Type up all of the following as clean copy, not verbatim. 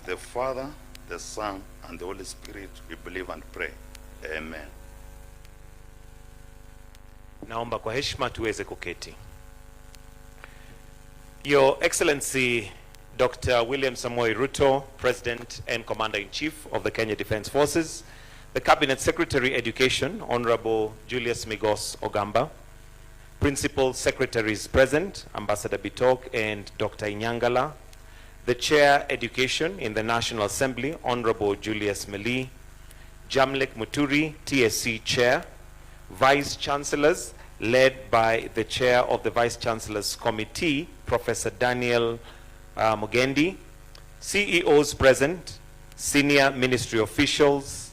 of the Father, the Son, and the Holy Spirit, we believe and pray. Amen. Naomba kwa heshima tuweze kuketi. Your Excellency Dr. William Samoei Ruto, President and Commander-in-Chief of the Kenya Defence Forces, the Cabinet Secretary Education, Honorable Julius Migos Ogamba, Principal Secretaries present, Ambassador Bitok and Dr. Inyangala, the Chair Education in the National Assembly, Honorable Julius Meli, Jamlek Muturi, TSC Chair, Vice Chancellors, led by the Chair of the Vice Chancellors Committee, Professor Daniel Mugendi, CEOs present, senior ministry officials,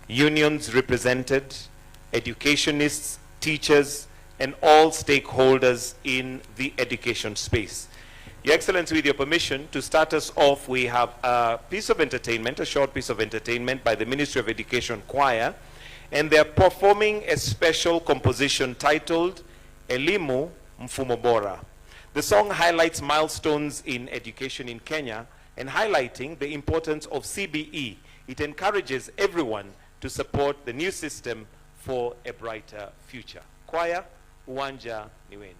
unions represented, educationists, teachers, and all stakeholders in the education space. Your Excellency, with your permission, to start us off, we have a piece of entertainment, a short piece of entertainment by the Ministry of Education Choir, and they're performing a special composition titled Elimu Mfumo Bora. The song highlights milestones in education in Kenya and highlighting the importance of CBE. It encourages everyone to support the new system for a brighter future. Choir, uwanja ni wenu.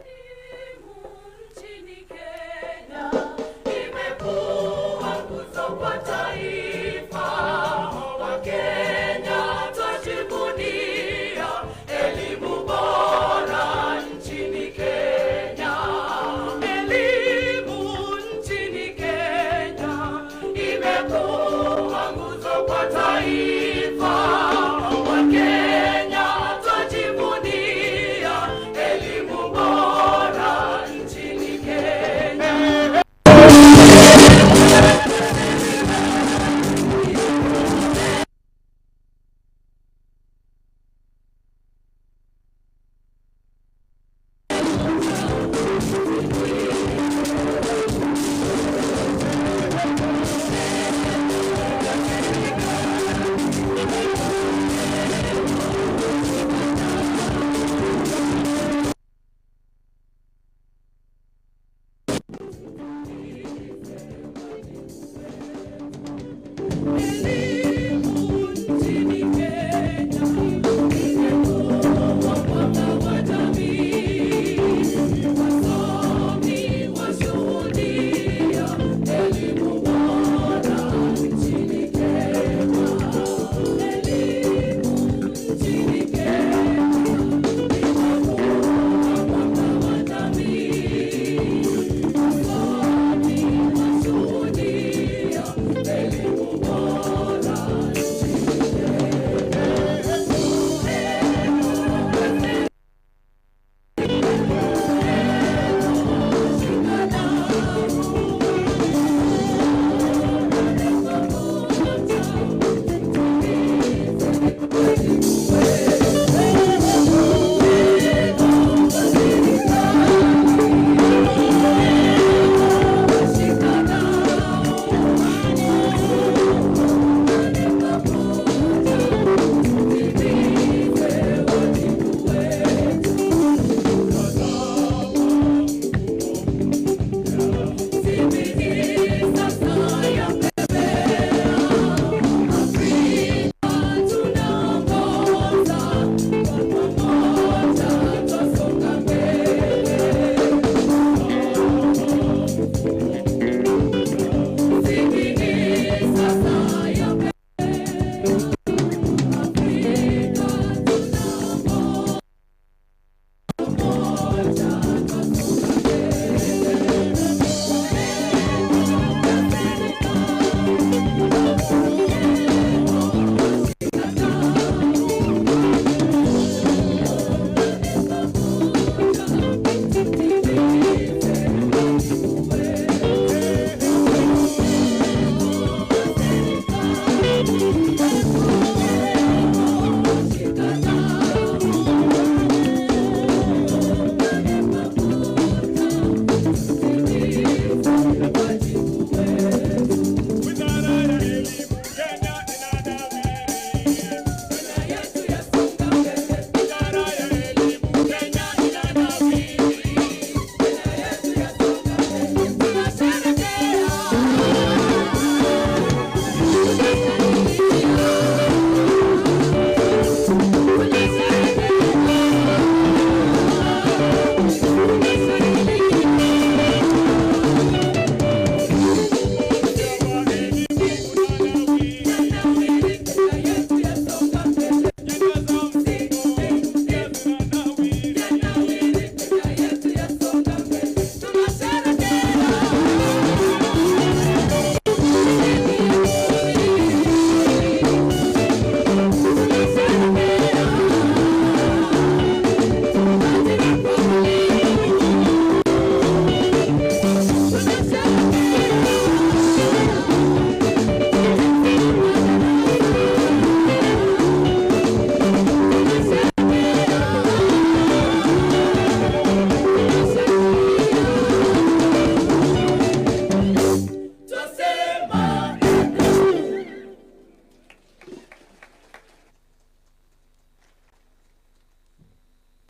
Elimu nchini Kenya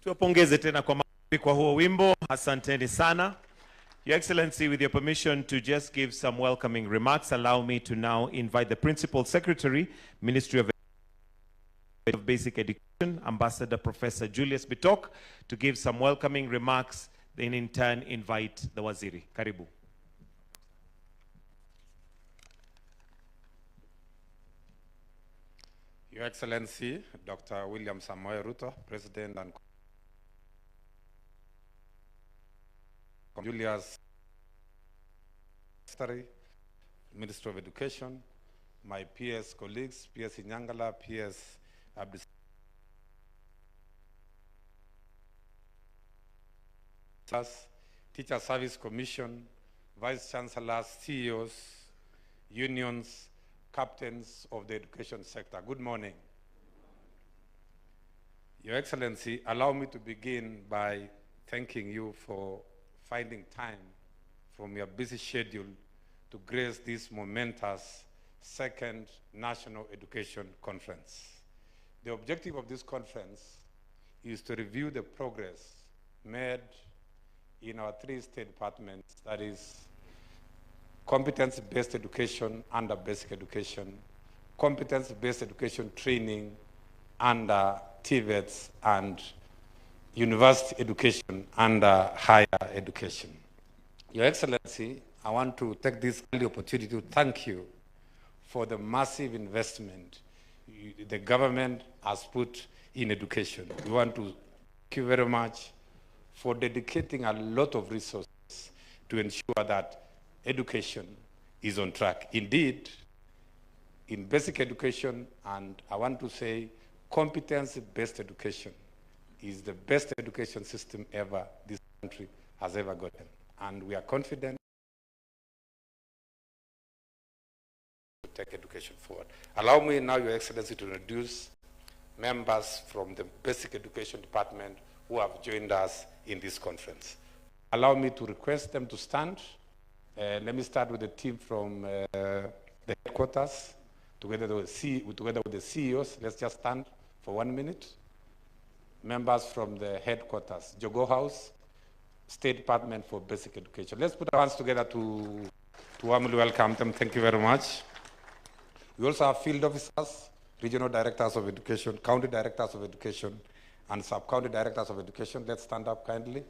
Tuwapongeze tena kwa makofi kwa huo wimbo. Asanteni sana. Your Excellency, with your permission to just give some welcoming remarks, allow me to now invite the Principal Secretary, Ministry of Basic Education, Ambassador Professor Julius Bitok, to give some welcoming remarks, then in turn invite the Waziri. Karibu. Your Excellency, Dr. William Samoei Ruto, President and Julius Secretary, Minister of Education, my PS colleagues, PS Inyangala, PS Abdis, Teacher Service Commission, Vice Chancellors, CEOs, unions, captains of the education sector. Good morning. Your Excellency, allow me to begin by thanking you for finding time from your busy schedule to grace this momentous second National Education Conference. The objective of this conference is to review the progress made in our three state departments, that is competence-based education under basic education, competence-based education training under TVETs, and university education under higher education. Your Excellency, I want to take this early opportunity to thank you for the massive investment the government has put in education. We want to thank you very much for dedicating a lot of resources to ensure that education is on track. Indeed, in basic education, and I want to say competence-based education is the best education system ever this country has ever gotten. And we are confident to take education forward. Allow me now, Your Excellency, to introduce members from the Basic Education Department who have joined us in this conference. Allow me to request them to stand. Let me start with the team from the headquarters, together with the CEOs. Let's just stand for 1 minute. Members from the headquarters, Jogo House, State Department for Basic Education. Let's put our hands together to warmly welcome them. Thank you very much. We also have field officers, regional directors of education, county directors of education, and sub-county directors of education. Let's stand up kindly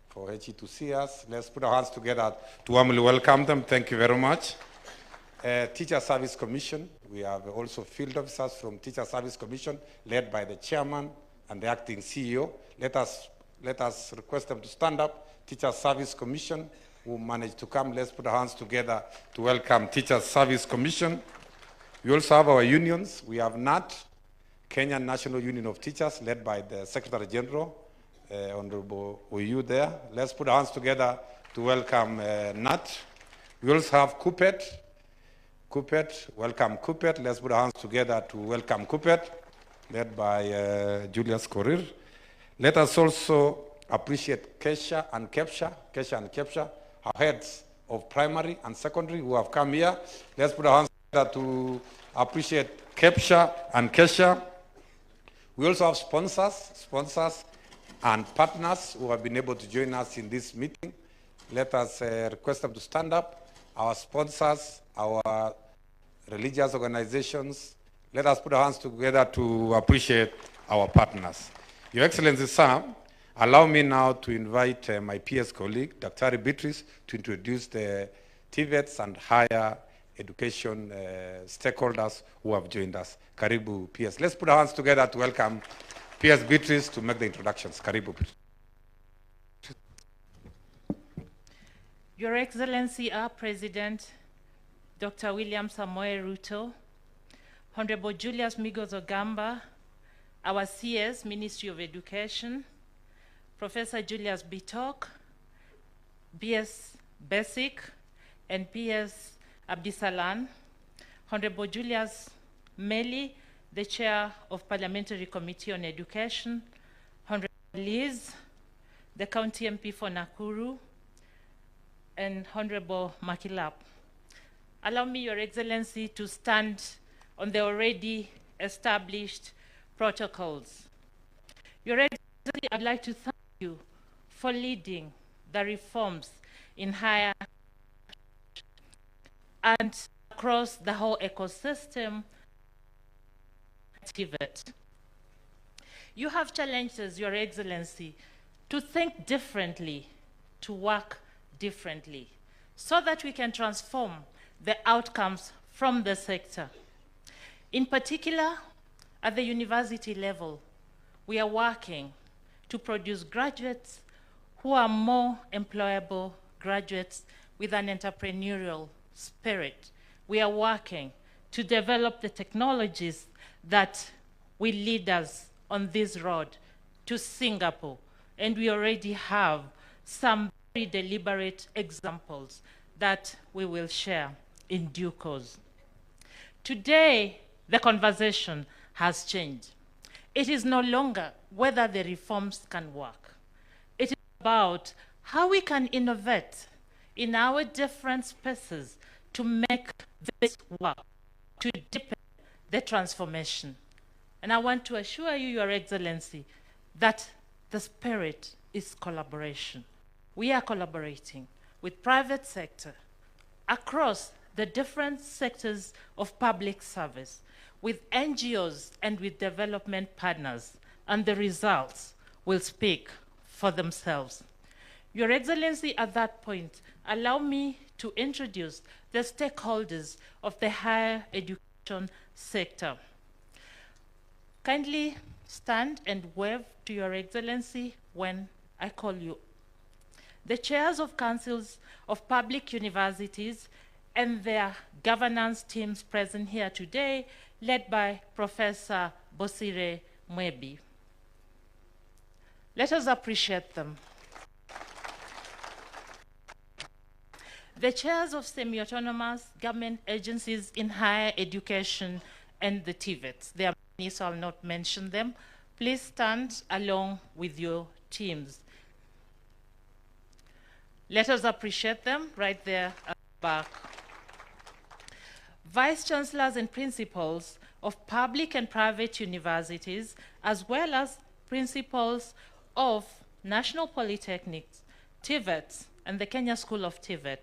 for HE to see us. Let's put our hands together to warmly welcome them. Thank you very much. Teacher Service Commission. We have also field officers from Teacher Service Commission, led by the chairman and the acting CEO. Let us request them to stand up. Teacher Service Commission, who managed to come. Let's put our hands together to welcome Teacher Service Commission. We also have our unions. We have NAT, Kenyan National Union of Teachers, led by the Secretary General, Honorable Oyu there. Let's put our hands together to welcome NAT. We also have KUPET. KUPET, welcome KUPET. Let's put our hands together to welcome KUPET, led by Julius Korir. Let us also appreciate Kesha and Kepsha, our heads of primary and secondary who have come here. Let's put our hands together to appreciate Kepsha and Kesha. We also have sponsors and partners who have been able to join us in this meeting. Let us request them to stand up. Our sponsors, our religious organizations. Let us put our hands together to appreciate our partners. Your Excellency, sir, allow me now to invite my PS colleague, Dr. Beatrice, to introduce the TVETs and higher education stakeholders who have joined us. Karibu, PS. Let's put our hands together to welcome PS Beatrice to make the introductions. Karibu. Your Excellency, our President, Dr. William Samoei Ruto, Honorable Julius Migos Ogamba, our CS, Ministry of Education, Professor Julius Bitok, BS Basic, and PS Abdisalan, Honorable Julius Meli, the Chair of Parliamentary Committee on Education, Honorable Liz, the County MP for Nakuru, and Honorable Makilap. Allow me, Your Excellency, to stand on the already established protocols. Your Excellency, I'd like to thank you for leading the reforms in higher and across the whole ecosystem. You have challenged us, Your Excellency, to think differently, to work differently, so that we can transform the outcomes from the sector. In particular, at the university level, we are working to produce graduates who are more employable graduates with an entrepreneurial spirit. We are working to develop the technologies that will lead us on this road to Singapore. And we already have some very deliberate examples that we will share in due course. Today, the conversation has changed. It is no longer whether the reforms can work. It is about how we can innovate in our different spaces to make this work, to deepen the transformation. And I want to assure you, Your Excellency, that the spirit is collaboration. We are collaborating with private sector across the different sectors of public service, with NGOs and with development partners, and the results will speak for themselves. Your Excellency, at that point, allow me to introduce the stakeholders of the higher education sector. Kindly stand and wave to Your Excellency when I call you. The chairs of councils of public universities and their governance teams present here today, led by Professor Bosire Mwebi. Let us appreciate them. The chairs of semi-autonomous government agencies in higher education and the TVETs. There are many, so I'll not mention them. Please stand along with your teams. Let us appreciate them right there at the back. Vice chancellors and principals of public and private universities, as well as principals of national polytechnics, TVETs, and the Kenya School of TVET,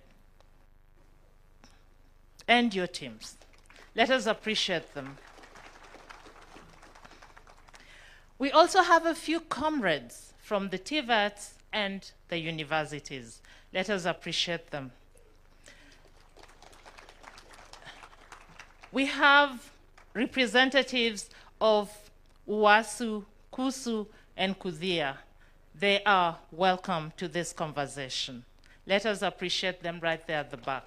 and your teams. Let us appreciate them. We also have a few comrades from the TVETs and the universities. Let us appreciate them. We have representatives of UASU, KUSU, and KUDHIA. They are welcome to this conversation. Let us appreciate them right there at the back.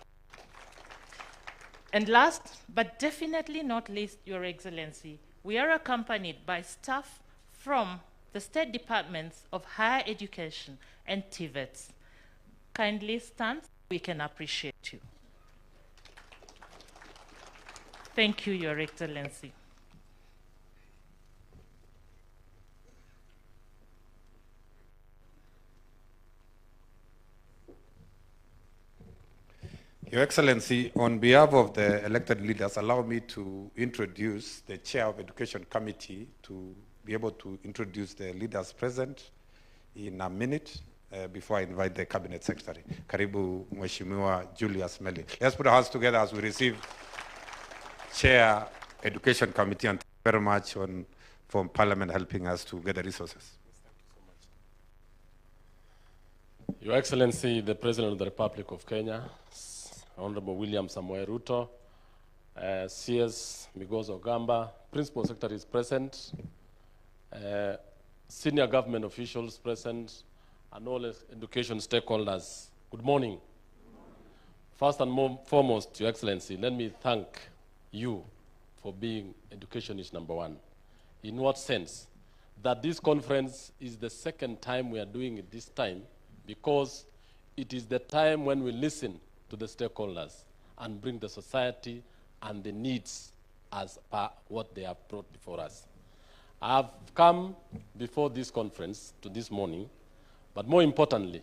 And last, but definitely not least, Your Excellency, we are accompanied by staff from the State Departments of Higher Education and TVETs. Kindly stand so we can appreciate you. Thank you, Your Excellency. Your Excellency, on behalf of the elected leaders, allow me to introduce the Chair of Education Committee to be able to introduce the leaders present in a minute before I invite the Cabinet Secretary. Karibu Mheshimiwa Julius Meli. Let's put our hands together as we receive Chair Education Committee, and thank you very much from Parliament helping us to get the resources. Your Excellency, the President of the Republic of Kenya, Honorable William Samoei Ruto, CS Migozo Gamba, Principal Secretary is present, senior government officials present, and all education stakeholders. Good morning. First and foremost, Your Excellency, let me thank you for being educationist number one. In what sense? That this conference is the second time we are doing it this time, because it is the time when we listen to the stakeholders and bring the society and the needs as per what they have brought before us. I have come before this conference to this morning, but more importantly,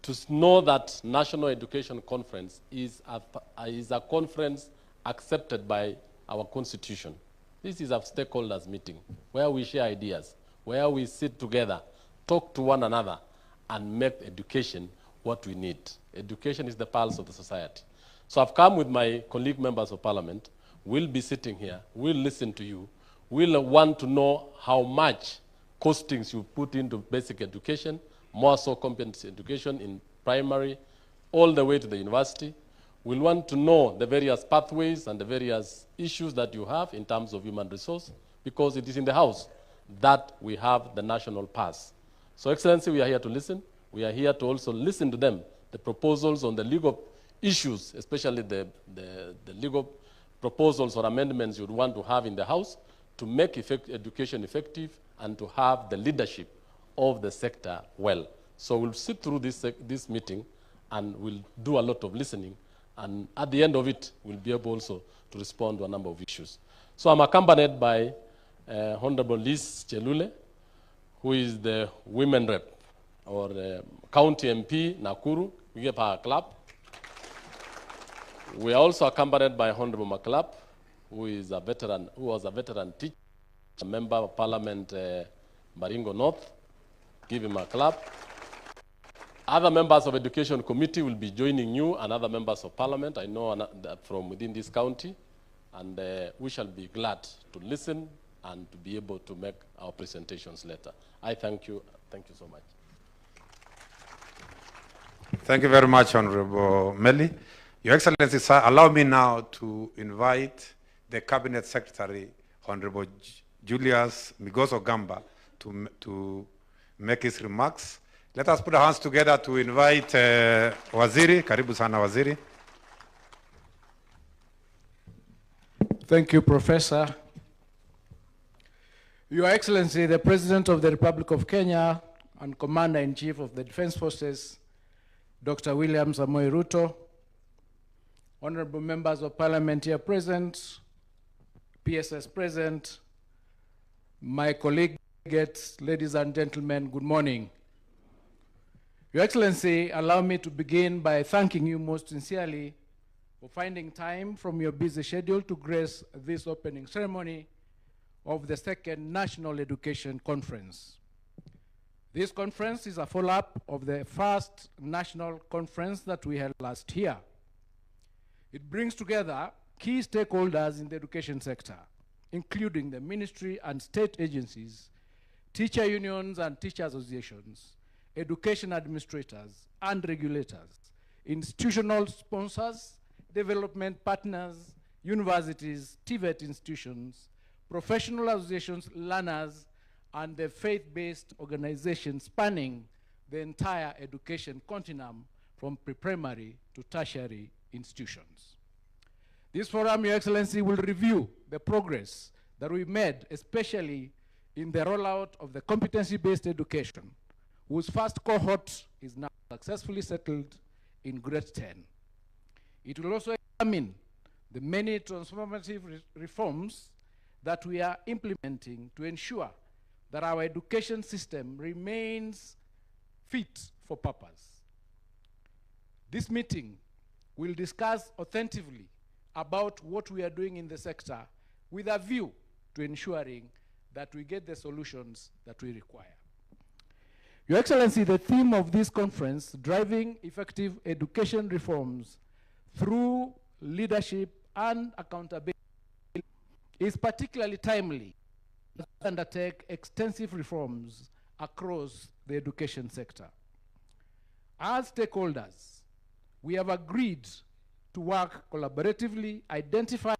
to know that National Education Conference is a conference accepted by our Constitution. This is a stakeholders meeting where we share ideas, where we sit together, talk to one another, and make education what we need. Education is the pulse of the society. So I've come with my colleague members of parliament. We'll be sitting here. We'll listen to you. We'll want to know how much costings you put into basic education, more so competency education in primary, all the way to the university. We'll want to know the various pathways and the various issues that you have in terms of human resource, because it is in the House that we have the national pass. So, Excellency, we are here to listen. We are here to also listen to them, the proposals on the legal issues, especially the legal proposals or amendments you'd want to have in the House to make education effective and to have the leadership of the sector well. So we'll sit through this meeting and we'll do a lot of listening, and at the end of it, we'll be able also to respond to a number of issues. So I'm accompanied by Honorable Liz Chelule, who is the women rep, or county MP, Nakuru. We give her a clap. We are also accompanied by Honorable McClap, who is a veteran, who was a veteran teacher, a member of Parliament, Baringo North. Give him a clap. Other members of Education Committee will be joining you, and other members of Parliament, I know that from within this county, and we shall be glad to listen and to be able to make our presentations later. I thank you. Thank you so much. Thank you very much, Honorable Meli. Your Excellency, sir, allow me now to invite the Cabinet Secretary, Honorable Julius Migos Ogamba, to make his remarks. Let us put our hands together to invite Waziri. Karibu sana, Waziri. Thank you, Professor. Your Excellency, the President of the Republic of Kenya and Commander-in-Chief of the Defense Forces, Dr. William Samoei Ruto, honorable members of Parliament here present, PSS present, my colleagues, ladies and gentlemen, good morning. Your Excellency, allow me to begin by thanking you most sincerely for finding time from your busy schedule to grace this opening ceremony of the second National Education Conference. This conference is a follow-up of the first national conference that we held last year. It brings together key stakeholders in the education sector, including the ministry and state agencies, teacher unions and teacher associations, education administrators and regulators, institutional sponsors, development partners, universities, TVET institutions, professional associations, learners, and the faith-based organizations spanning the entire education continuum from pre-primary to tertiary institutions. This forum, Your Excellency, will review the progress that we made, especially in the rollout of the competency-based education, whose first cohort is now successfully settled in grade 10. It will also examine the many transformative reforms that we are implementing to ensure that our education system remains fit for purpose. This meeting will discuss authentically about what we are doing in the sector with a view to ensuring that we get the solutions that we require. Your Excellency, the theme of this conference, driving effective education reforms through leadership and accountability, is particularly timely as we undertake extensive reforms across the education sector. As stakeholders, we have agreed to work collaboratively, identifying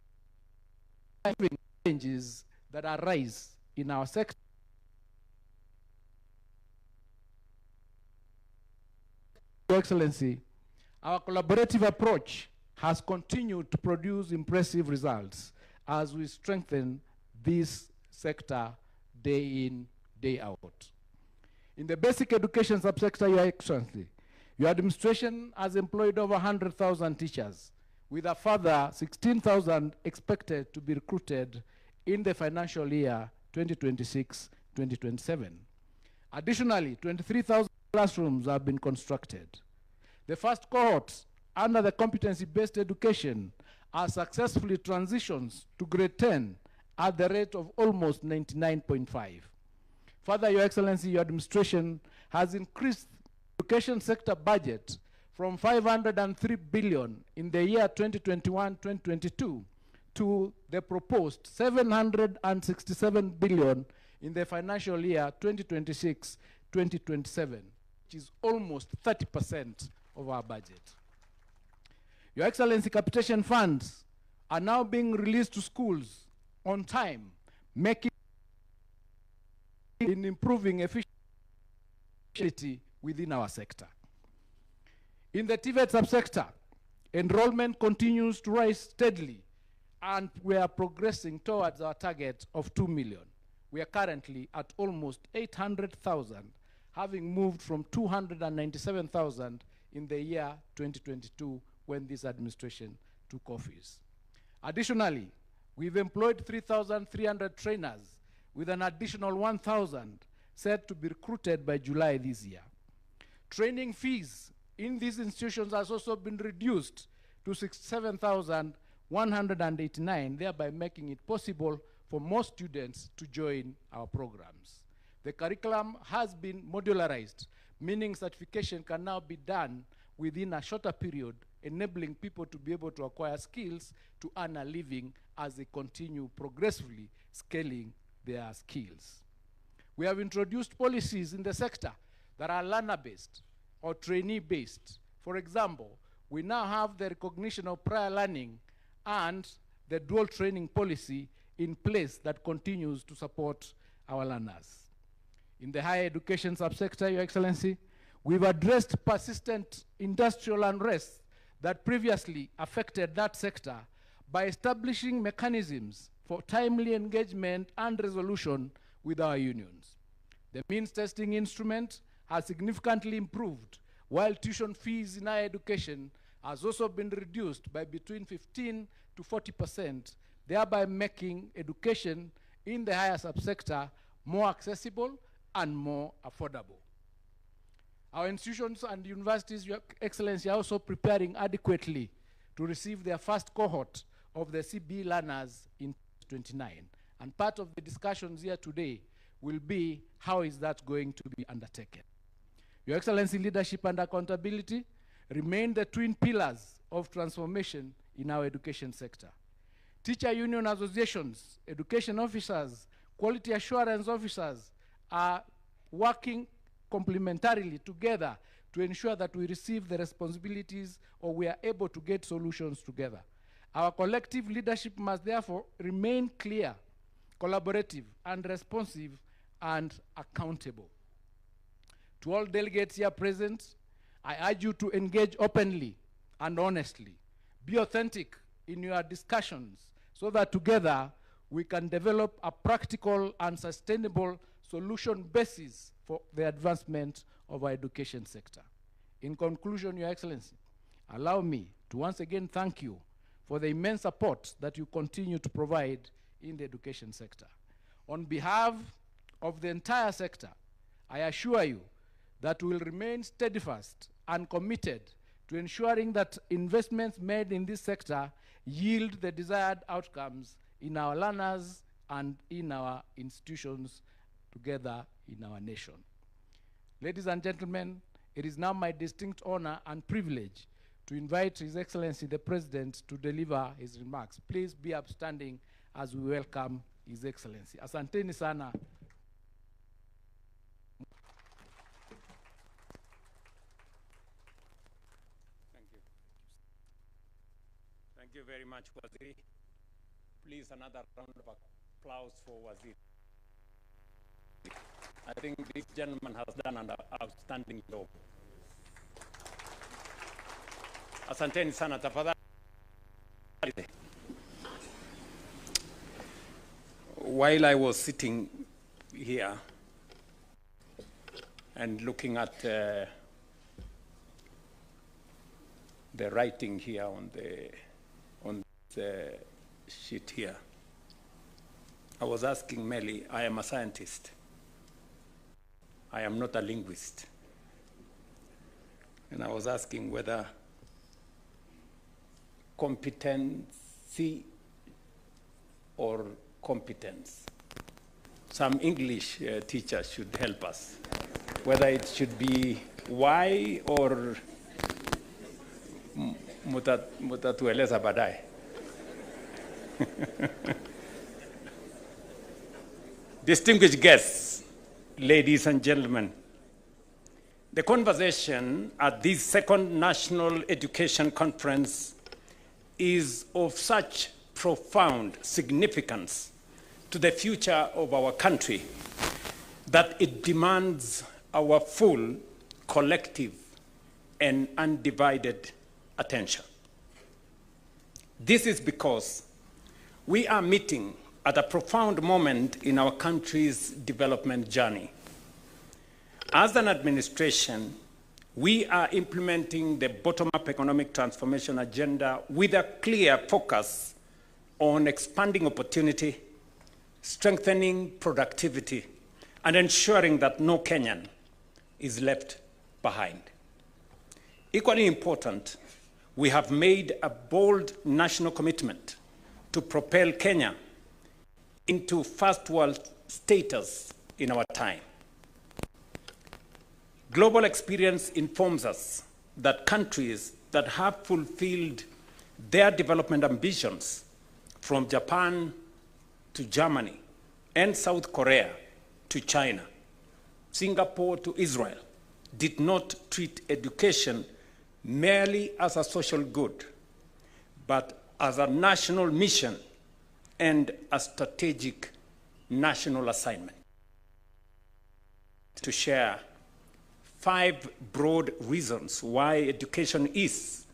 challenges that arise in our sector. Your Excellency, our collaborative approach has continued to produce impressive results as we strengthen this sector day in, day out. In the basic education subsector, Your Excellency, your administration has employed over 100,000 teachers, with a further 16,000 expected to be recruited in the financial year 2026-2027. Additionally, 23,000 classrooms have been constructed. The first cohorts under the competency-based education are successfully transitions to grade 10 at the rate of almost 99.5. Further, Your Excellency, your administration has increased education sector budget from 503 billion in the year 2021-2022 to the proposed 767 billion in the financial year 2026-2027, which is almost 30% of our budget. Your Excellency, capitation funds are now being released to schools on time, making in improving efficiency within our sector. In the TVET subsector, enrollment continues to rise steadily, and we are progressing towards our target of 2 million. We are currently at almost 800,000, having moved from 297,000 in the year 2022 when this administration took office. Additionally, we've employed 3,300 trainers with an additional 1,000 set to be recruited by July this year. Training fees in these institutions has also been reduced to 67,189, thereby making it possible for more students to join our programs. The curriculum has been modularized, meaning certification can now be done within a shorter period, enabling people to be able to acquire skills to earn a living as they continue progressively scaling their skills. We have introduced policies in the sector that are learner-based or trainee-based. For example, we now have the recognition of prior learning and the dual training policy in place that continues to support our learners. In the higher education subsector, Your Excellency, we've addressed persistent industrial unrest that previously affected that sector by establishing mechanisms for timely engagement and resolution with our unions. The means testing instrument has significantly improved, while tuition fees in higher education has also been reduced by between 15 to 40%, thereby making education in the higher subsector more accessible and more affordable. Our institutions and universities, Your Excellency, are also preparing adequately to receive their first cohort of the CBE learners in 2029. And part of the discussions here today will be how is that going to be undertaken. Your Excellency, leadership and accountability remain the twin pillars of transformation in our education sector. Teacher union associations, education officers, quality assurance officers are working complementarily together to ensure that we receive the responsibilities or we are able to get solutions together. Our collective leadership must therefore remain clear, collaborative, and responsive, and accountable. To all delegates here present, I urge you to engage openly and honestly. Be authentic in your discussions so that together we can develop a practical and sustainable solution basis for the advancement of our education sector. In conclusion, Your Excellency, allow me to once again thank you for the immense support that you continue to provide in the education sector. On behalf of the entire sector, I assure you that we will remain steadfast and committed to ensuring that investments made in this sector yield the desired outcomes in our learners and in our institutions together in our nation. Ladies and gentlemen, it is now my distinct honor and privilege to invite His Excellency the President to deliver his remarks. Please be upstanding as we welcome His Excellency. Asanteni sana. Thank you. Thank you very much, Waziri. Please, another round of applause for Waziri. I think this gentleman has done an outstanding job. Asanteni sana, tafadhali. While I was sitting here and looking at the writing here on the sheet here, I was asking Melly, I am a scientist. I am not a linguist. And I was asking whether competency or competence. some English teachers should help us, whether it should be why or mutatueleza baadaye. Distinguished guests, ladies and gentlemen, the conversation at this second National Education Conference is of such profound significance to the future of our country that it demands our full, collective, and undivided attention. This is because we are meeting at a profound moment in our country's development journey. As an administration, we are implementing the bottom-up economic transformation agenda with a clear focus on expanding opportunity, strengthening productivity, and ensuring that no Kenyan is left behind. Equally important, we have made a bold national commitment to propel Kenya into first world status in our time. Global experience informs us that countries that have fulfilled their development ambitions, from Japan to Germany and South Korea to China, Singapore to Israel, did not treat education merely as a social good, but as a national mission and a strategic national assignment. To share 5 broad reasons why education is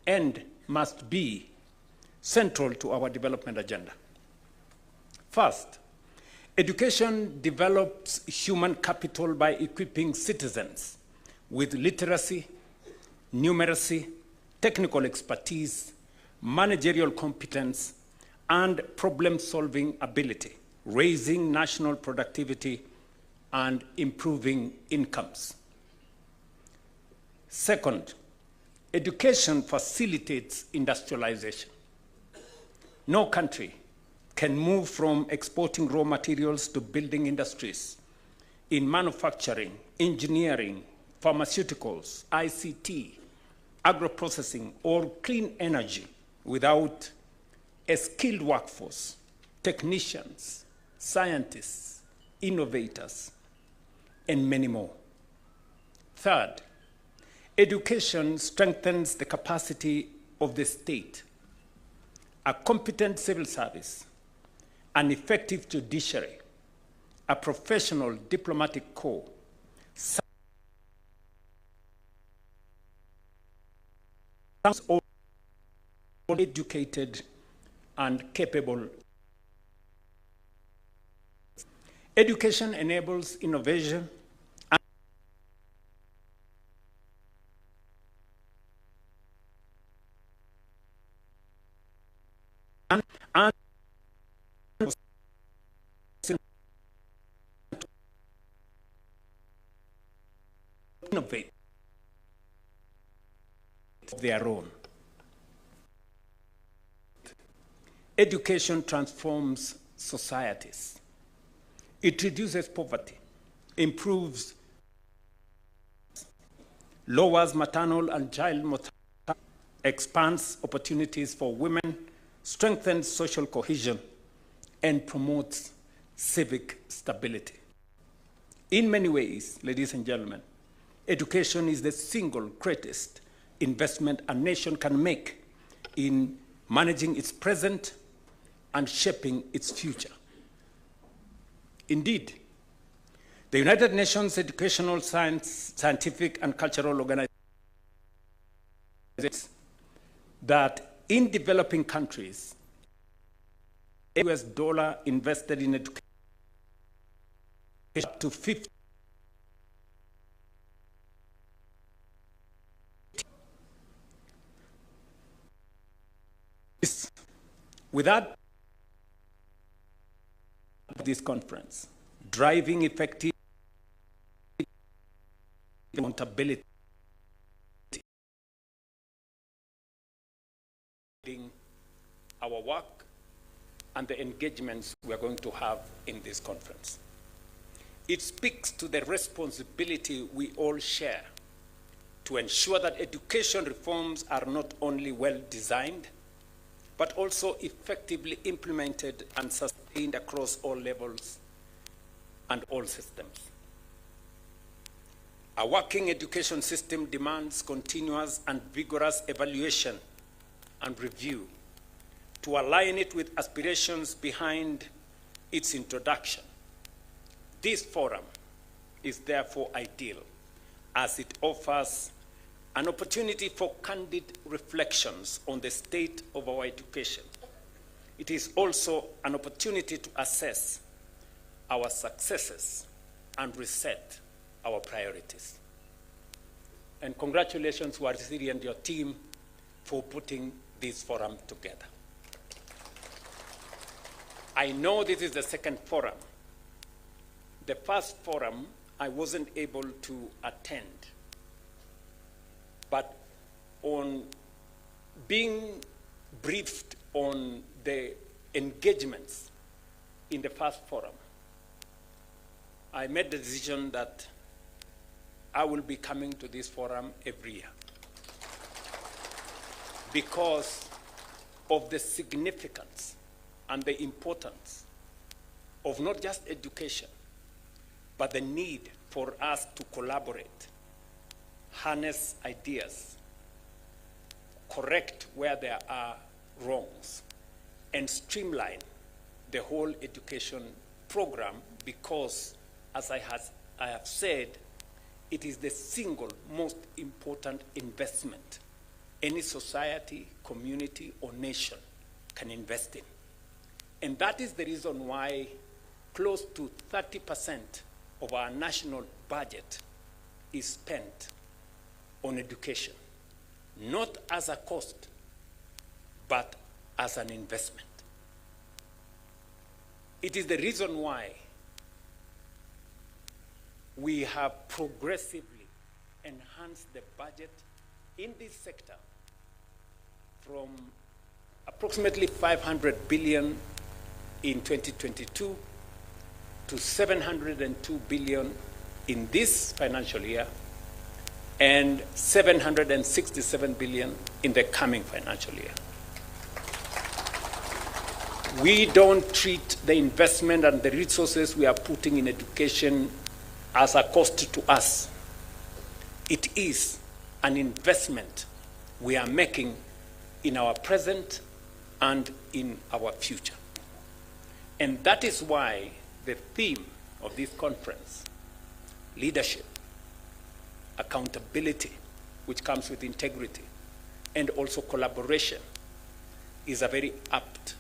and must be central to our development agenda. First, education develops human capital by equipping citizens with literacy, numeracy, technical expertise, managerial competence, and problem-solving ability, raising national productivity and improving incomes. Second, education facilitates industrialization. No country can move from exporting raw materials to building industries in manufacturing, engineering, pharmaceuticals, ICT, agro-processing, or clean energy without a skilled workforce, technicians, scientists, innovators, and many more. Third, education strengthens the capacity of the state. A competent civil service, an effective judiciary, a professional diplomatic corps, all educated and capable. Education enables innovation and innovate of their own. Education transforms societies. It reduces poverty, improves, lowers maternal and child mortality, expands opportunities for women, strengthens social cohesion, and promotes civic stability. In many ways, ladies and gentlemen, education is the single greatest investment a nation can make in managing its present and shaping its future. Indeed, the United Nations Educational, Scientific, and Cultural Organization that in developing countries, US dollar invested in education up to 50. Without this conference, driving effective accountability, our work and the engagements we are going to have in this conference. It speaks to the responsibility we all share to ensure that education reforms are not only well designed, but also effectively implemented and sustained across all levels and all systems. A working education system demands continuous and vigorous evaluation and review to align it with aspirations behind its introduction. This forum is therefore ideal, as it offers an opportunity for candid reflections on the state of our education. It is also an opportunity to assess our successes and reset our priorities. And congratulations, Waziri and your team, for putting this forum together. I know this is the second forum. The first forum, I wasn't able to attend. But on being briefed on the engagements in the first forum, I made the decision that I will be coming to this forum every year because of the significance and the importance of not just education, but the need for us to collaborate, harness ideas, correct where there are wrongs, and streamline the whole education program because, as I have said, it is the single most important investment any society, community, or nation can invest in. And that is the reason why close to 30% of our national budget is spent on education, not as a cost, but as an investment. It is the reason why we have progressively enhanced the budget in this sector from approximately 500 billion in 2022 to 702 billion in this financial year and 767 billion in the coming financial year. We don't treat the investment and the resources we are putting in education as a cost to us. It is an investment we are making in our present and in our future. And that is why the theme of this conference, leadership, accountability, which comes with integrity, and also collaboration, is a very apt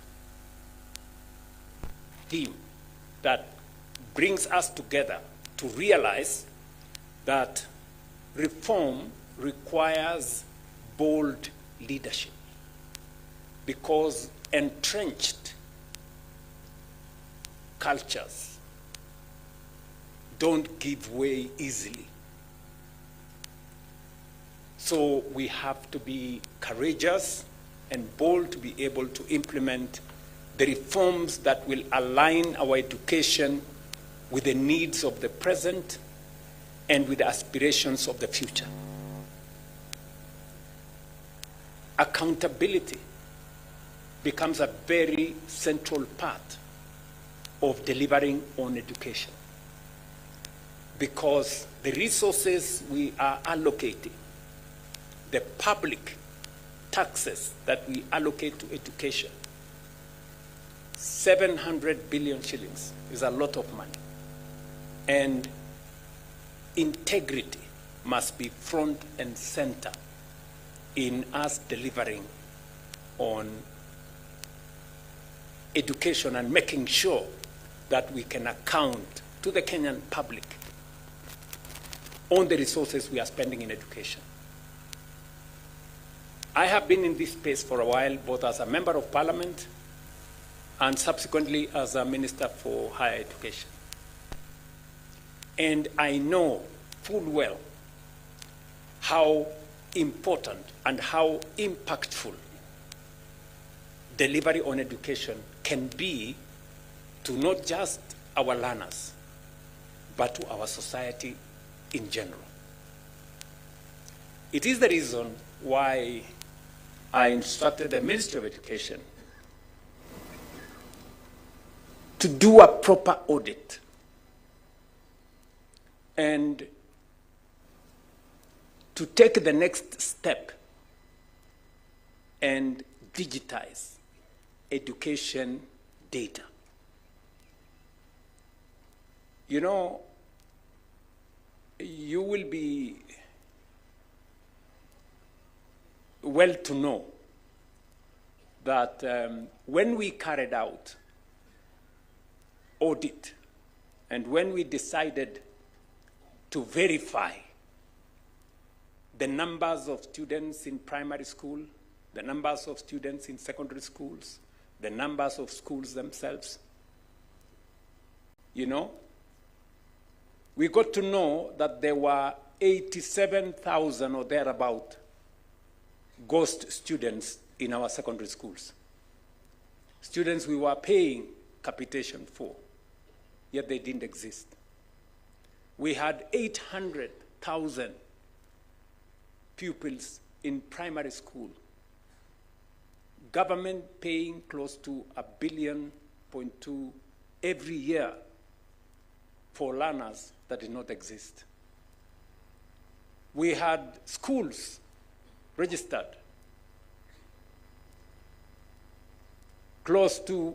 theme that brings us together to realize that reform requires bold leadership because entrenched cultures don't give way easily. So we have to be courageous and bold to be able to implement the reforms that will align our education with the needs of the present and with the aspirations of the future. Accountability becomes a very central part of delivering on education because the resources we are allocating, the public taxes that we allocate to education, 700 billion shillings is a lot of money. And integrity must be front and center in us delivering on education and making sure that we can account to the Kenyan public on the resources we are spending in education. I have been in this space for a while, both as a member of parliament and subsequently as a minister for higher education. And I know full well how important and how impactful delivery on education can be to not just our learners, but to our society in general. It is the reason why I instructed the Ministry of Education to do a proper audit and to take the next step and digitize education data. You know, you will be well to know that when we carried out audit and when we decided to verify the numbers of students in primary school, the numbers of students in secondary schools, the numbers of schools themselves, you know, we got to know that there were 87,000 or thereabout ghost students in our secondary schools. Students we were paying capitation for, yet they didn't exist. We had 800,000 pupils in primary school, government paying close to $1.2 billion every year for learners that did not exist. We had schools registered close to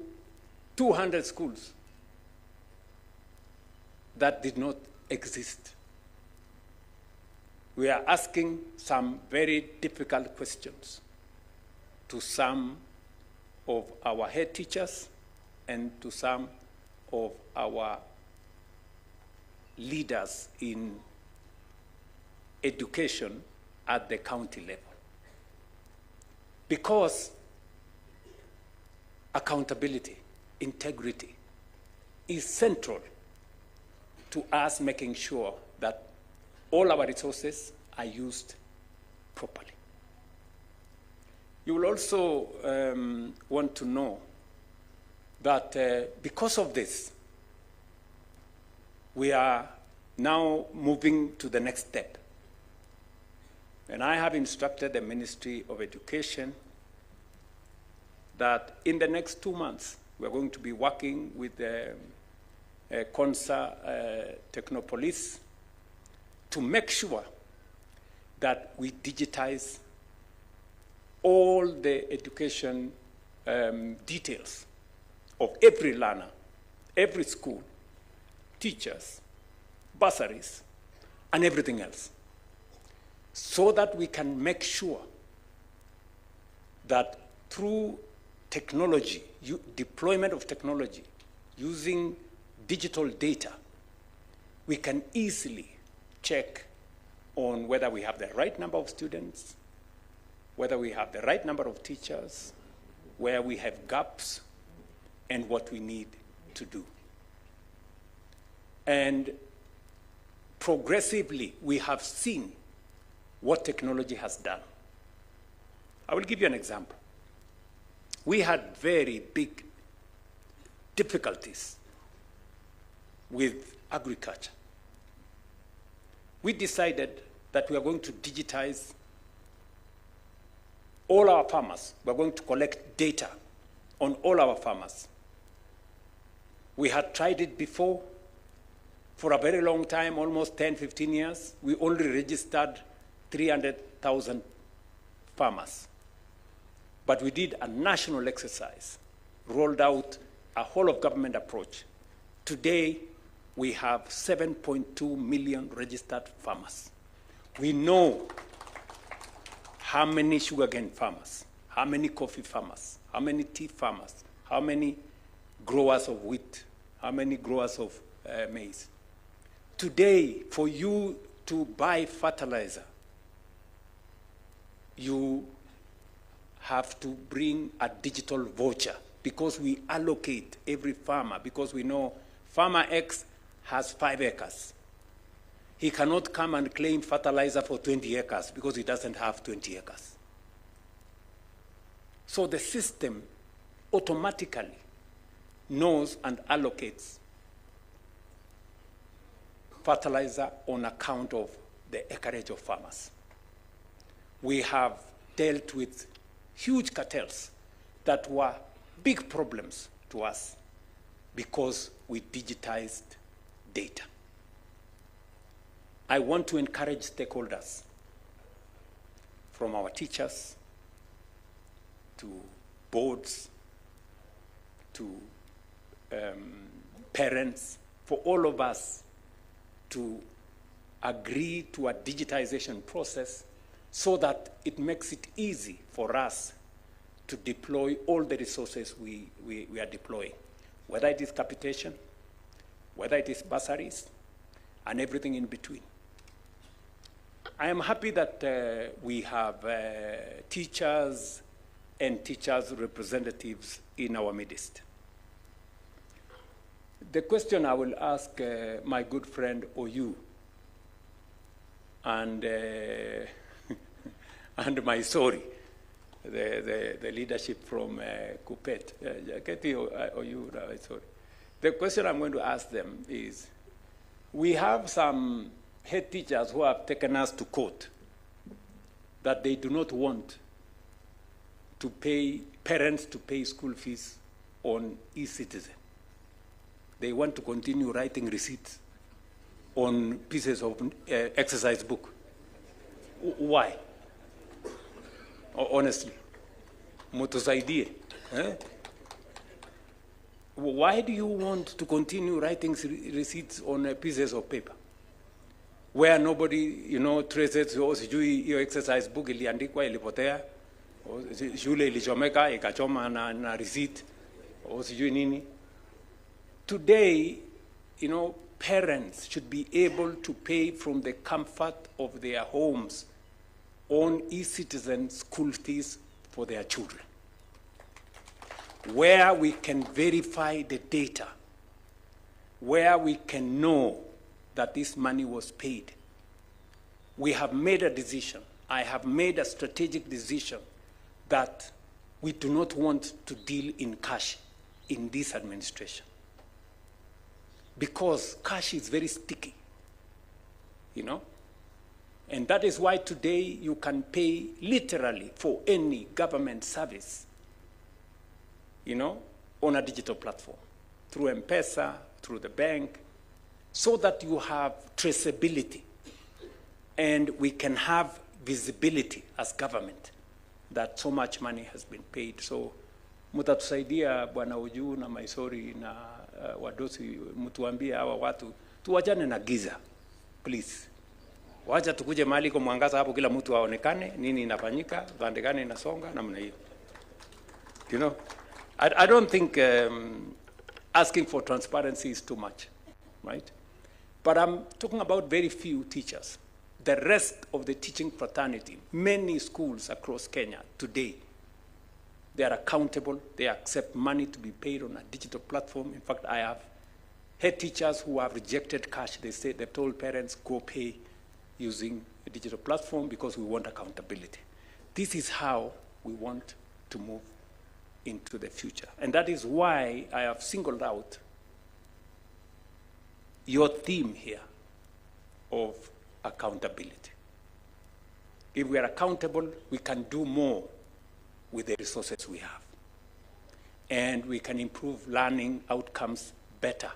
200 schools that did not exist. We are asking some very difficult questions to some of our head teachers and to some of our leaders in education at the county level. Because accountability, integrity is central to us making sure that all our resources are used properly. You will also want to know that because of this, we are now moving to the next step. And I have instructed the Ministry of Education that in the next 2 months, we're going to be working with the CONSA Technopolis to make sure that we digitize all the education details of every learner, every school, teachers, bursaries, and everything else, so that we can make sure that through technology, deployment of technology, using digital data, we can easily check on whether we have the right number of students, whether we have the right number of teachers, where we have gaps, and what we need to do. And progressively, we have seen what technology has done. I will give you an example. We had very big difficulties with agriculture. We decided that we are going to digitize all our farmers. We are going to collect data on all our farmers. We had tried it before for a very long time, almost 10, 15 years. We only registered 300,000 farmers. But we did a national exercise, rolled out a whole of government approach. Today, we have 7.2 million registered farmers. We know how many sugarcane farmers, how many coffee farmers, how many tea farmers, how many growers of wheat, how many growers of maize. Today, for you to buy fertilizer, you have to bring a digital voucher because we allocate every farmer, because we know farmer X has 5 acres. He cannot come and claim fertilizer for 20 acres because he doesn't have 20 acres. So the system automatically knows and allocates fertilizer on account of the acreage of farmers. We have dealt with huge cartels that were big problems to us because we digitized data. I want to encourage stakeholders, from our teachers to boards to parents, for all of us to agree to a digitization process so that it makes it easy for us to deploy all the resources we are deploying, whether it is capitation, whether it is bursaries, and everything in between. I am happy that we have teachers and teachers' representatives in our midst. The question I will ask my good friend Oyu and and my sorry, the leadership from Kupet, Oyu, sorry. The question I'm going to ask them is, we have some head teachers who have taken us to court that they do not want to pay parents to pay school fees on e-citizen. They want to continue writing receipts on pieces of exercise book. Why? Honestly, mutusaidie. Why do you want to continue writing receipts on pieces of paper where nobody, traces, your exercise book iliandikwa ilipotea, shule ilichomeka ikachoma na receipt, sijui nini? Today, parents should be able to pay from the comfort of their homes on e-citizen school fees for their children, where we can verify the data, where we can know that this money was paid. We have made a decision. I have made a strategic decision that we do not want to deal in cash in this administration, because cash is very sticky, And that is why today you can pay literally for any government service, on a digital platform, through M-Pesa, through the bank, so that you have traceability and we can have visibility as government that so much money has been paid. So mutatusaidia Bwana Oju na Maisori na wadosi, mtuambie hawa watu tuwachane na giza, please. Wacha tukuje mahali kwa mwangaza hapo, kila mtu aonekane nini inafanyika, bandekane inasonga namna hiyo. I don't think asking for transparency is too much, right? But I'm talking about very few teachers. The rest of the teaching fraternity, many schools across Kenya today, they are accountable, they accept money to be paid on a digital platform. In fact, I have head teachers who have rejected cash. They've told parents, go pay using a digital platform because we want accountability. This is how we want to move into the future. And that is why I have singled out your theme here of accountability. If we are accountable, we can do more with the resources we have. And we can improve learning outcomes better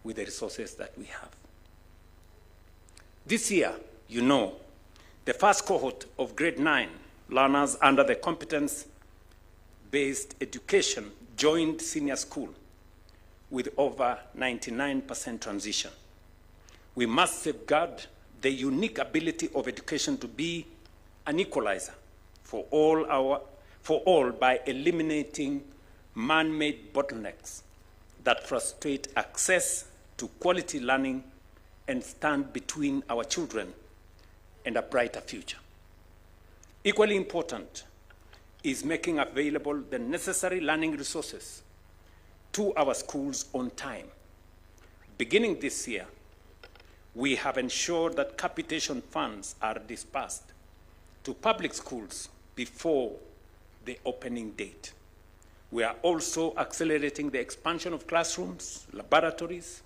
with the resources that we have. This year, the first cohort of grade 9 learners under the competence-based education joined senior school with over 99% transition. We must safeguard the unique ability of education to be an equalizer for all by eliminating man-made bottlenecks that frustrate access to quality learning and stand between our children and a brighter future. Equally important is making available the necessary learning resources to our schools on time. Beginning this year, we have ensured that capitation funds are disbursed to public schools before the opening date. We are also accelerating the expansion of classrooms, laboratories,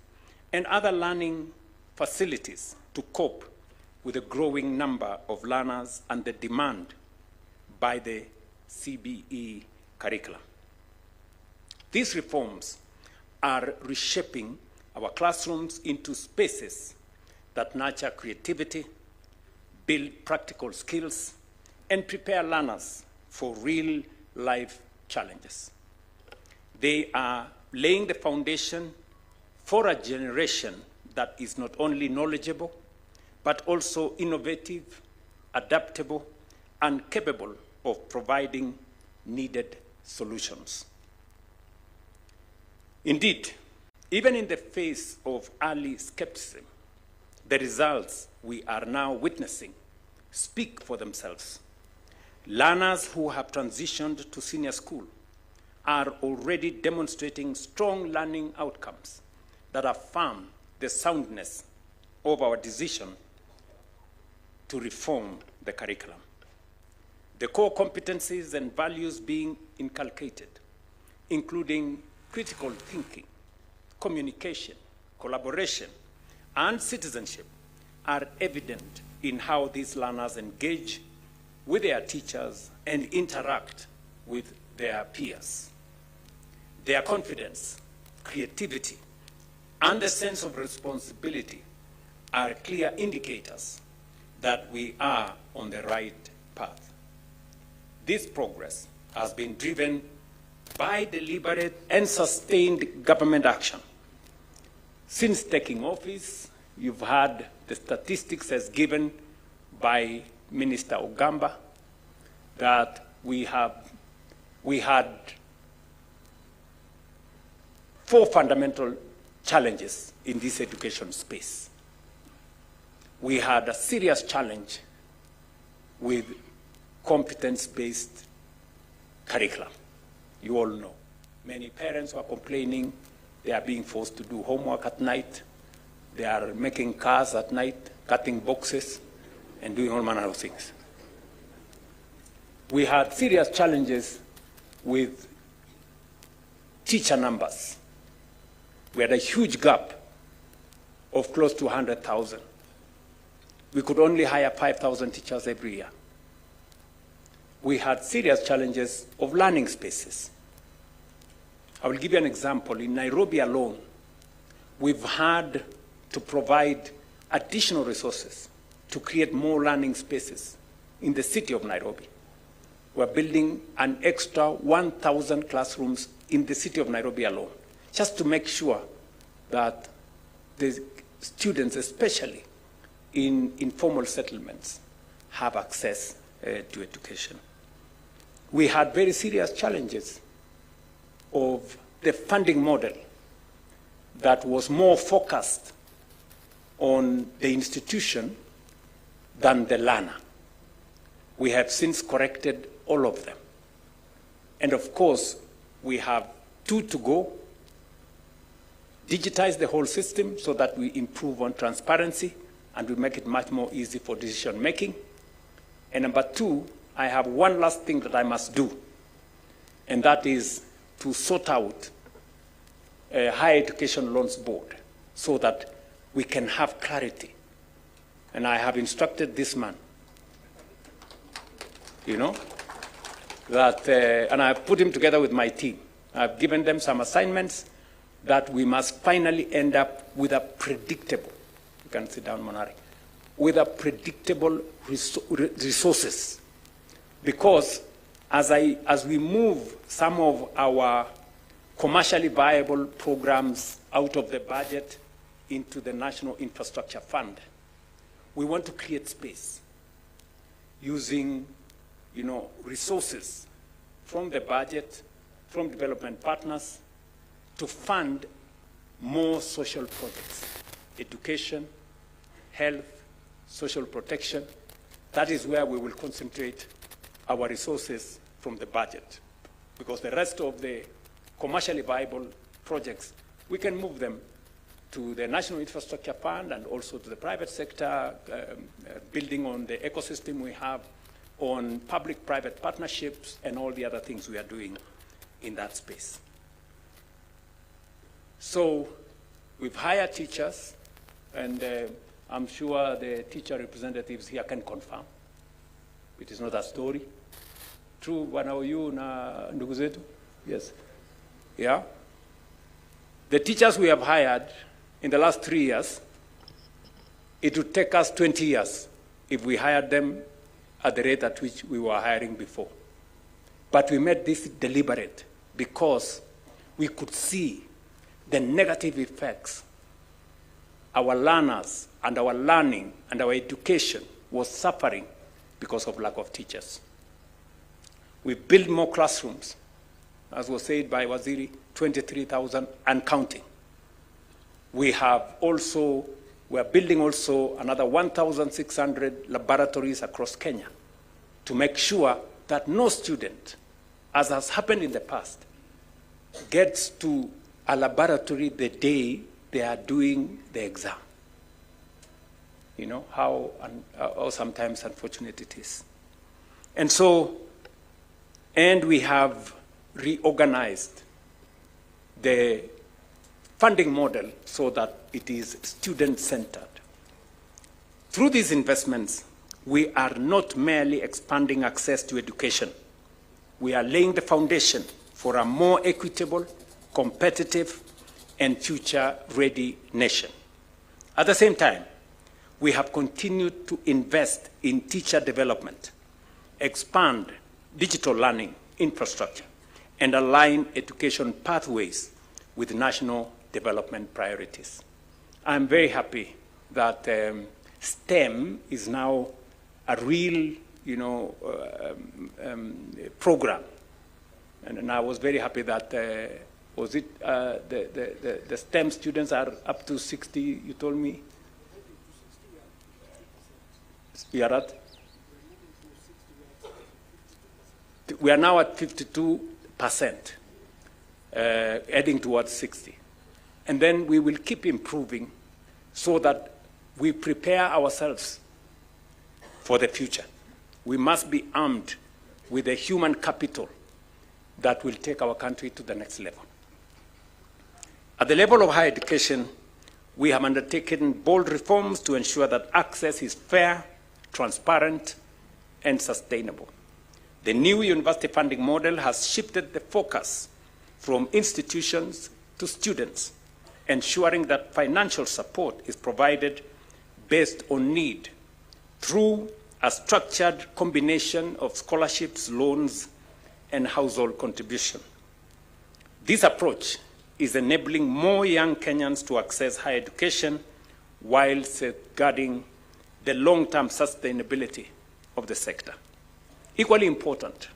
and other learning facilities to cope with the growing number of learners and the demand by the CBE curriculum. These reforms are reshaping our classrooms into spaces that nurture creativity, build practical skills, and prepare learners for real-life challenges. They are laying the foundation for a generation that is not only knowledgeable, but also innovative, adaptable, and capable of providing needed solutions. Indeed, even in the face of early skepticism, the results we are now witnessing speak for themselves. Learners who have transitioned to senior school are already demonstrating strong learning outcomes that affirm the soundness of our decision to reform the curriculum. The core competencies and values being inculcated, including critical thinking, communication, collaboration, and citizenship, are evident in how these learners engage with their teachers and interact with their peers. Their confidence, creativity, and the sense of responsibility are clear indicators that we are on the right path. This progress has been driven by deliberate and sustained government action. Since taking office, you've had the statistics as given by Minister Ogamba that we had 4 fundamental challenges in this education space. We had a serious challenge with competence-based curriculum. You all know. Many parents were complaining they are being forced to do homework at night. They are making cars at night, cutting boxes, and doing all manner of things. We had serious challenges with teacher numbers. We had a huge gap of close to 100,000. We could only hire 5,000 teachers every year. We had serious challenges of learning spaces. I will give you an example. In Nairobi alone, we've had to provide additional resources to create more learning spaces in the city of Nairobi. We're building an extra 1,000 classrooms in the city of Nairobi alone, just to make sure that the students, especially in informal settlements, have access to education. We had very serious challenges of the funding model that was more focused on the institution than the learner. We have since corrected all of them. And of course, we have 2 to go. Digitize the whole system so that we improve on transparency and we make it much more easy for decision making. And number 2, I have one last thing that I must do, and that is to sort out a higher education loans board so that we can have clarity. And I have instructed this man, that, and I've put him together with my team. I've given them some assignments that we must finally end up with a predictable, you can sit down, Monari, with a predictable resources. Because as we move some of our commercially viable programs out of the budget into the National Infrastructure Fund, we want to create space using, resources from the budget, from development partners, to fund more social projects, education, health, social protection. That is where we will concentrate our resources from the budget, because the rest of the commercially viable projects, we can move them to the National Infrastructure Fund and also to the private sector, building on the ecosystem we have, on public-private partnerships and all the other things we are doing in that space. So we've hired teachers, and I'm sure the teacher representatives here can confirm. It is not a story. True, wanaoyu na ndugu zetu? Yes. Yeah. The teachers we have hired in the last 3 years, it would take us 20 years if we hired them at the rate at which we were hiring before. But we made this deliberate because we could see the negative effects our learners and our learning and our education was suffering because of lack of teachers. We built more classrooms, as was said by Waziri, 23,000 and counting. We are building also another 1,600 laboratories across Kenya to make sure that no student, as has happened in the past, gets to a laboratory the day they are doing the exam. You know, how sometimes unfortunate it is. And we have reorganized the funding model so that it is student-centered. Through these investments, we are not merely expanding access to education. We are laying the foundation for a more equitable, competitive, and future-ready nation. At the same time, we have continued to invest in teacher development, expand digital learning infrastructure, and align education pathways with national development priorities. I'm very happy that STEM is now a real, program. And I was very happy that, the STEM students are up to 60, you told me? We are at? We are now at 52%, heading towards 60. And then we will keep improving so that we prepare ourselves for the future. We must be armed with a human capital that will take our country to the next level. At the level of higher education, we have undertaken bold reforms to ensure that access is fair, transparent, and sustainable. The new university funding model has shifted the focus from institutions to students, ensuring that financial support is provided based on need through a structured combination of scholarships, loans, and household contribution. This approach is enabling more young Kenyans to access higher education while safeguarding the long-term sustainability of the sector. Equally important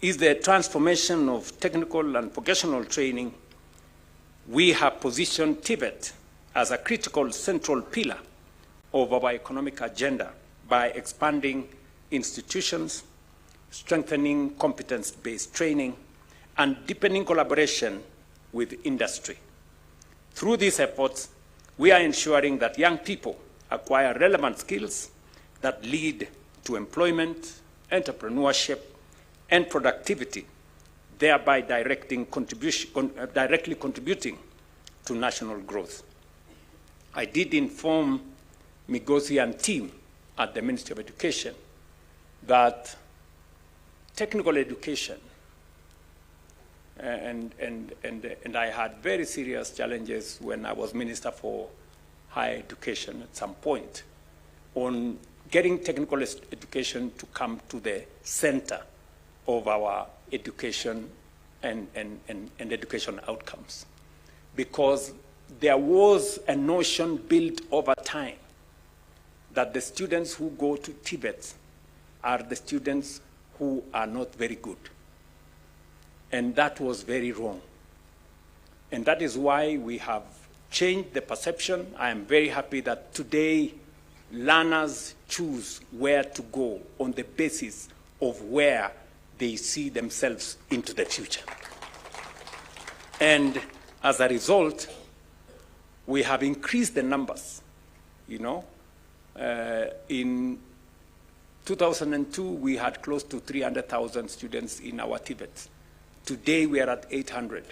is the transformation of technical and vocational training. We have positioned TVET as a critical central pillar of our economic agenda by expanding institutions, strengthening competence-based training, and deepening collaboration with industry. Through these efforts, we are ensuring that young people acquire relevant skills that lead to employment, entrepreneurship, and productivity, thereby directly contributing to national growth. I did inform Migosi and team at the Ministry of Education that technical education, and I had very serious challenges when I was Minister for Higher Education at some point on getting technical education to come to the center of our education and education outcomes. Because there was a notion built over time that the students who go to Tibet are the students who are not very good. And that was very wrong. And that is why we have changed the perception. I am very happy that today learners choose where to go on the basis of where they see themselves into the future. And as a result, we have increased the numbers. In 2002, we had close to 300,000 students in our TVET. Today we are at 800.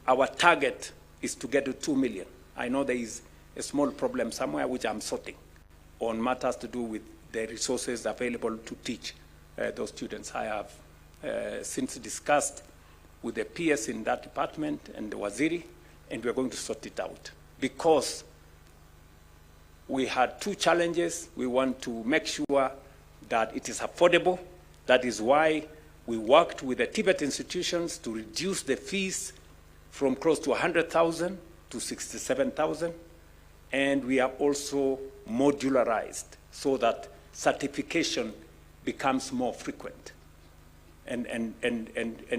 Our target is to get to 2 million. I know there is a small problem somewhere which I'm sorting on matters to do with the resources available to teach those students. I have since discussed with the PS in that department and the Waziri, and we're going to sort it out. Because we had two challenges. We want to make sure that it is affordable. That is why we worked with the Tibet institutions to reduce the fees from close to 100,000 to 67,000. And we have also modularized so that certification becomes more frequent. And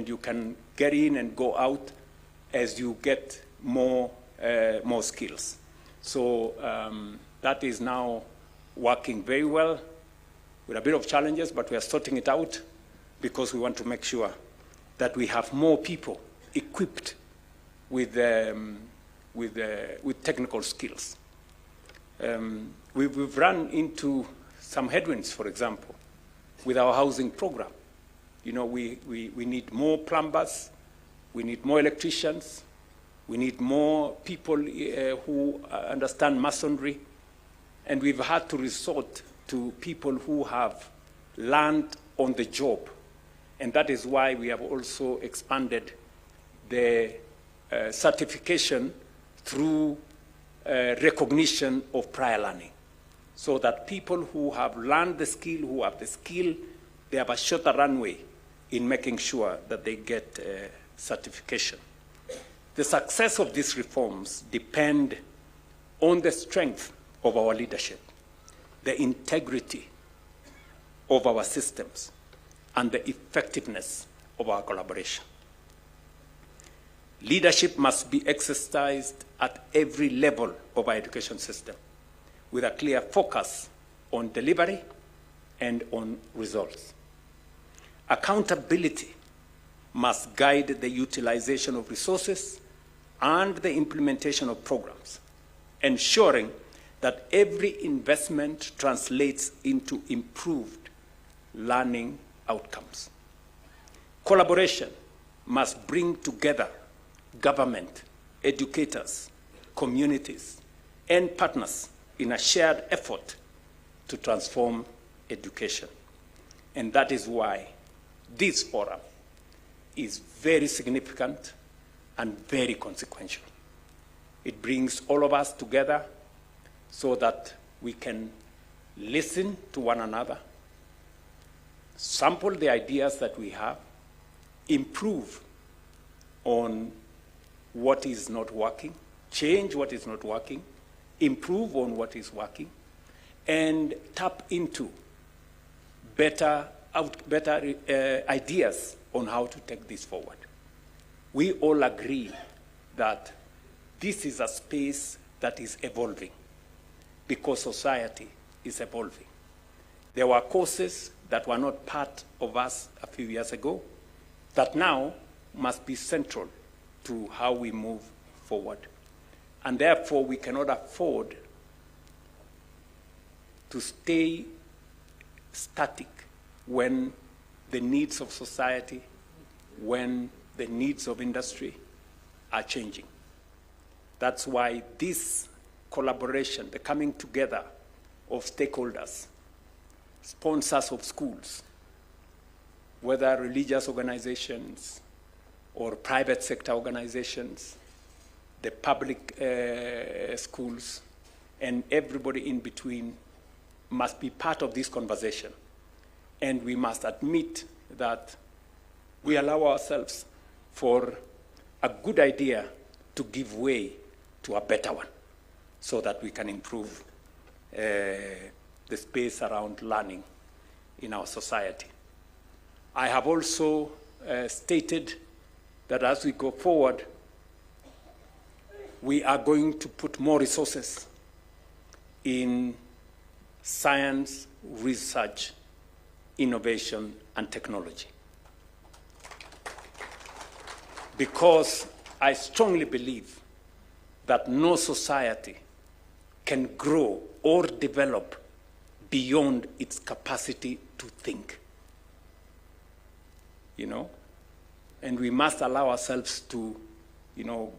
you can get in and go out as you get more skills. So that is now working very well with a bit of challenges, but we are sorting it out because we want to make sure that we have more people equipped with technical skills. We've run into some headwinds, for example, with our housing program. You know, we need more plumbers, we need more electricians, we need more people who understand masonry, and we've had to resort to people who have learned on the job. And that is why we have also expanded the certification through recognition of prior learning, so that people who have learned the skill, who have the skill, they have a shorter runway in making sure that they get certification. The success of these reforms depend on the strength of our leadership, the integrity of our systems, and the effectiveness of our collaboration. Leadership must be exercised at every level of our education system with a clear focus on delivery and on results. Accountability must guide the utilization of resources and the implementation of programs, ensuring that every investment translates into improved learning outcomes. Collaboration must bring together government, educators, communities, and partners in a shared effort to transform education. And that is why this forum is very significant and very consequential. It brings all of us together so that we can listen to one another, sample the ideas that we have, improve on what is not working, change what is not working, improve on what is working, and tap into better ideas on how to take this forward. We all agree that this is a space that is evolving because society is evolving. There were courses that were not part of us a few years ago that now must be central to how we move forward. And therefore, we cannot afford to stay static when the needs of society, when the needs of industry are changing. That's why this collaboration, the coming together of stakeholders, sponsors of schools, whether religious organizations or private sector organizations, the public schools, and everybody in between must be part of this conversation. And we must admit that we allow ourselves for a good idea to give way to a better one so that we can improve the space around learning in our society. I have also stated that as we go forward, we are going to put more resources in science, research, innovation, and technology. Because I strongly believe that no society can grow or develop beyond its capacity to think. You know, And we must allow ourselves to,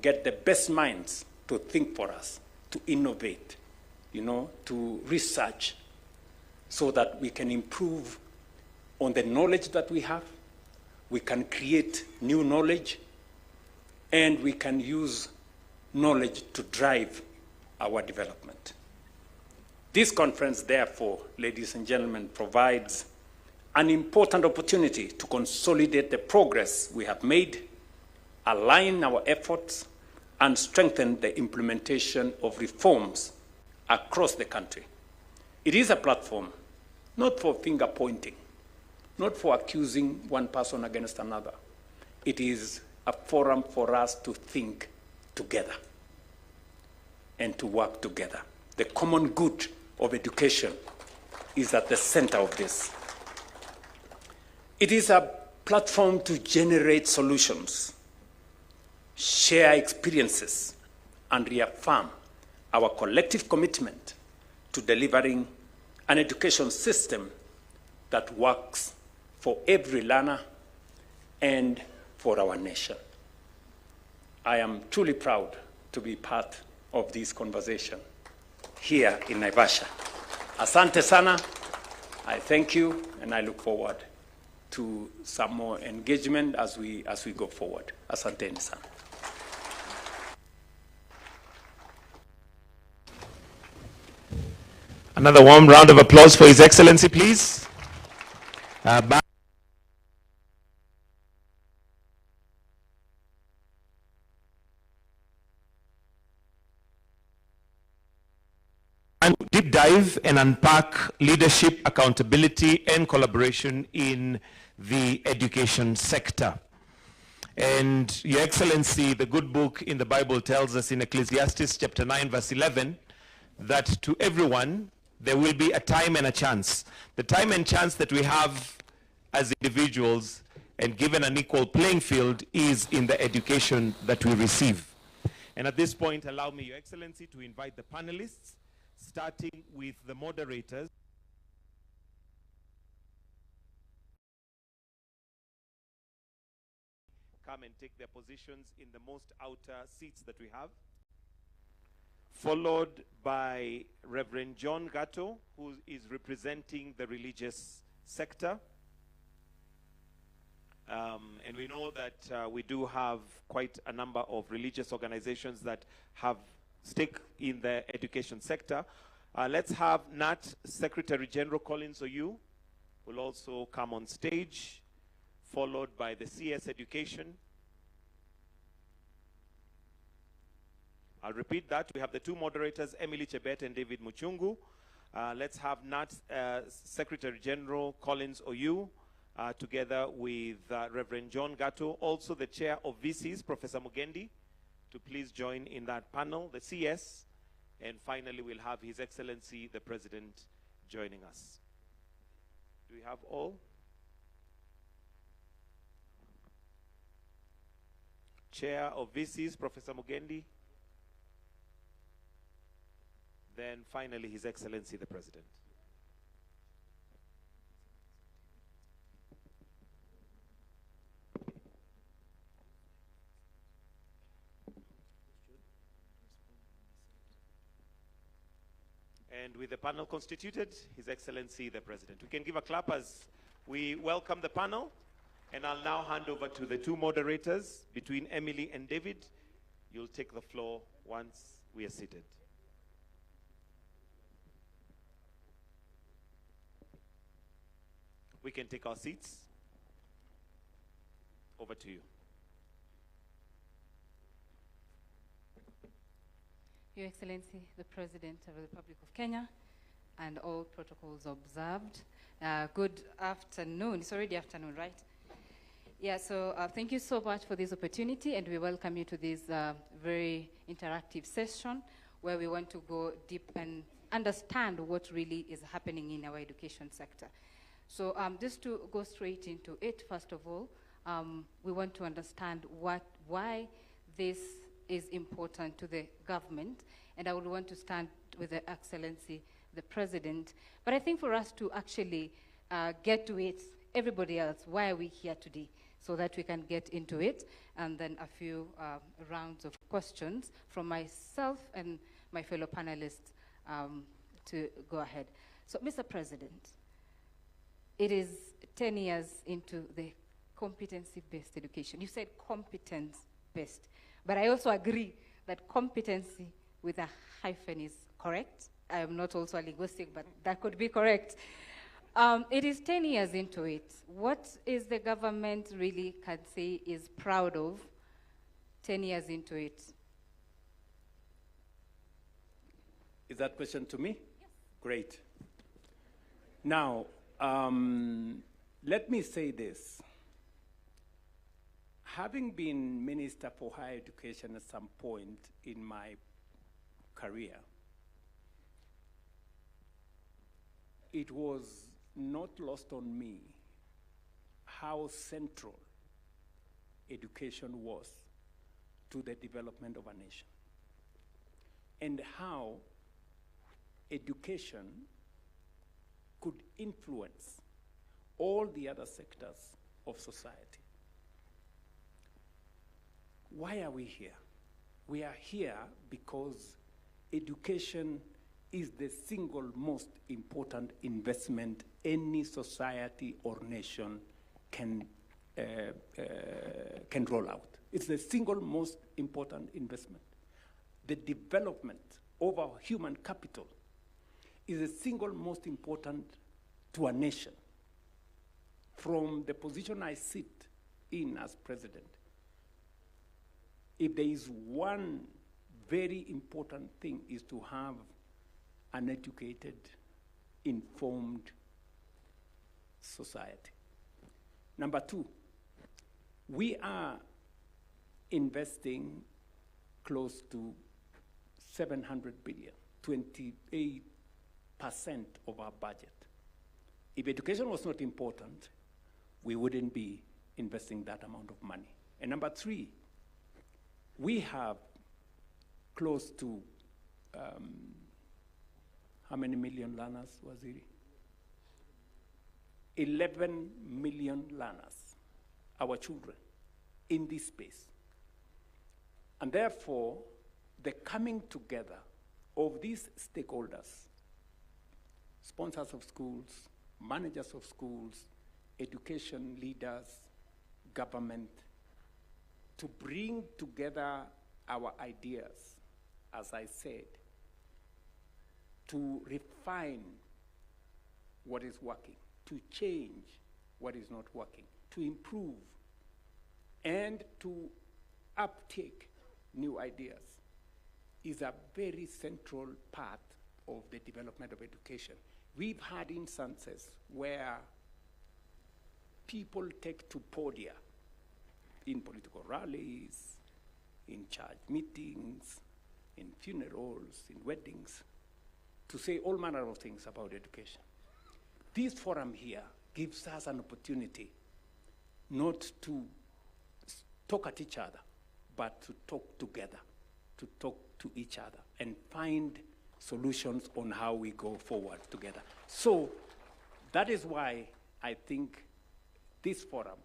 get the best minds to think for us, to innovate, to research, so that we can improve on the knowledge that we have, we can create new knowledge, and we can use knowledge to drive our development. This conference, therefore, ladies and gentlemen, provides an important opportunity to consolidate the progress we have made, align our efforts, and strengthen the implementation of reforms across the country. It is a platform not for finger pointing, not for accusing one person against another. It is a forum for us to think together and to work together. The common good of education is at the center of this. It is a platform to generate solutions, share experiences, and reaffirm our collective commitment to delivering an education system that works for every learner and for our nation. I am truly proud to be part of this conversation here in Naivasha. Asante sana. I thank you, and I look forward to some more engagement as we go forward. Asante sana. Another warm round of applause for His Excellency, please. And deep dive and unpack leadership, accountability, and collaboration in the education sector. And Your Excellency, the good book in the Bible tells us in Ecclesiastes chapter 9, verse 11, that to everyone there will be a time and a chance. The time and chance that we have as individuals and given an equal playing field is in the education that we receive. And at this point, allow me, Your Excellency, to invite the panelists, starting with the moderators. Come and take their positions in the most outer seats that we have. Followed by Reverend John Gatto, who is representing the religious sector. And we know that we do have quite a number of religious organizations that have stake in the education sector. Let's have NAT Secretary General Collins Oyu will also come on stage, followed by the CS Education. I'll repeat that. We have the two moderators, Emily Chebet and David Muchungu. Let's have NAT Secretary General Collins Oyu, together with Reverend John Gatto, also the Chair of VCs, Professor Mugendi, to please join in that panel, the CS. And finally, we'll have His Excellency, the President, joining us. Do we have all? Chair of VCs, Professor Mugendi. Then finally, His Excellency, the President. And with the panel constituted, His Excellency, the President. We can give a clap as we welcome the panel. And I'll now hand over to the two moderators. Between Emily and David, you'll take the floor once we are seated. We can take our seats. Over to you. Your Excellency, the President of the Republic of Kenya, and all protocols observed. Good afternoon. It's already afternoon, right? Yeah, so thank you so much for this opportunity, and we welcome you to this very interactive session where we want to go deep and understand what really is happening in our education sector. So just to go straight into it, first of all, we want to understand why this is important to the government, and I would want to stand with the Excellency, the President. But I think for us to actually get to it, everybody else, why are we here today? so that we can get into it, and then a few rounds of questions from myself and my fellow panelists to go ahead. So, Mr. President, it is 10 years into the competency-based education. You said competence-based, but I also agree that competency with a hyphen is correct. I am not also a linguistic, but that could be correct. It is 10 years into it. What is the government really can say is proud of 10 years into it? Is that question to me? Yes. Great. Now, let me say this. Having been Minister for Higher Education at some point in my career, it was not lost on me how central education was to the development of a nation, and how education could influence all the other sectors of society. Why are we here? We are here because education is the single most important investment any society or nation can roll out. It's the single most important investment. The development of our human capital is the single most important to a nation. From the position I sit in as president, if there is one very important thing, is to have an educated, informed society. Number two, we are investing close to 700 billion, 28% of our budget. If education was not important, we wouldn't be investing that amount of money. And number three, we have close to, how many million learners, Waziri? 11 million learners, our children, in this space. And therefore, the coming together of these stakeholders, sponsors of schools, managers of schools, education leaders, government, to bring together our ideas, as I said, to refine what is working, to change what is not working, to improve, and to uptake new ideas is a very central part of the development of education. We've had instances where people take to podia in political rallies, in church meetings, in funerals, in weddings, to say all manner of things about education. This forum here gives us an opportunity not to talk at each other, but to talk together, to talk to each other and find solutions on how we go forward together. So that is why I think this forum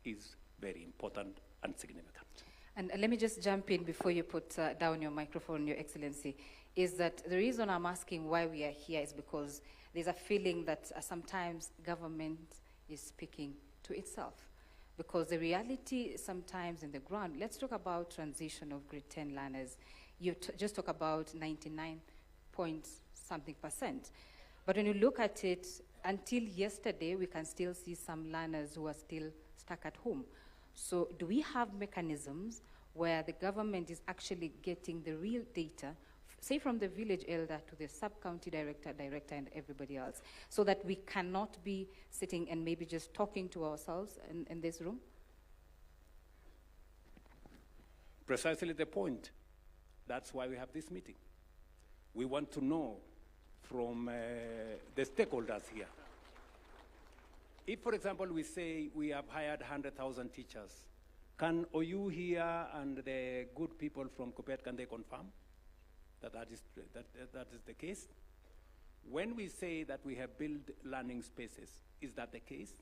is very important and significant. And let me just jump in before you put down your microphone, Your Excellency, is that the reason I'm asking why we are here is because there's a feeling that sometimes government is speaking to itself. Because the reality sometimes in the ground, let's talk about transition of grade 10 learners. You just talk about 99 point something %. But when you look at it, until yesterday, we can still see some learners who are still stuck at home. So do we have mechanisms where the government is actually getting the real data, say from the village elder to the sub-county director, and everybody else, so that we cannot be sitting and maybe just talking to ourselves in this room? Precisely the point. That's why we have this meeting. We want to know from the stakeholders here. If, for example, we say we have hired 100,000 teachers, can OU here and the good people from COPET, can they confirm that that is the case? When we say that we have built learning spaces, is that the case?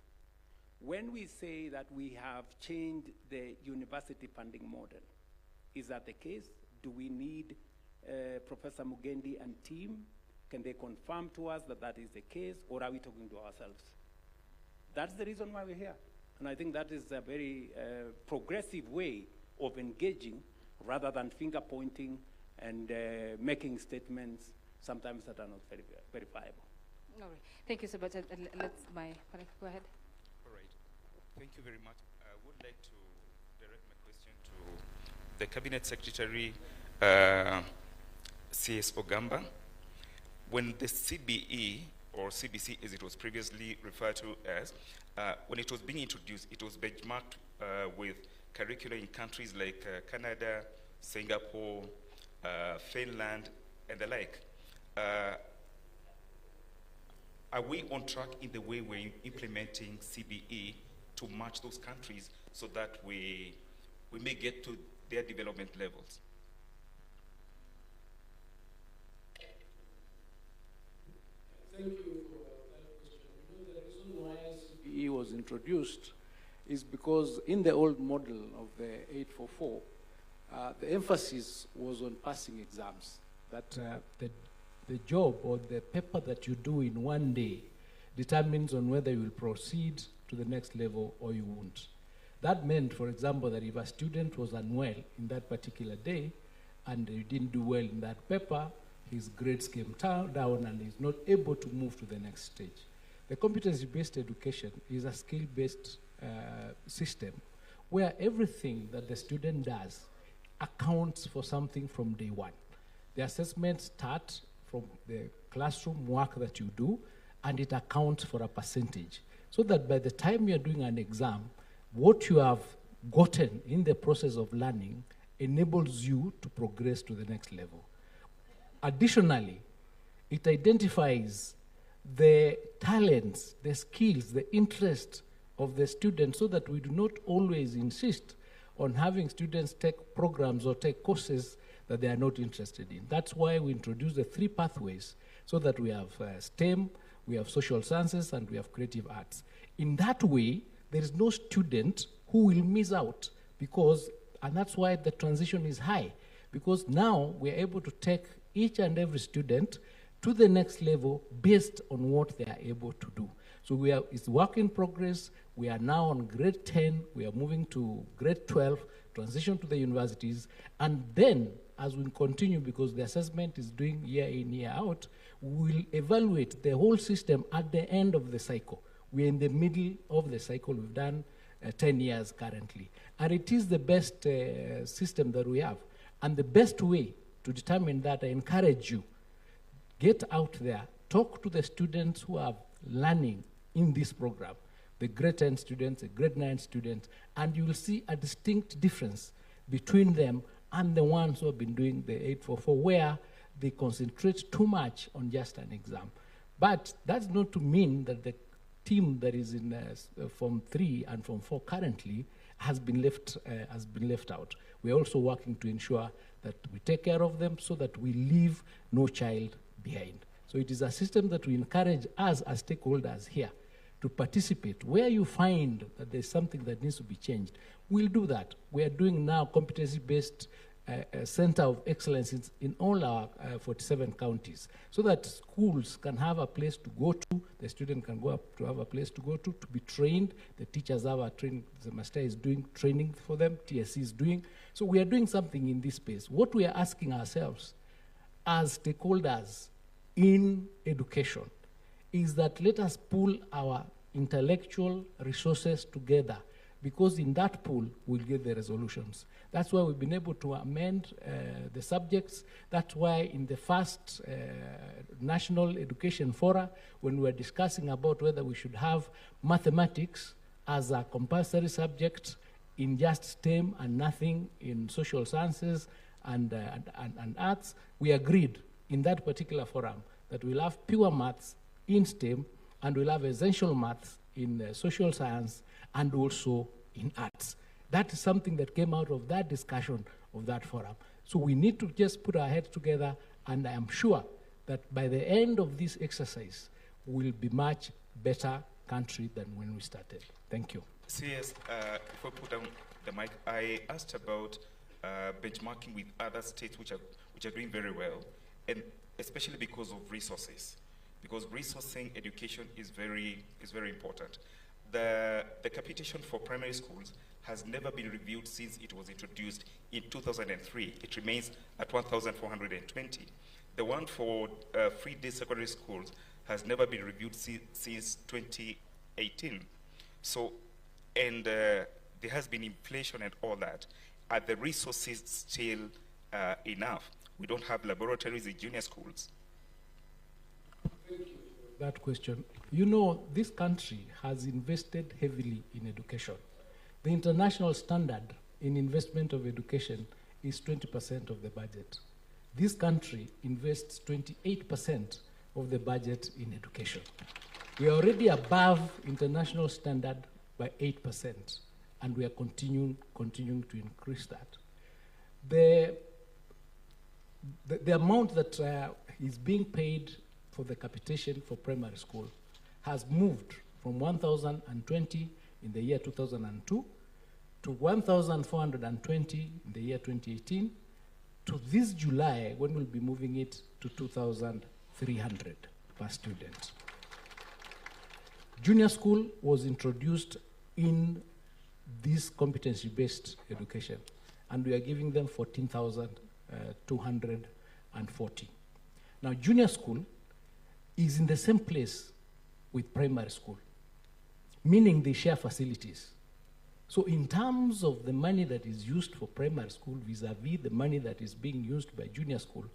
when we say that we have changed the university funding model, is that the case? Do we need Professor Mugendi and team? Can they confirm to us that that is the case, or are we talking to ourselves? That's the reason why we're here. And I think that is a very progressive way of engaging rather than finger pointing and making statements sometimes that are not verifiable. All right. Thank you so much. Let's go ahead. All right. Thank you very much. I would like to direct my question to the Cabinet Secretary, C.S. Ogamba. When the CBE, or CBC as it was previously referred to as, when it was being introduced, it was benchmarked with curricula in countries like Canada, Singapore, Finland, and the like. Are we on track in the way we're implementing CBE to match those countries so that we may get to their development levels? Thank you for that question. You know, the reason why CBE was introduced is because in the old model of the 844, the emphasis was on passing exams, that the job or the paper that you do in one day determines on whether you will proceed to the next level or you won't. That meant, for example, that if a student was unwell in that particular day and you didn't do well in that paper, his grades came down and he's not able to move to the next stage. The competency-based education is a skill-based system where everything that the student does accounts for something from day one. The assessments start from the classroom work that you do, and it accounts for a percentage. So that by the time you're doing an exam, what you have gotten in the process of learning enables you to progress to the next level. Additionally, it identifies the talents, the skills, the interest of the students so that we do not always insist on having students take programs or take courses that they are not interested in. That's why we introduce the 3 pathways so that we have STEM, we have social sciences, and we have creative arts. In that way, there is no student who will miss out and that's why the transition is high, because now we are able to take each and every student to the next level based on what they are able to do. So it's work in progress. We are now on grade 10. We are moving to grade 12, transition to the universities. And then, as we continue, because the assessment is doing year in, year out, we will evaluate the whole system at the end of the cycle. We're in the middle of the cycle. We've done 10 years currently. And it is the best system that we have. And the best way to determine that, I encourage you, get out there, talk to the students who are learning in this program, the grade 10 students, the grade 9 students, and you will see a distinct difference between them and the ones who have been doing the 844, where they concentrate too much on just an exam. But that's not to mean that the team that is in Form 3 and Form 4 currently has been left out. We're also working to ensure that we take care of them so that we leave no child behind. So it is a system that we encourage us as stakeholders here to participate. Where you find that there's something that needs to be changed, we'll do that. We are doing now competency-based center of excellence in all our 47 counties, so that schools can have a place to go to, the student can go up to have a place to go to be trained, the teachers have a training, the master is doing training for them, TSC is doing. So we are doing something in this space. What we are asking ourselves as stakeholders in education is that let us pull our intellectual resources together, because in that pool we'll get the resolutions. That's why we've been able to amend the subjects. That's why in the first National Education Forum, when we were discussing about whether we should have mathematics as a compulsory subject in just STEM and nothing in social sciences and arts, we agreed in that particular forum that we'll have pure maths in STEM and we'll have essential maths in social science and also in arts. That is something that came out of that discussion of that forum. So we need to just put our heads together, and I am sure that by the end of this exercise, we'll be much better country than when we started. Thank you. CS, before I put down the mic, I asked about benchmarking with other states which are doing very well, and especially because of resources. Because resourcing education is very important. The capitation for primary schools has never been reviewed since it was introduced in 2003. It remains at 1,420. The one for free day secondary schools has never been reviewed since 2018. So, and there has been inflation and all that. Are the resources still enough? We don't have laboratories in junior schools. That question. You know, this country has invested heavily in education. The international standard in investment of education is 20% of the budget. This country invests 28% of the budget in education. We are already above international standard by 8%, and we are continuing to increase that. The amount that is being paid for the capitation for primary school has moved from 1,020 in the year 2002 to 1,420 in the year 2018 to this July when we'll be moving it to 2,300 per student. Junior school was introduced in this competency-based education, and we are giving them 14,240. Now, junior school is in the same place with primary school, meaning they share facilities. So in terms of the money that is used for primary school vis-a-vis the money that is being used by junior school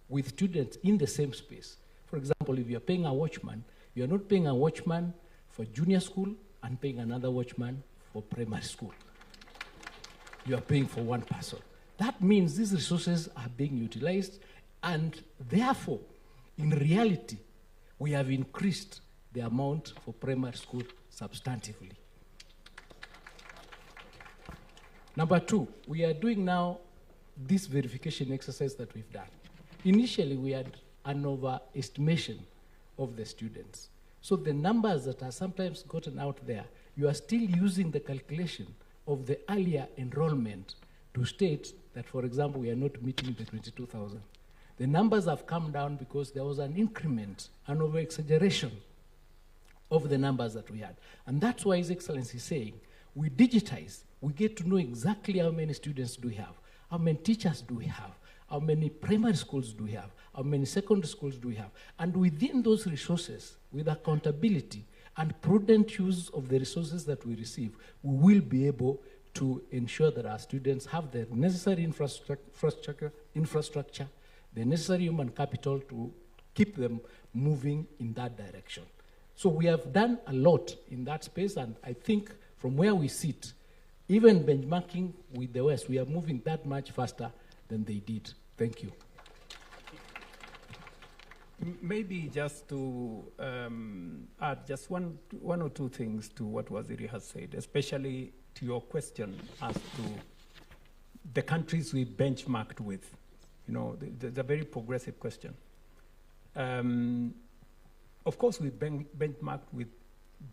with students in the same space. For example, if you're paying a watchman, you're not paying a watchman for junior school and paying another watchman for primary school. You are paying for one person. That means these resources are being utilized, and therefore, in reality, we have increased the amount for primary school substantively. Number two, we are doing now this verification exercise that we've done. Initially, we had an overestimation of the students. So the numbers that are sometimes gotten out there, you are still using the calculation of the earlier enrollment to state that, for example, we are not meeting the 22,000. The numbers have come down because there was an increment, an over-exaggeration of the numbers that we had. And that's why His Excellency is saying, we digitize, we get to know exactly how many students do we have, how many teachers do we have, how many primary schools do we have, how many secondary schools do we have. And within those resources, with accountability and prudent use of the resources that we receive, we will be able to ensure that our students have the necessary infrastructure, the necessary human capital to keep them moving in that direction. So we have done a lot in that space, and I think from where we sit, even benchmarking with the West, we are moving that much faster than they did. Thank you. Maybe just to add just one or two things to what Waziri has said, especially to your question as to the countries we benchmarked with. You know, it's a very progressive question. Of course, we benchmarked with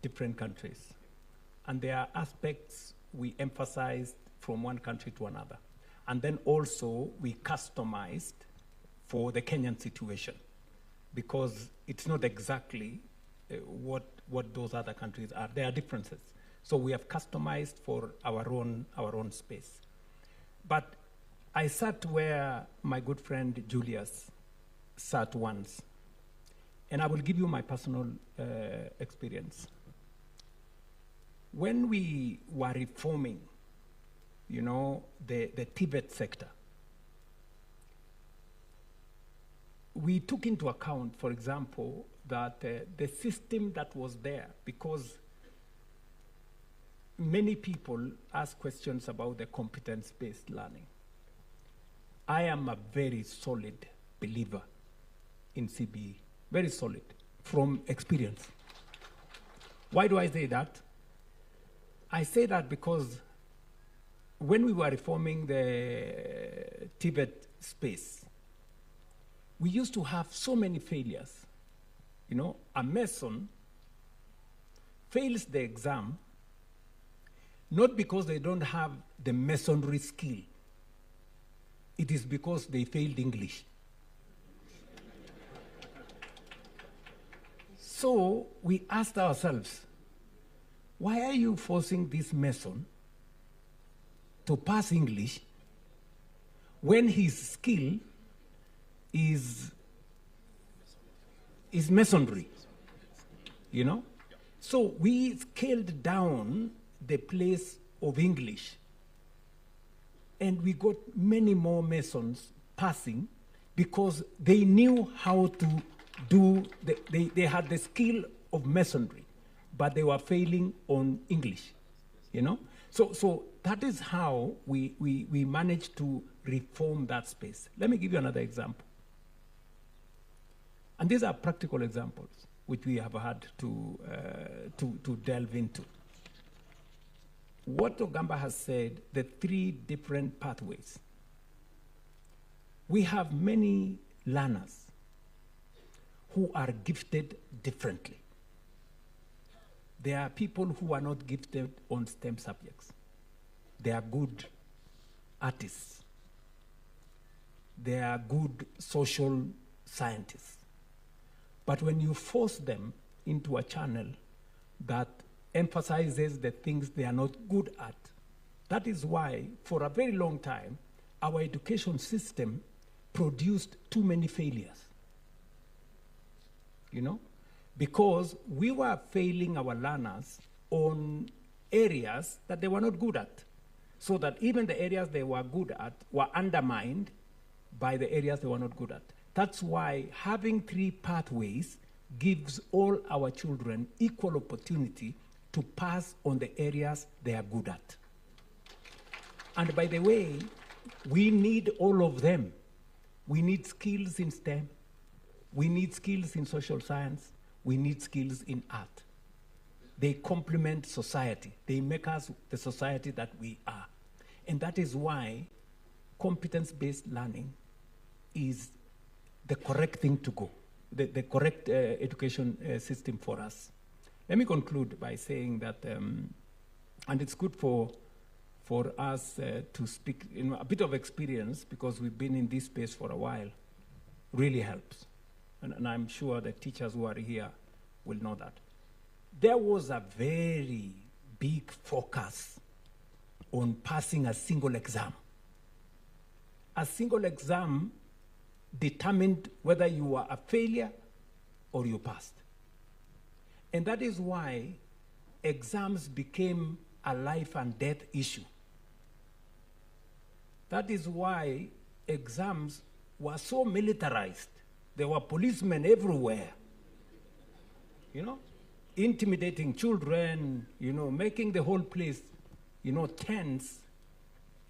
different countries, and there are aspects we emphasized from one country to another. And then also, we customized for the Kenyan situation, because it's not exactly what those other countries are. There are differences. So we have customized for our own space. But I sat where my good friend Julius sat once, and I will give you my personal experience. When we were reforming, you know, the TVET sector, we took into account, for example, that the system that was there, because many people ask questions about the competence-based learning. I am a very solid believer in CBE, very solid, from experience. Why do I say that? I say that because when we were reforming the TVET space, we used to have so many failures. You know, a mason fails the exam not because they don't have the masonry skill. It is because they failed English. So we asked ourselves, why are you forcing this mason to pass English when his skill is masonry, you know? So we scaled down the place of English, and we got many more masons passing because they knew how to do, they had the skill of masonry, but they were failing on English, you know? So that is how we managed to reform that space. Let me give you another example. And these are practical examples which we have had to delve into. What Ogamba has said, the 3 different pathways. We have many learners who are gifted differently. There are people who are not gifted on STEM subjects. They are good artists. They are good social scientists. But when you force them into a channel that emphasizes the things they are not good at, that is why, for a very long time, our education system produced too many failures. You know? Because we were failing our learners on areas that they were not good at, so that even the areas they were good at were undermined by the areas they were not good at. That's why having 3 pathways gives all our children equal opportunity to pass on the areas they are good at. And by the way, we need all of them. We need skills in STEM. We need skills in social science. We need skills in art. They complement society. They make us the society that we are. And that is why competence-based learning is the correct thing to go, the correct education system for us. Let me conclude by saying that, and it's good for us to speak in a bit of experience, because we've been in this space for a while, really helps. And I'm sure the teachers who are here will know that. There was a very big focus on passing a single exam. A single exam determined whether you were a failure or you passed. And that is why exams became a life and death issue. That is why exams were so militarized. There were policemen everywhere, you know, intimidating children, you know, making the whole place, you know, tense,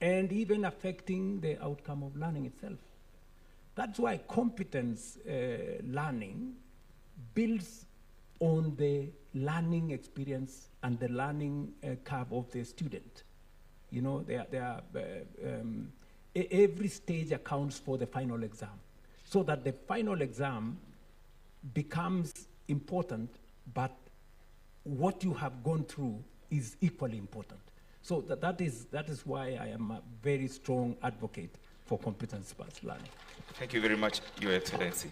and even affecting the outcome of learning itself. That's why competence learning builds on the learning experience and the learning curve of the student. You know, every stage accounts for the final exam, so that the final exam becomes important, but what you have gone through is equally important. So that is why I am a very strong advocate for competence-based learning. Thank you very much, Your Excellency.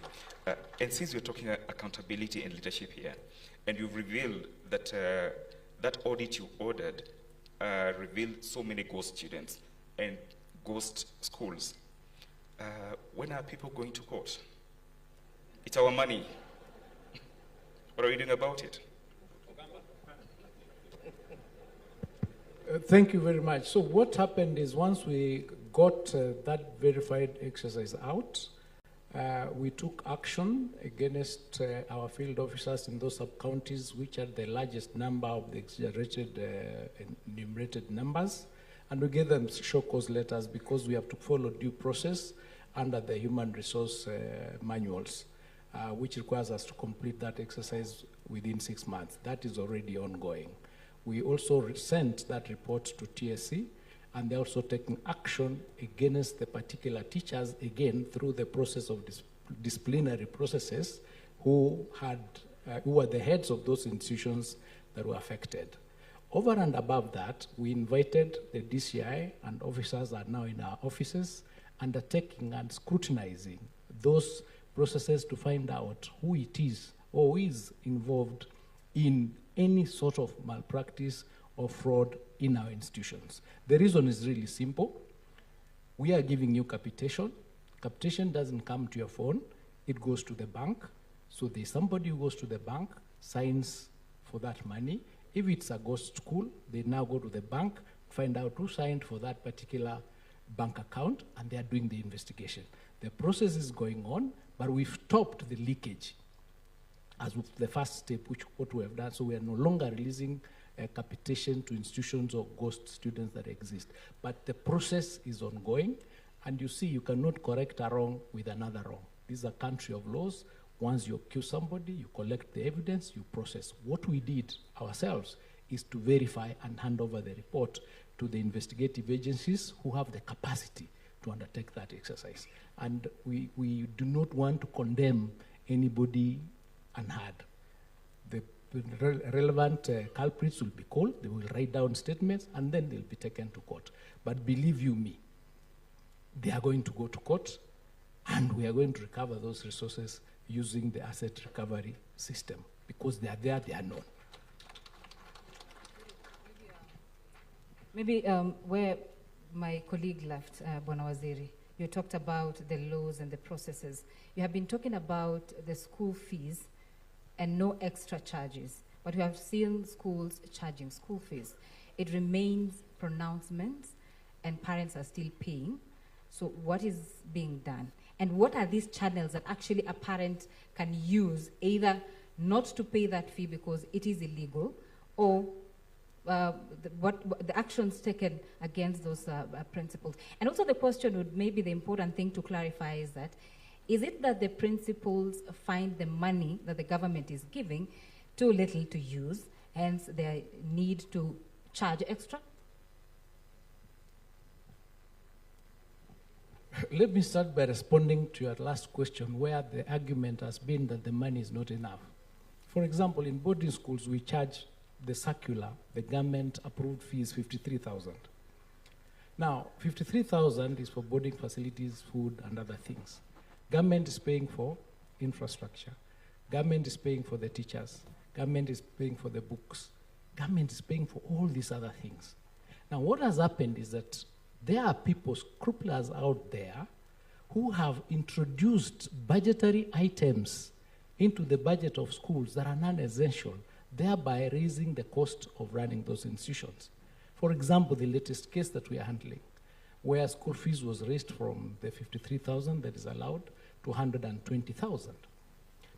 And since we're talking accountability and leadership here, and you've revealed that that audit you ordered revealed so many ghost students and ghost schools, when are people going to court? It's our money. What are we doing about it? Thank you very much. So what happened is, once we got that verified exercise out, we took action against our field officers in those sub-counties which are the largest number of the exaggerated enumerated numbers, and we gave them show cause letters because we have to follow due process under the human resource manuals, which requires us to complete that exercise within 6 months. That is already ongoing. We also sent that report to TSC, and they're also taking action against the particular teachers, again, through the process of disciplinary processes, who were the heads of those institutions that were affected. Over and above that, we invited the DCI, and officers are now in our offices undertaking and scrutinizing those processes to find out who it is or who is involved in any sort of malpractice or fraud in our institutions. The reason is really simple. We are giving you capitation. Capitation doesn't come to your phone, it goes to the bank. So there's somebody who goes to the bank, signs for that money. If it's a ghost school, they now go to the bank, find out who signed for that particular bank account, and they are doing the investigation. The process is going on, but we've stopped the leakage as the first step, which what we have done. So we are no longer releasing capitation to institutions or ghost students that exist. But the process is ongoing, and you see, you cannot correct a wrong with another wrong. This is a country of laws. Once you accuse somebody, you collect the evidence, you process. What we did ourselves is to verify and hand over the report to the investigative agencies who have the capacity to undertake that exercise. And we do not want to condemn anybody unheard. The relevant culprits will be called, they will write down statements, and then they'll be taken to court. But believe you me, they are going to go to court, and we are going to recover those resources using the asset recovery system, because they are there, they are known. Maybe where my colleague left, Bwana Waziri, you talked about the laws and the processes. You have been talking about the school fees and no extra charges, but we have seen schools charging school fees. It remains pronouncements and parents are still paying. So what is being done? And what are these channels that actually a parent can use, either not to pay that fee because it is illegal, or the actions taken against those principals? And also the question would, maybe the important thing to clarify is that, is it that the principals find the money that the government is giving too little to use, hence they need to charge extra? Let me start by responding to your last question, where the argument has been that the money is not enough. For example, in boarding schools, we charge the circular, the government-approved fee is 53,000. Now, 53,000 is for boarding facilities, food, and other things. Government is paying for infrastructure. Government is paying for the teachers. Government is paying for the books. Government is paying for all these other things. Now, what has happened is that there are people, scrupulous out there, who have introduced budgetary items into the budget of schools that are non-essential, thereby raising the cost of running those institutions. For example, the latest case that we are handling, where school fees was raised from the 53,000 that is allowed to 120,000.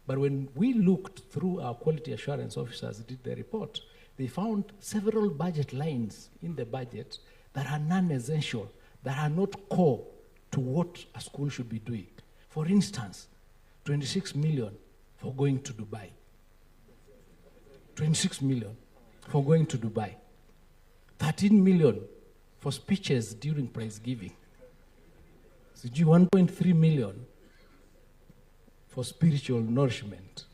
But when we looked through, our quality assurance officers did the report, they found several budget lines in the budget that are non-essential, that are not core to what a school should be doing. For instance, 26 million for going to Dubai. 26 million for going to Dubai. 13 million for speeches during prize giving. So 1.3 million for spiritual nourishment.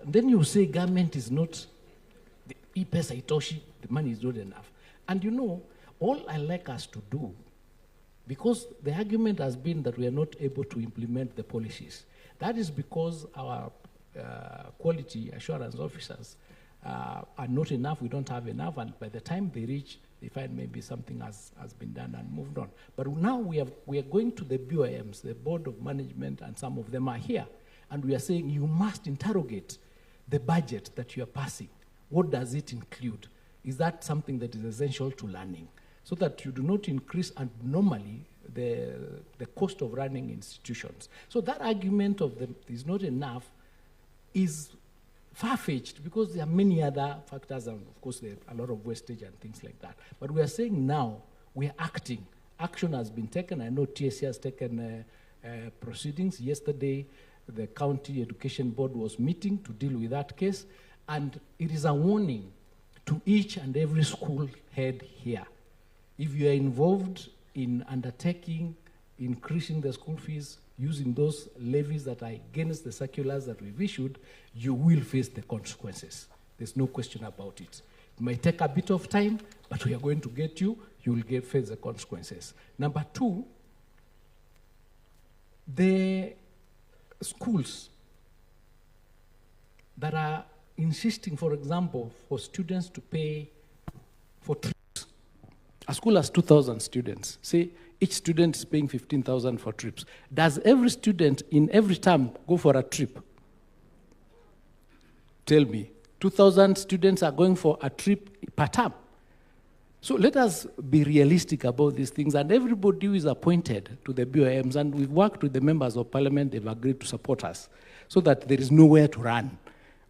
Then you say government is not, the money is not enough. And you know, all I like us to do, because the argument has been that we are not able to implement the policies. That is because our quality assurance officers are not enough, we don't have enough, and by the time they reach, they find maybe something has been done and moved on. But now we are going to the BOMs, the Board of Management, and some of them are here, and we are saying you must interrogate the budget that you are passing. What does it include? Is that something that is essential to learning? So that you do not increase abnormally the cost of running institutions. So that argument of is not enough is far-fetched, because there are many other factors, and of course there are a lot of wastage and things like that. But we are saying now, we are acting. Action has been taken. I know TSC has taken proceedings. Yesterday, the County Education Board was meeting to deal with that case, and it is a warning to each and every school head here. If you are involved in undertaking, increasing the school fees, using those levies that are against the circulars that we've issued, you will face the consequences. There's no question about it. It might take a bit of time, but we are going to get you. You will face the consequences. Number two, the schools that are insisting, for example, for students to pay for trips. A school has 2,000 students. Say each student is paying 15,000 for trips. Does every student in every term go for a trip? Tell me. 2,000 students are going for a trip per term. So let us be realistic about these things, and everybody who is appointed to the BOMs, and we've worked with the members of parliament, they've agreed to support us, so that there is nowhere to run.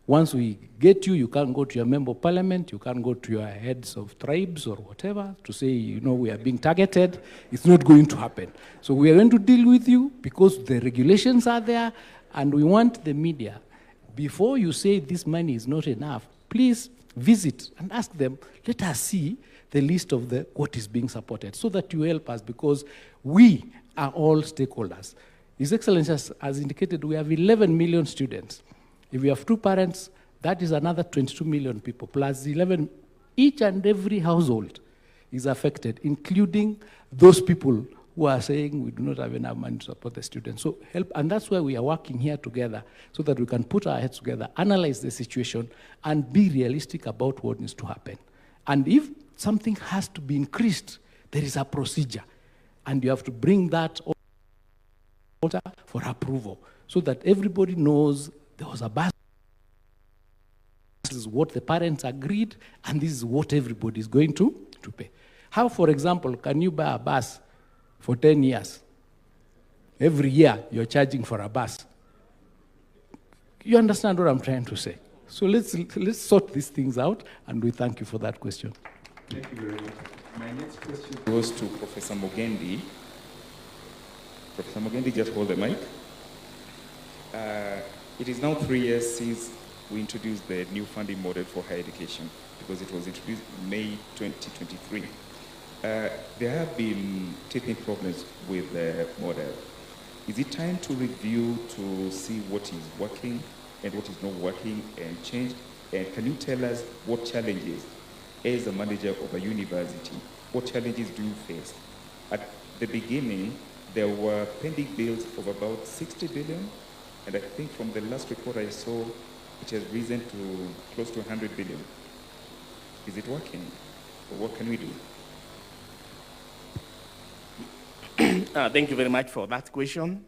Once we get you, you can't go to your member of parliament, you can't go to your heads of tribes or whatever to say, you know, we are being targeted. It's not going to happen. So we are going to deal with you because the regulations are there, and we want the media, before you say this money is not enough, please visit and ask them, let us see the list of what is being supported, so that you help us, because we are all stakeholders. His Excellency has indicated we have 11 million students. If we have 2 parents, that is another 22 million people, plus 11. Each and every household is affected, including those people who are saying we do not have enough money to support the students. So help, and that's why we are working here together, so that we can put our heads together, analyze the situation, and be realistic about what needs to happen. And if something has to be increased, there is a procedure, and you have to bring that order for approval, so that everybody knows there was a bus. This is what the parents agreed, and this is what everybody is going to pay. How, for example, can you buy a bus for 10 years? Every year you're charging for a bus. You understand what I'm trying to say? So let's sort these things out, and we thank you for that question. Thank you very much. My next question goes to Professor Mugendi. Professor Mugendi, just hold the mic. It is now 3 years since we introduced the new funding model for higher education, because it was introduced in May 2023. There have been teething problems with the model. Is it time to review to see what is working and what is not working and change? And can you tell us what challenges, as a manager of a university, what challenges do you face? At the beginning, there were pending bills of about 60 billion, and I think from the last report I saw, it has risen to close to 100 billion. Is it working? Or what can we do? Thank you very much for that question.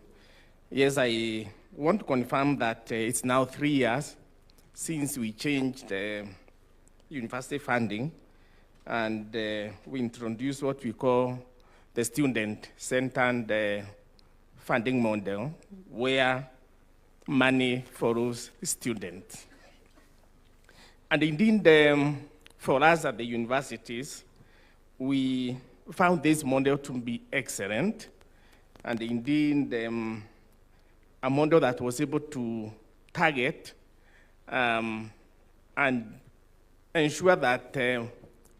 Yes, I want to confirm that it's now 3 years since we changed university funding, and we introduced what we call the student-centered funding model, where money follows students. And indeed, for us at the universities, we found this model to be excellent, and indeed a model that was able to target and ensure that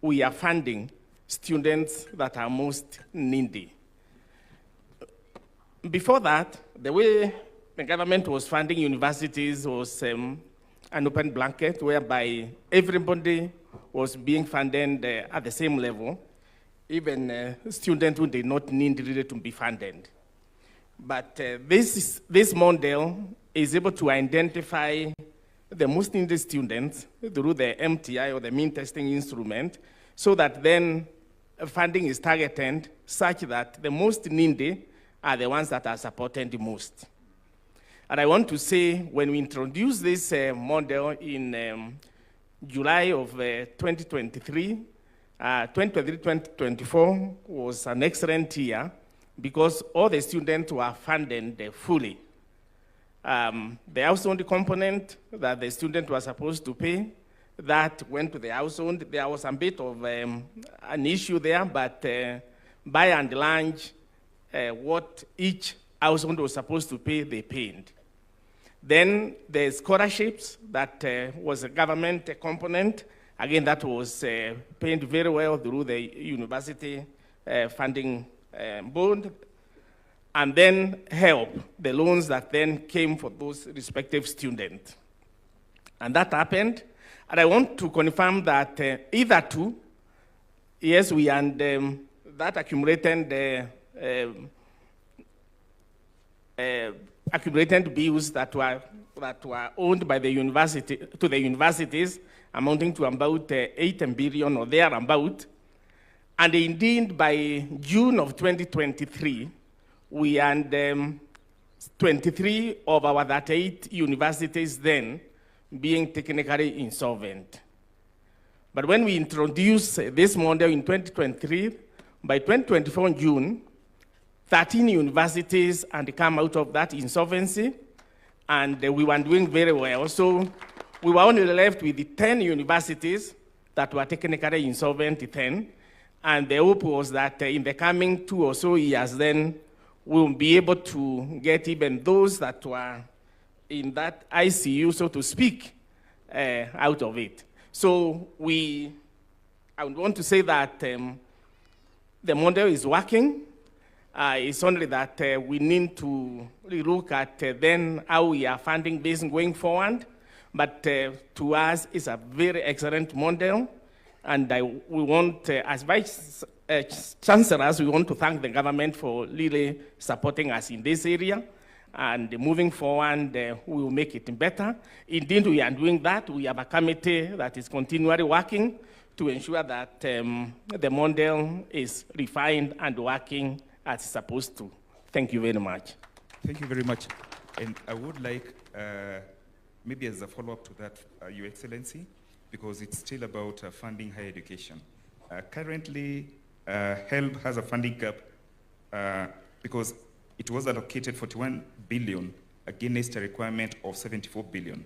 we are funding students that are most needy. Before that, the way the government was funding universities was an open blanket, whereby everybody was being funded at the same level, even students who did not need really to be funded. But this model is able to identify the most needy students through the MTI, or the mean testing instrument, so that then funding is targeted such that the most needy are the ones that are supported the most. And I want to say, when we introduced this model in July of 2023, 2023-2024 was an excellent year, because all the students were funded fully. The household component that the student was supposed to pay, that went to the household. There was a bit of an issue there, but by and large, what each household was supposed to pay, they paid. Then the scholarships, that was a government component. Again, that was paid very well through the university funding board. and then help the loans that then came for those respective students. And that happened. And I want to confirm that either two, yes, we and that accumulated accumulated bills that were owned by the university to the universities, amounting to about 8 billion or thereabout. And indeed, by June of 2023, we earned 23 of our 38 universities then being technically insolvent. But when we introduced this model in 2023, by 2024 June, 13 universities had come out of that insolvency, and we were doing very well. So we were only left with the 10 universities that were technically insolvent then, and the hope was that in the coming 2 or so years then, we'll be able to get even those that were in that ICU, so to speak, out of it. So I would want to say that the model is working. It's only that we need to look at then how we are funding this going forward. But to us, it's a very excellent model. And we want, as Vice Chancellors, we want to thank the government for really supporting us in this area. And moving forward, we will make it better. Indeed, we are doing that. We have a committee that is continually working to ensure that the model is refined and working as it's supposed to. Thank you very much. Thank you very much. And I would like, maybe as a follow-up to that, Your Excellency, because it's still about funding higher education. Currently, HELB has a funding gap because it was allocated 41 billion against a requirement of 74 billion.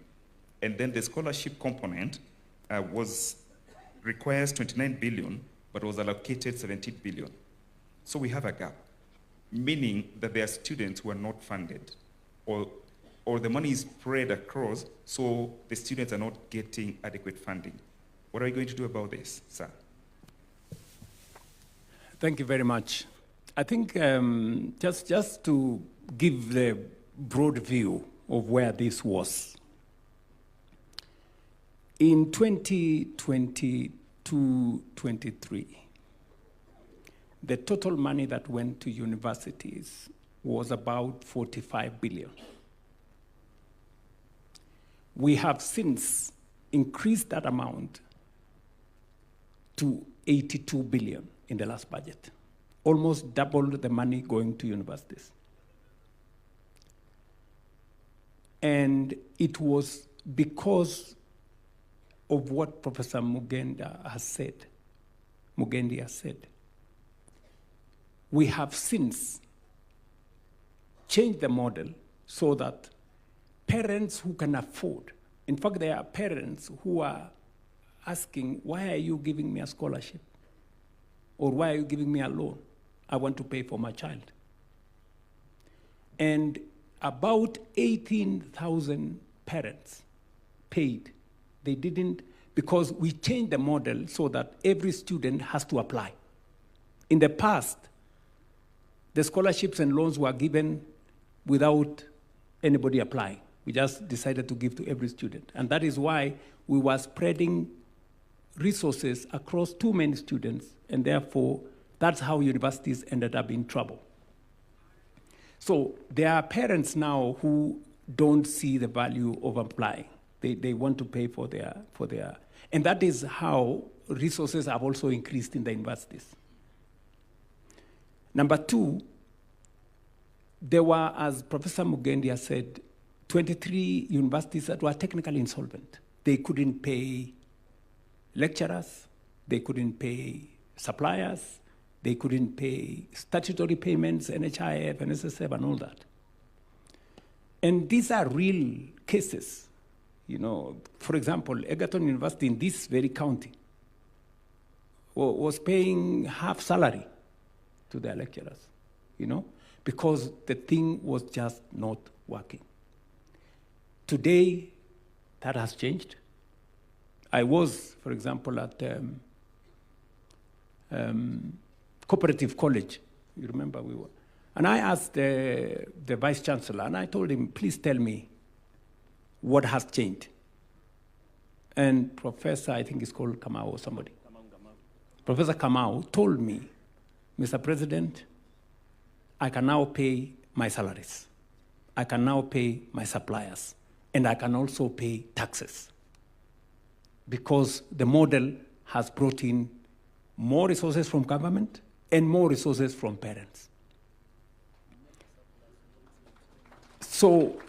And then the scholarship component requires 29 billion, but was allocated 17 billion. So we have a gap, meaning that there are students who are not funded, or the money is spread across, so the students are not getting adequate funding. What are you going to do about this, sir? Thank you very much. I think just to give the broad view of where this was. In 2022-23, the total money that went to universities was about 45 billion. We have since increased that amount to 82 billion in the last budget, almost doubled the money going to universities. And it was because of what Professor Mugendi has said. We have since changed the model so that parents who can afford, in fact, there are parents who are asking, why are you giving me a scholarship? Or why are you giving me a loan? I want to pay for my child. And about 18,000 parents paid. They didn't, because we changed the model so that every student has to apply. In the past, the scholarships and loans were given without anybody applying. We just decided to give to every student. And that is why we were spreading resources across too many students, and therefore, that's how universities ended up in trouble. So there are parents now who don't see the value of applying. They want to pay for their, and that is how resources have also increased in the universities. Number two, there were, as Professor Mugendi has said, 23 universities that were technically insolvent. They couldn't pay lecturers, they couldn't pay suppliers, they couldn't pay statutory payments, NHIF, NSSF, and all that. And these are real cases. You know, for example, Egerton University in this very county was paying half salary to their lecturers, you know, because the thing was just not working. Today, that has changed. I was, for example, at Cooperative College. You remember we were. And I asked the Vice Chancellor, and I told him, please tell me what has changed. And Professor, I think it's called Kamau or somebody. Professor Kamau told me, Mr. President, I can now pay my salaries. I can now pay my suppliers. And I can also pay taxes. Because the model has brought in more resources from government and more resources from parents. So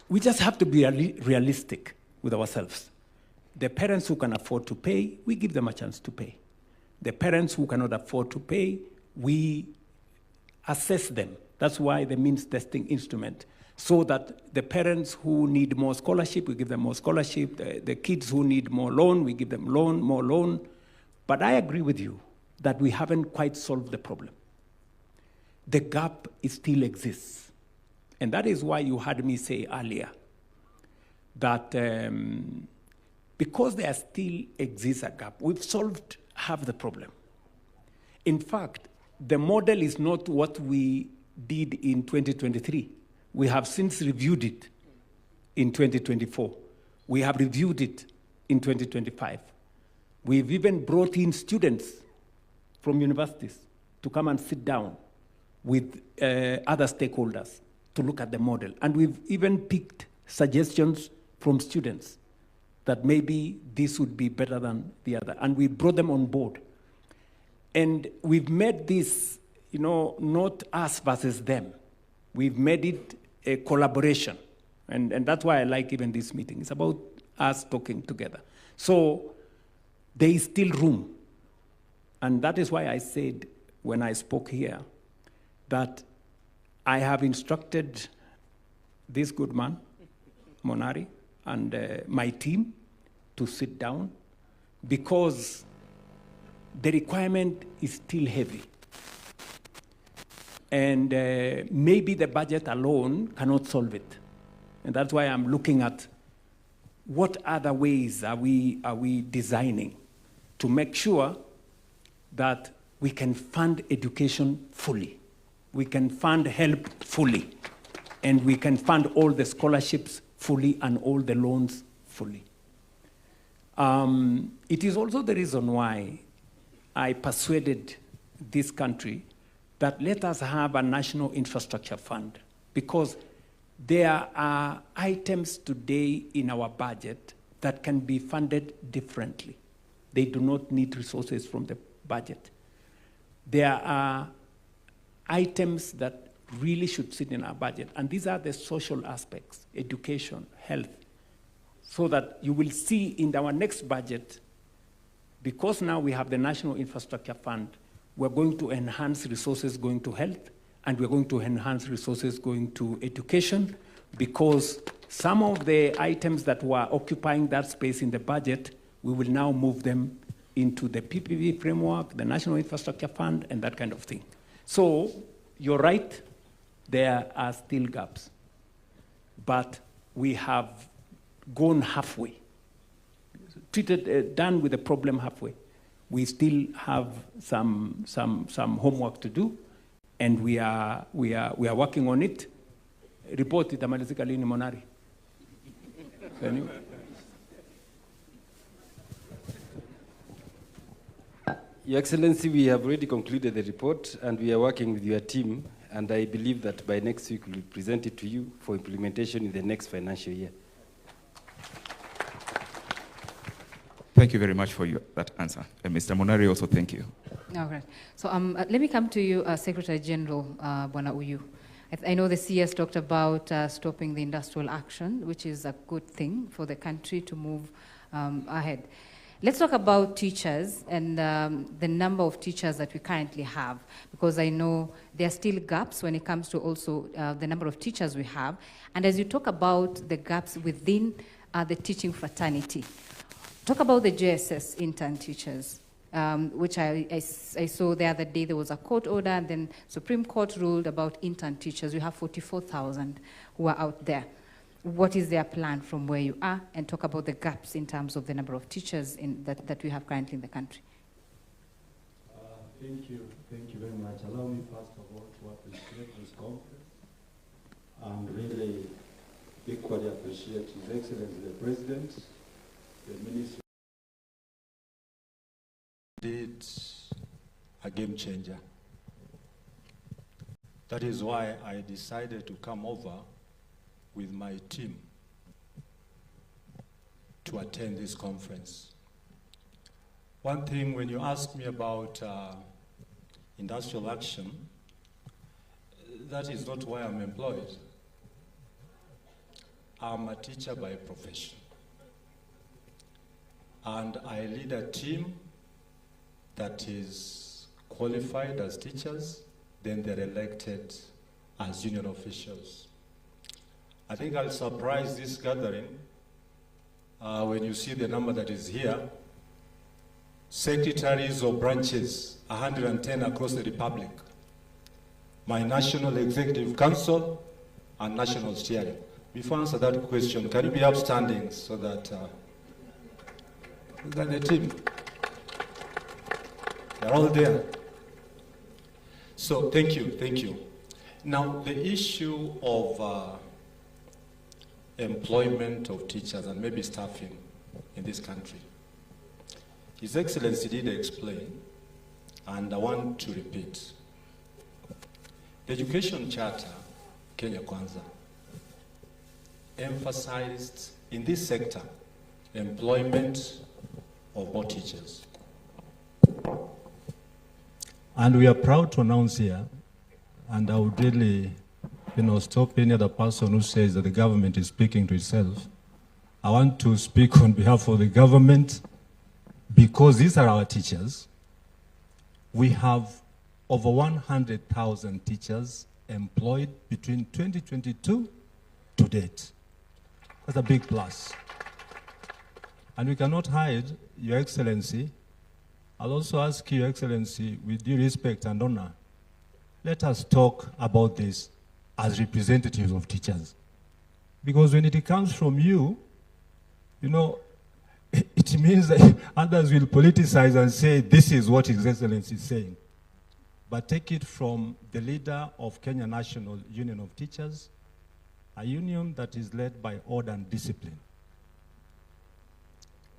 we just have to be realistic with ourselves. The parents who can afford to pay, we give them a chance to pay. The parents who cannot afford to pay, we assess them. That's why the means testing instrument, so that the parents who need more scholarship, we give them more scholarship. The kids who need more loan, we give them more loan. But I agree with you that we haven't quite solved the problem. The gap still exists. And that is why you heard me say earlier that because there still exists a gap, we've solved half the problem. In fact, the model is not what we did in 2023. We have since reviewed it in 2024. We have reviewed it in 2025. We've even brought in students from universities to come and sit down with other stakeholders to look at the model. And we've even picked suggestions from students that maybe this would be better than the other. And we brought them on board. And we've made this, not us versus them. We've made it a collaboration. And that's why I like even this meeting. It's about us talking together. So there is still room. And that is why I said when I spoke here that I have instructed this good man, Monari, and my team to sit down because the requirement is still heavy. And maybe the budget alone cannot solve it. And that's why I'm looking at what other ways are we designing to make sure that we can fund education fully. We can fund help fully. And we can fund all the scholarships fully and all the loans fully. It is also the reason why I persuaded this country that let us have a national infrastructure fund, because there are items today in our budget that can be funded differently. They do not need resources from the budget. There are items that really should sit in our budget, and these are the social aspects, education, health, so that you will see in our next budget, because now we have the National Infrastructure Fund, we're going to enhance resources going to health, and we're going to enhance resources going to education, because some of the items that were occupying that space in the budget, we will now move them into the PPP framework, the National Infrastructure Fund, and that kind of thing. So you're right, there are still gaps, but we have gone halfway, done with the problem halfway. We still have some homework to do, and we are working on it. Report itamalizika lini Monari? Your Excellency, we have already concluded the report, and we are working with your team, and I believe that by next week we'll present it to you for implementation in the next financial year. Thank you very much for that answer. And Mr. Monari, also thank you. All right. So let me come to you, Secretary General Bwana Uyu. I know the CS talked about stopping the industrial action, which is a good thing for the country to move ahead. Let's talk about teachers and the number of teachers that we currently have, because I know there are still gaps when it comes to also the number of teachers we have. And as you talk about the gaps within the teaching fraternity, talk about the JSS intern teachers, which I saw the other day. There was a court order, and then Supreme Court ruled about intern teachers. You have 44,000 who are out there. What is their plan from where you are? And talk about the gaps in terms of the number of teachers that we have currently in the country. Thank you very much. Allow me first of all to appreciate this conference and really equally appreciate His Excellency the President, the Minister. Indeed, a game changer. That is why I decided to come over with my team to attend this conference. One thing, when you ask me about industrial action, that is not why I'm employed. I'm a teacher by profession. And I lead a team that is qualified as teachers, then they're elected as union officials. I think I'll surprise this gathering when you see the number that is here. Secretaries of branches, 110 across the Republic. My National Executive Council and National Steering. Before I answer that question, can you be upstanding so that the team, they're all there. So thank you. Now the issue of employment of teachers and maybe staffing in this country. His Excellency did explain, and I want to repeat. The Education Charter, Kenya Kwanza, emphasized in this sector employment of more teachers. And we are proud to announce here, and I would really stop any other person who says that the government is speaking to itself. I want to speak on behalf of the government because these are our teachers. We have over 100,000 teachers employed between 2022 to date. That's a big plus. And we cannot hide, Your Excellency. I'll also ask Your Excellency, with due respect and honor, let us talk about this as representatives of teachers. Because when it comes from you, it means that others will politicize and say, this is what His Excellency is saying. But take it from the leader of Kenya National Union of Teachers, a union that is led by order and discipline.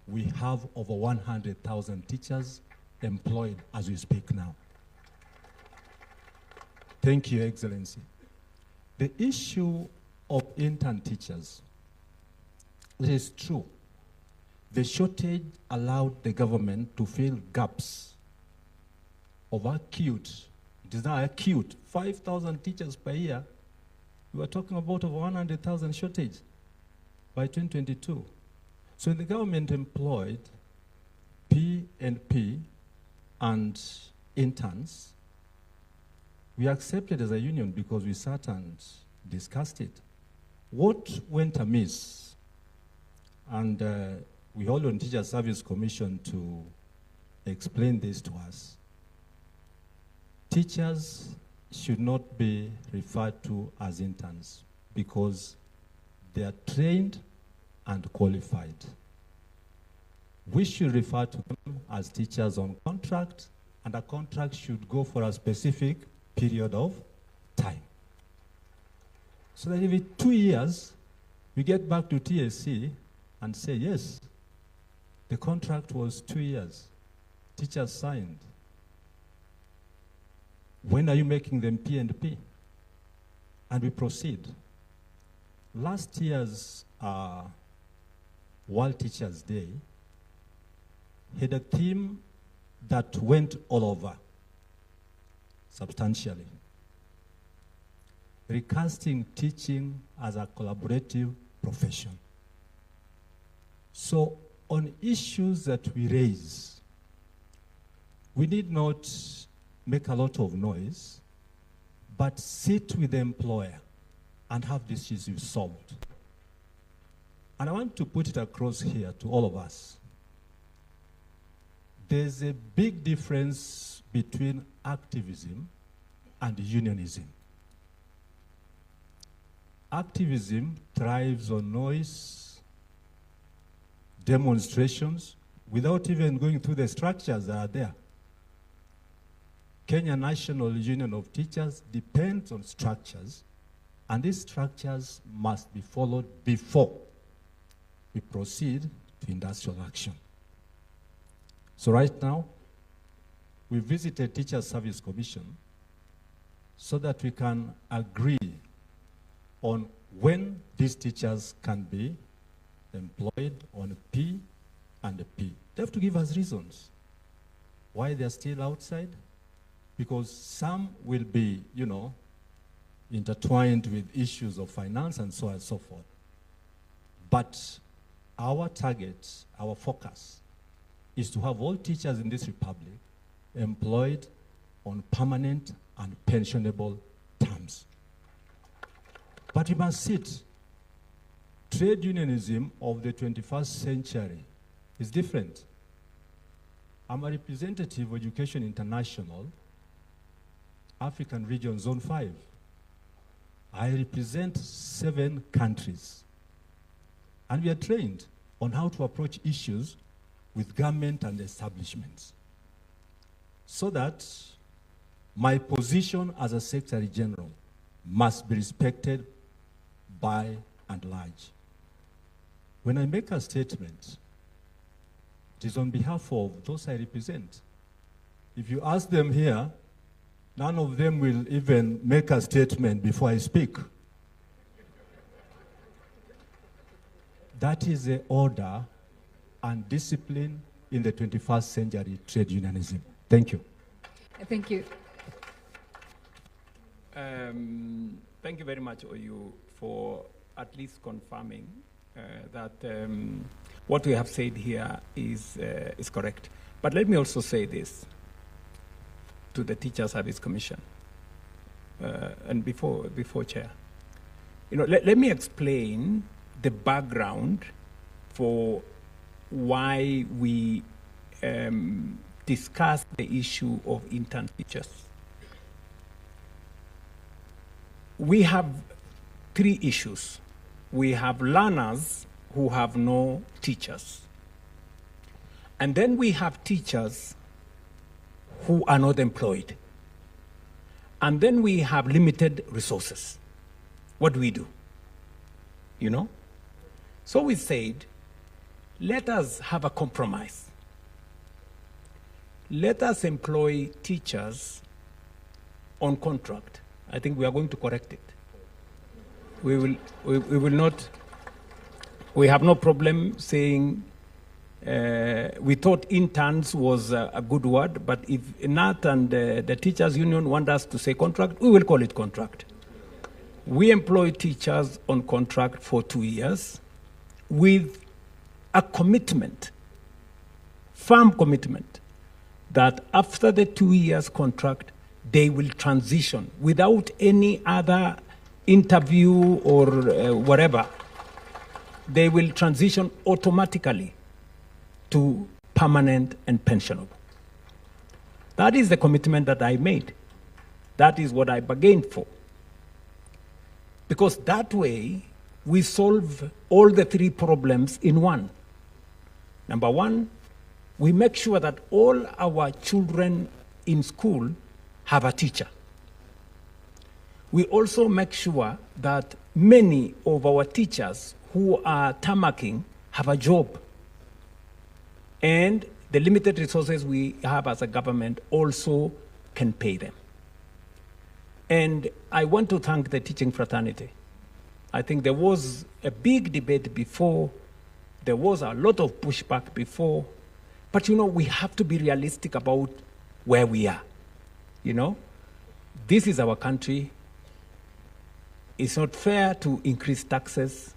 We have over 100,000 teachers employed as we speak now. Thank you, Excellency. The issue of intern teachers, it is true. The shortage allowed the government to fill gaps of acute, it is now acute, 5,000 teachers per year. We were talking about over 100,000 shortage by 2022. So the government employed P&P and interns. We accepted as a union because we sat and discussed it. What went amiss? And we hold on Teacher Service Commission to explain this to us. Teachers should not be referred to as interns because they are trained and qualified. We should refer to them as teachers on contract, and a contract should go for a specific period of time. So that if in 2 years, we get back to TSC and say, yes, the contract was 2 years. Teachers signed. When are you making them P&P? And we proceed. Last year's World Teachers' Day had a theme that went all over, substantially. Recasting teaching as a collaborative profession. So on issues that we raise, we need not make a lot of noise, but sit with the employer and have this issue solved. And I want to put it across here to all of us. There's a big difference between activism and unionism. Activism thrives on noise, demonstrations, without even going through the structures that are there. Kenya National Union of Teachers depends on structures, and these structures must be followed before we proceed to industrial action. So right now, we visited Teachers Service Commission so that we can agree on when these teachers can be employed on a P and a P. They have to give us reasons why they're still outside, because some will be, intertwined with issues of finance and so on and so forth. But our target, our focus, is to have all teachers in this republic employed on permanent and pensionable terms. But we must sit. Trade unionism of the 21st century is different. I'm a representative of Education International, African Region Zone 5. I represent 7 countries. And we are trained on how to approach issues with government and establishments, so that my position as a Secretary General must be respected by and large. When I make a statement, it is on behalf of those I represent. If you ask them here, none of them will even make a statement before I speak. That is the order and discipline in the 21st century trade unionism. Thank you. Thank you. Thank you very much, Oyu, for at least confirming that what we have said here is correct. But let me also say this to the Teacher Service Commission, and before Chair. Let me explain the background for why we discuss the issue of intern teachers. We have 3 issues. We have learners who have no teachers. And then we have teachers who are not employed. And then we have limited resources. What do we do? So we said, let us have a compromise. Let us employ teachers on contract. I think we are going to correct it. We will not. We have no problem saying. We thought interns was a good word, but if Nat and the teachers union want us to say contract, we will call it contract. We employ teachers on contract for 2 years with a commitment, firm commitment, that after the 2 years contract, they will transition without any other interview or whatever. They will transition automatically to permanent and pensionable. That is the commitment that I made. That is what I bargained for. Because that way, we solve all the 3 problems in one. Number 1, we make sure that all our children in school have a teacher. We also make sure that many of our teachers who are tarmacking have a job. And the limited resources we have as a government also can pay them. And I want to thank the teaching fraternity. I think there was a big debate before. There was a lot of pushback before. But we have to be realistic about where we are. This is our country. It's not fair to increase taxes.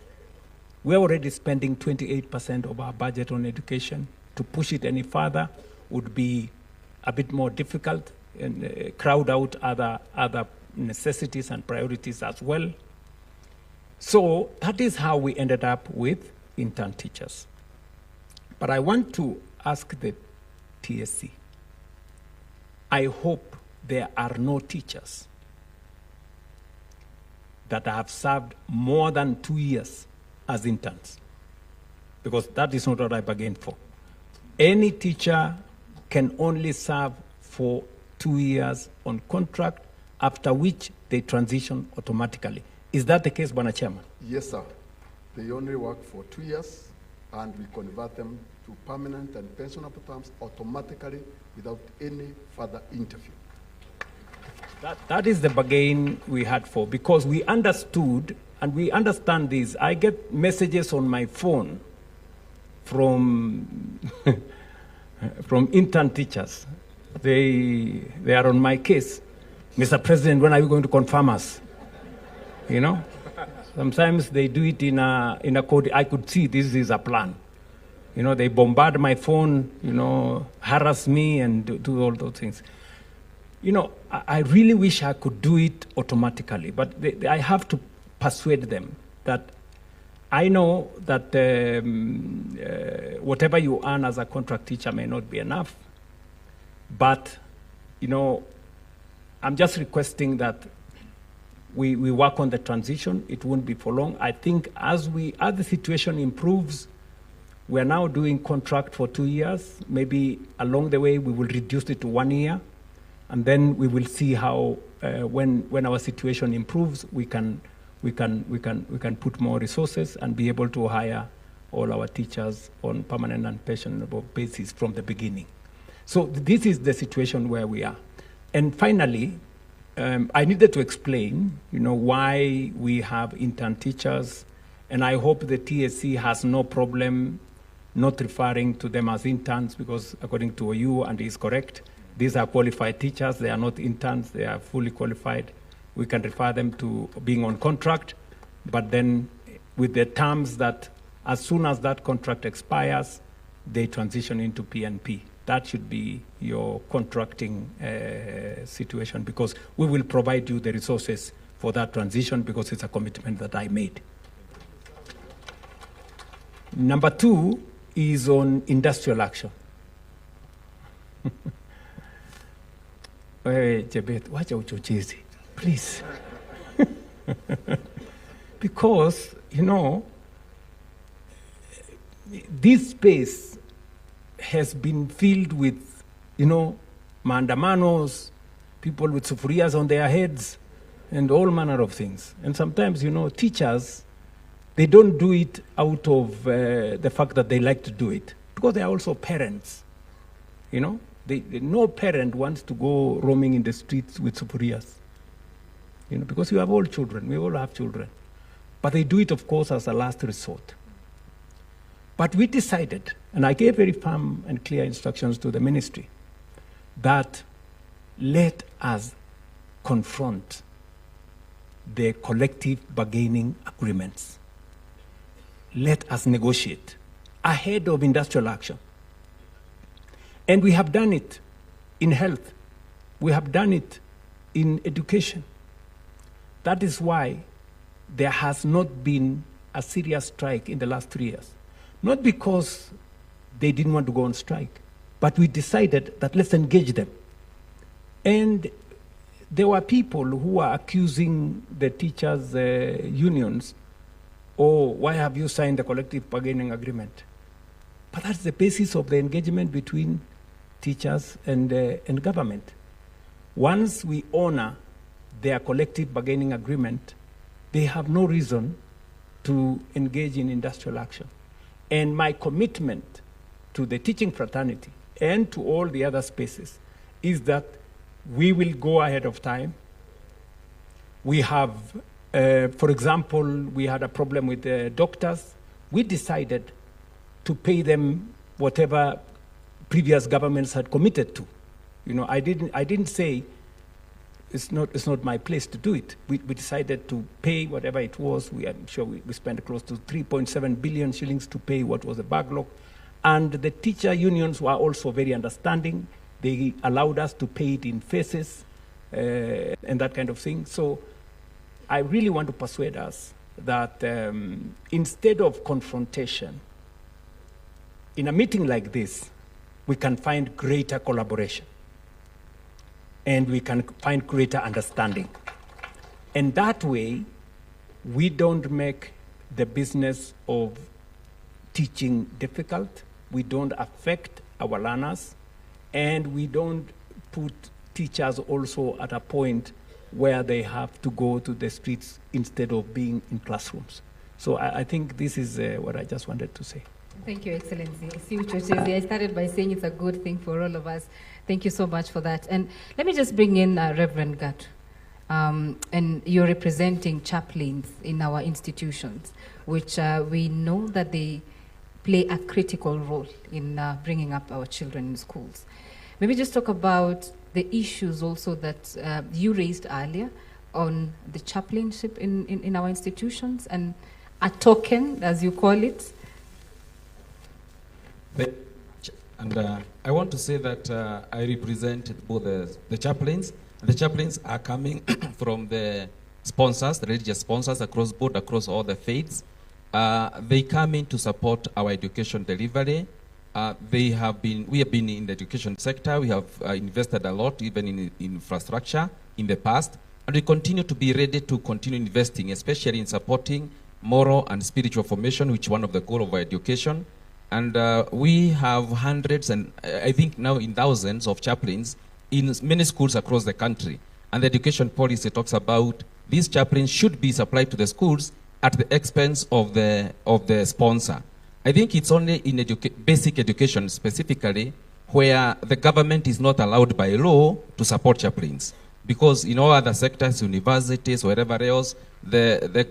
We're already spending 28% of our budget on education. To push it any further would be a bit more difficult and crowd out other necessities and priorities as well. So that is how we ended up with intern teachers. But I want to ask the TSC, I hope there are no teachers that have served more than 2 years as interns, because that is not what I bargained for. Any teacher can only serve for 2 years on contract, after which they transition automatically. Is that the case, Bwana Chairman? Yes, sir. They only work for 2 years, and we convert them to permanent and pensionable terms automatically without any further interview. That is the bargain we had for, because we understood, and we understand this. I get messages on my phone from from intern teachers. They are on my case. Mr. President, when are you going to confirm us? You know? Sometimes they do it in a code. I could see this is a plan. You know, they bombard my phone, you know, harass me and do all those things. You know, I really wish I could do it automatically, but I have to persuade them that I know that whatever you earn as a contract teacher may not be enough, but, you know, I'm just requesting that we work on the transition. It won't be for long. I think as the situation improves, we are now doing contract for 2 years. Maybe along the way we will reduce it to 1 year, and then we will see how when our situation improves, we can put more resources and be able to hire all our teachers on permanent and pensionable basis from the beginning. So this is the situation where we are. And finally, I needed to explain, you know, why we have intern teachers, and I hope the TSC has no problem not referring to them as interns, because according to OU, and he is correct, these are qualified teachers. They are not interns. They are fully qualified. We can refer them to being on contract, but then with the terms that as soon as that contract expires, they transition into PNP. That should be your contracting situation, because we will provide you the resources for that transition, because it's a commitment that I made. Number 2 is on industrial action. Jebet, wacha uchochezi, please. Because, you know, this space has been filled with, you know, maandamanos, people with sufurias on their heads, and all manner of things. And sometimes, you know, teachers, they don't do it out of the fact that they like to do it, because they are also parents, you know. No parent wants to go roaming in the streets with sufurias, you know, because you have all children. We all have children. But they do it, of course, as a last resort. But we decided, and I gave very firm and clear instructions to the ministry, that let us confront the collective bargaining agreements. Let us negotiate ahead of industrial action. And we have done it in health. We have done it in education. That is why there has not been a serious strike in the last 3 years. Not because they didn't want to go on strike, but we decided that let's engage them. And there were people who were accusing the teachers' unions, oh, why have you signed the collective bargaining agreement? But that's the basis of the engagement between teachers and government. Once we honor their collective bargaining agreement, they have no reason to engage in industrial action. And my commitment to the teaching fraternity and to all the other spaces is that we will go ahead of time. We have, for example, we had a problem with the doctors. We decided to pay them whatever previous governments had committed to. You know, I didn't say it's not my place to do it. We decided to pay whatever it was. I'm sure we spent close to 3.7 billion shillings to pay what was the backlog. And the teacher unions were also very understanding. They allowed us to pay it in phases and that kind of thing. So I really want to persuade us that instead of confrontation, in a meeting like this, we can find greater collaboration and we can find greater understanding. And that way, we don't make the business of teaching difficult, we don't affect our learners, and we don't put teachers also at a point where they have to go to the streets instead of being in classrooms. So I think this is what I just wanted to say. Thank you, Excellency. See, I started by saying it's a good thing for all of us. Thank you so much for that. And let me just bring in Reverend Gat. And you're representing chaplains in our institutions, which we know that they play a critical role in bringing up our children in schools. Maybe just talk about the issues also that you raised earlier on the chaplainship in our institutions and a token, as you call it. And I want to say that I represent both the chaplains. The chaplains are coming from the sponsors, the religious sponsors across board, across all the faiths. They come in to support our education delivery. We have been in the education sector. We have invested a lot, even in infrastructure in the past. And we continue to be ready to continue investing, especially in supporting moral and spiritual formation, which is one of the goals of our education. And we have hundreds and I think now in thousands of chaplains in many schools across the country. And the education policy talks about these chaplains should be supplied to the schools at the expense of the sponsor. I think it's only in basic education specifically where the government is not allowed by law to support chaplains. Because in all other sectors, universities, wherever else, the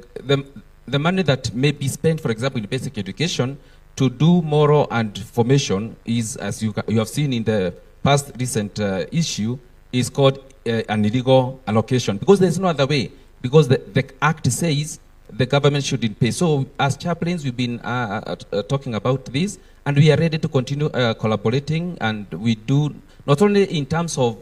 money that may be spent, for example, in basic education to do moral and formation is, as you have seen in the past recent issue, is called an illegal allocation. Because there's no other way. Because the Act says the government shouldn't pay. So as chaplains, we've been talking about this, and we are ready to continue collaborating, and we do, not only in terms of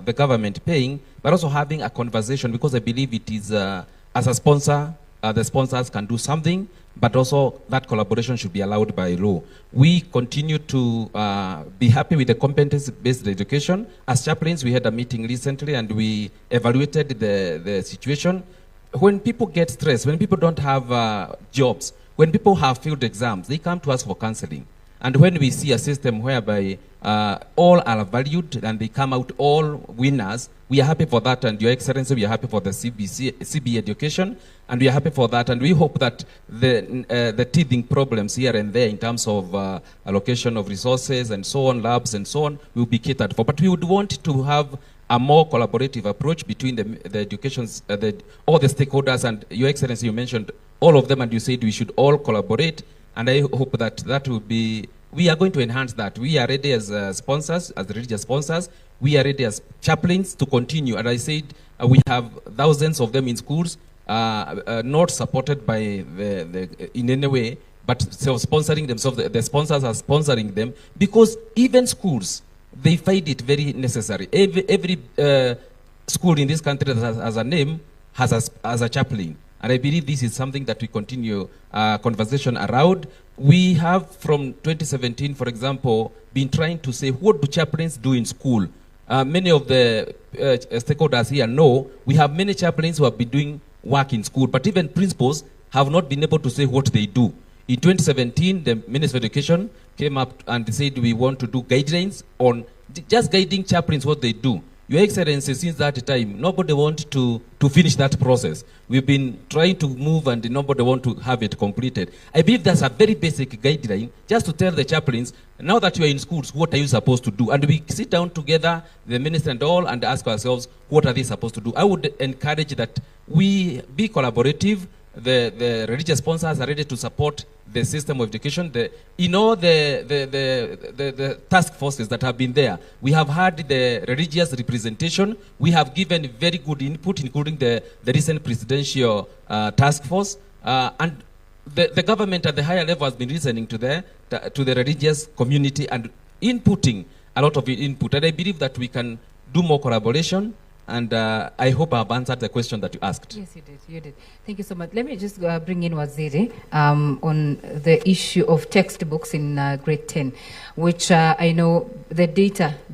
the government paying, but also having a conversation, because I believe it is, as a sponsor, the sponsors can do something, but also that collaboration should be allowed by law. We continue to be happy with the competency-based education. As chaplains, we had a meeting recently, and we evaluated the situation. When people get stressed, when people don't have jobs, when people have failed exams, they come to us for counseling. And when we see a system whereby all are valued and they come out all winners, we are happy for that. And Your Excellency, we are happy for the CBE education, and we are happy for that. And we hope that the teething problems here and there in terms of allocation of resources and so on, labs and so on, will be catered for. But we would want to have a more collaborative approach between the educations, all the stakeholders, and Your Excellency, you mentioned all of them, and you said we should all collaborate, and I hope that that will be, we are going to enhance that. We are ready as sponsors, as religious sponsors, we are ready as chaplains to continue, and I said we have thousands of them in schools, not supported by in any way, but self-sponsoring themselves. The sponsors are sponsoring them, because even schools, they find it very necessary. Every school in this country that has a name has a chaplain. And I believe this is something that we continue conversation around. We have from 2017, for example, been trying to say, what do chaplains do in school? Many of the stakeholders here know we have many chaplains who have been doing work in school, but even principals have not been able to say what they do. In 2017, the Minister of Education came up and said we want to do guidelines on just guiding chaplains what they do. Your Excellency, since that time, nobody wants to finish that process. We've been trying to move and nobody wants to have it completed. I believe that's a very basic guideline, just to tell the chaplains, now that you are in schools, what are you supposed to do? And we sit down together, the minister and all, and ask ourselves, what are they supposed to do? I would encourage that we be collaborative. The religious sponsors are ready to support the system of education. The task forces that have been there, we have had the religious representation. We have given very good input, including the recent presidential task force. And the government at the higher level has been listening to the religious community and inputting a lot of input. And I believe that we can do more collaboration. And I hope I've answered the question that you asked. Yes, you did. You did. Thank you so much. Let me just bring in Waziri on the issue of textbooks in grade 10, which I know the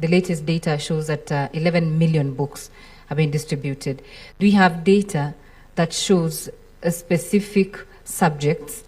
latest data shows that 11 million books have been distributed. Do you have data that shows specific subjects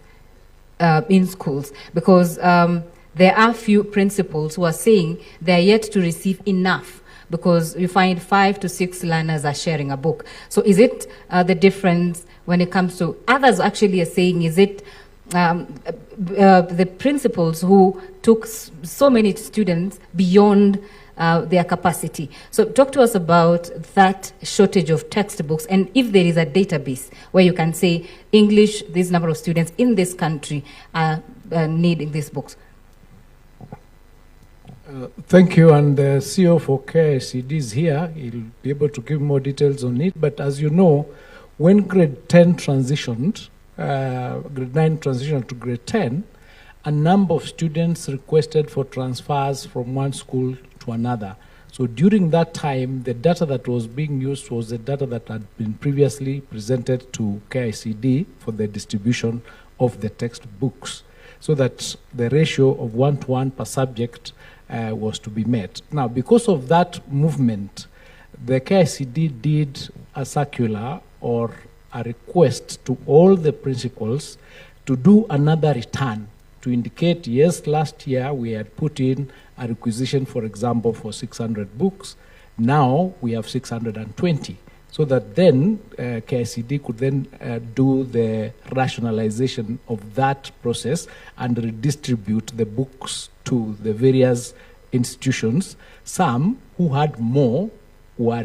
in schools? Because there are few principals who are saying they are yet to receive enough because you find 5 to 6 learners are sharing a book. So is it the difference when it comes to, others actually are saying, is it the principals who took so many students beyond their capacity? So talk to us about that shortage of textbooks, and if there is a database where you can say English, this number of students in this country are needing these books. Thank you, and the CEO for KICD is here. He'll be able to give more details on it, but as you know, when grade 10 transitioned, grade 9 transitioned to grade 10, a number of students requested for transfers from one school to another. So during that time, the data that was being used was the data that had been previously presented to KICD for the distribution of the textbooks, so that the ratio of 1-to-1 per subject was to be met. Now, because of that movement, the KICD did a circular or a request to all the principals to do another return to indicate, yes, last year we had put in a requisition, for example, for 600 books. Now we have 620. So that then KICD could then do the rationalization of that process and redistribute the books to the various institutions. Some who had more were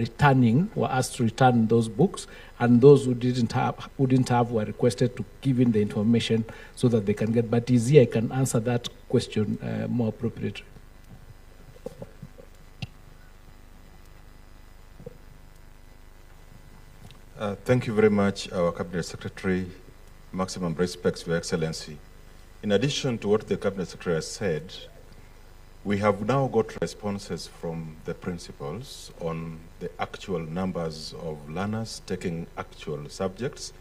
asked to return those books, and those who didn't have were requested to give in the information so that they can get. But easier, I can answer that question more appropriately. Thank you very much, our Cabinet Secretary. Maximum respects, Your Excellency. In addition to what the Cabinet Secretary has said, we have now got responses from the principals on the actual numbers of learners taking actual subjects.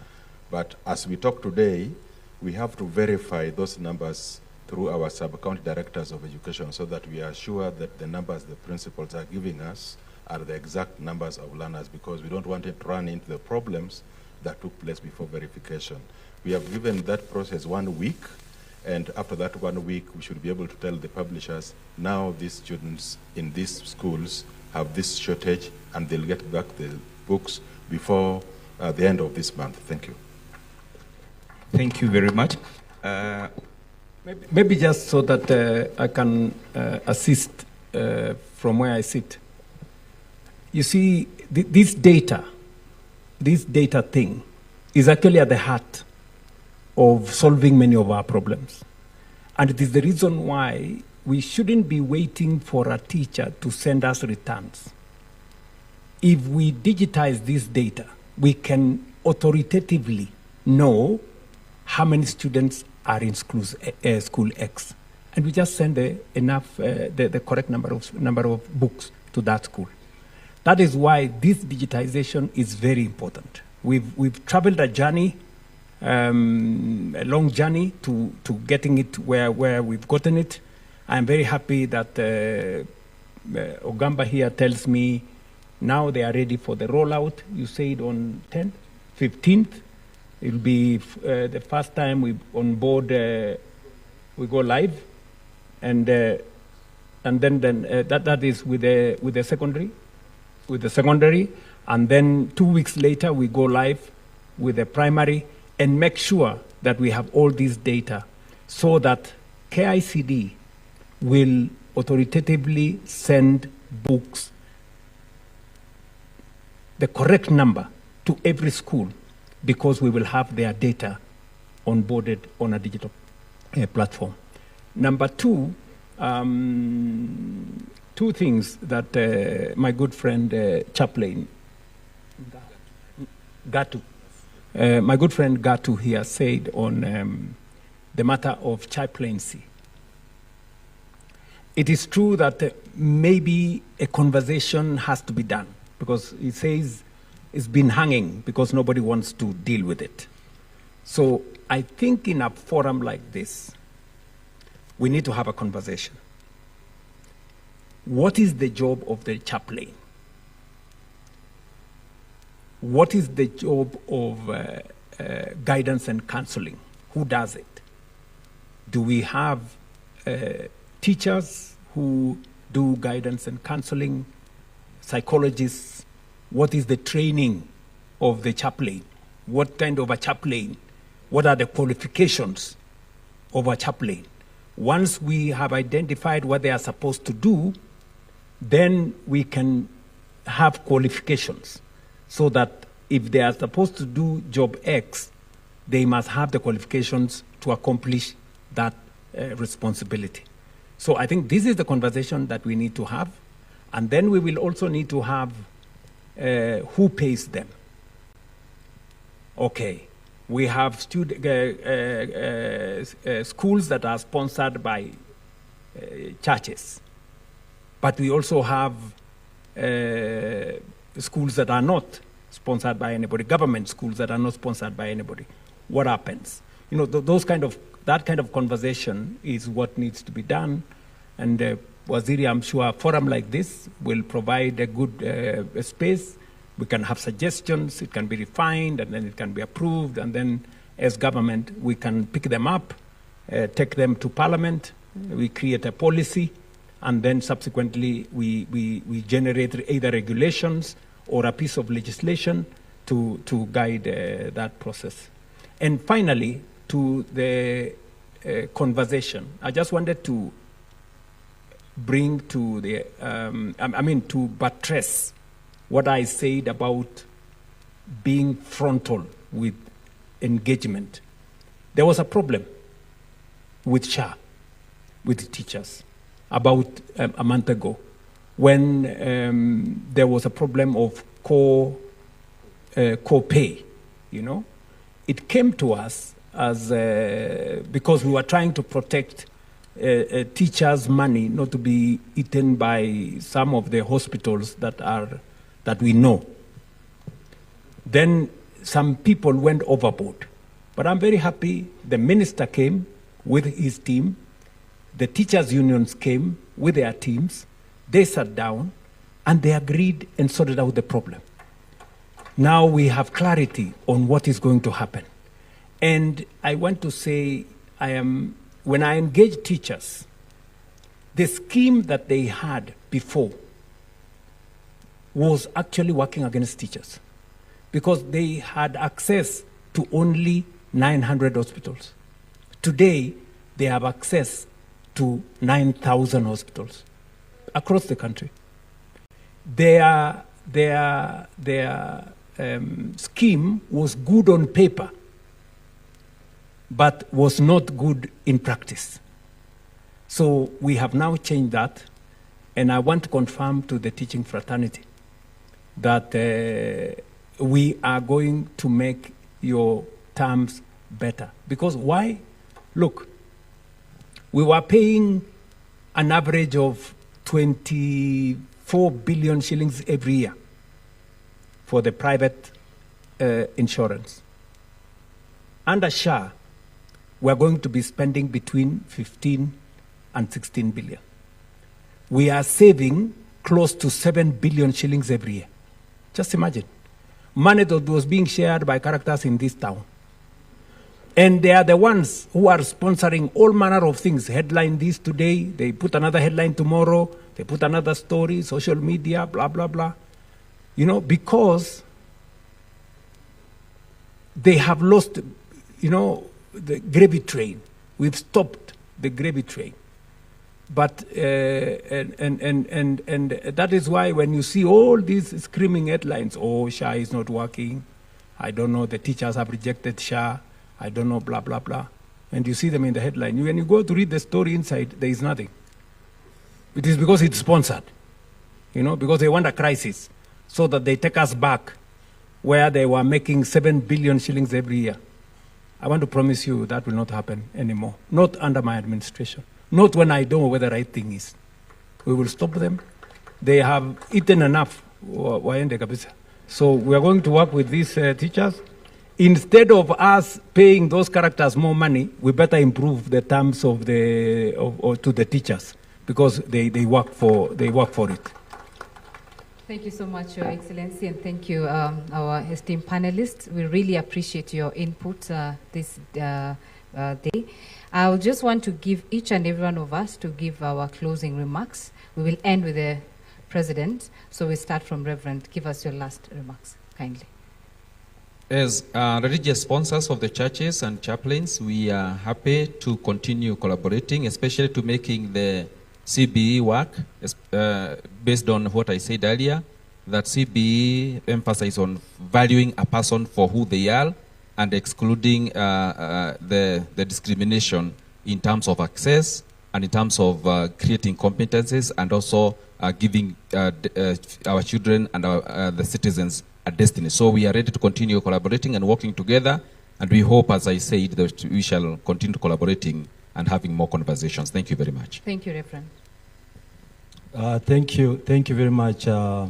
But as we talk today, we have to verify those numbers through our sub-county directors of education so that we are sure that the numbers the principals are giving us are the exact numbers of learners, because we don't want it to run into the problems that took place before verification. We have given that process 1 week, and after that 1 week, we should be able to tell the publishers, now these students in these schools have this shortage, and they'll get back the books before the end of this month. Thank you. Thank you very much. Maybe just so that I can assist from where I sit. You see, this data thing is actually at the heart of solving many of our problems. And it is the reason why we shouldn't be waiting for a teacher to send us returns. If we digitize this data, we can authoritatively know how many students are in school X. And we just send the correct number of books to that school. That is why this digitization is very important. We've traveled a journey, a long journey to getting it where we've gotten it. I'm very happy that Ogamba here tells me now they are ready for the rollout. You said on 10th, 15th, it'll be the first time we on board, we go live, and then that is with the secondary. And then 2 weeks later, we go live with the primary and make sure that we have all this data so that KICD will authoritatively send books, the correct number, to every school, because we will have their data onboarded on a digital platform. Number two, two things that my good friend Chaplain my good friend Gatu here said on the matter of chaplaincy. It is true that maybe a conversation has to be done, because he says it's been hanging because nobody wants to deal with it. So I think in a forum like this, we need to have a conversation. What is the job of the chaplain? What is the job of guidance and counseling? Who does it? Do we have teachers who do guidance and counseling psychologists, what is the training of the chaplain, what kind of a chaplain, what are the qualifications of a chaplain. Once we have identified what they are supposed to do, then we can have qualifications so that if they are supposed to do job X, they must have the qualifications to accomplish that responsibility. So I think this is the conversation that we need to have. And then we will also need to have who pays them. Okay, we have schools that are sponsored by churches, but we also have schools that are not sponsored by anybody, government schools that are not sponsored by anybody. What happens? You know, that kind of conversation is what needs to be done. And Waziri, I'm sure a forum like this will provide a good space. We can have suggestions, it can be refined, and then it can be approved. And then as government, we can pick them up, take them to Parliament, we create a policy, and then subsequently we generate either regulations or a piece of legislation to guide that process. And finally, to the conversation, I just wanted to bring to the, to buttress what I said about being frontal with engagement. There was a problem with SHA, with teachers, about a month ago, when there was a problem of co-pay, you know. It came to us as because we were trying to protect teachers' money not to be eaten by some of the hospitals that we know. Then some people went overboard. But I'm very happy the minister came with his team, the teachers' unions came with their teams, they sat down, and they agreed and sorted out the problem. Now we have clarity on what is going to happen. And I want to say, when I engage teachers, the scheme that they had before was actually working against teachers because they had access to only 900 hospitals. Today, they have access to 9,000 hospitals across the country. Their scheme was good on paper, but was not good in practice. So we have now changed that, and I want to confirm to the teaching fraternity that we are going to make your terms better. Because why? Look, we were paying an average of 24 billion shillings every year for the private insurance. Under SHA, we're going to be spending between 15 and 16 billion. We are saving close to 7 billion shillings every year. Just imagine. Money that was being shared by characters in this town. And they are the ones who are sponsoring all manner of things. Headline this today, they put another headline tomorrow, they put another story, social media, blah, blah, blah. You know, because they have lost, you know, the gravy train. We've stopped the gravy train. But, and that is why when you see all these screaming headlines, oh, SHA is not working, I don't know, the teachers have rejected SHA, I don't know, blah, blah, blah. And you see them in the headline. When you go to read the story inside, there is nothing. It is because it's sponsored, you know, because they want a crisis so that they take us back where they were making 7 billion shillings every year. I want to promise you that will not happen anymore. Not under my administration. Not when I don't know what the right thing is. We will stop them. They have eaten enough. So we are going to work with these teachers. Instead of us paying those characters more money, we better improve the terms of to the teachers because they work for it. Thank you so much, Your Excellency, and thank you, our esteemed panelists. We really appreciate your input this day. I just want to give each and every one of us to give our closing remarks. We will end with the President. So we start from Reverend. Give us your last remarks, kindly. As religious sponsors of the churches and chaplains, we are happy to continue collaborating, especially to making the CBE work, based on what I said earlier, that CBE emphasizes on valuing a person for who they are and excluding the discrimination in terms of access and in terms of creating competencies and also giving our children and the citizens a destiny. So we are ready to continue collaborating and working together, and we hope, as I said, that we shall continue collaborating and having more conversations. Thank you very much. Thank you, Reverend. Thank you very much. I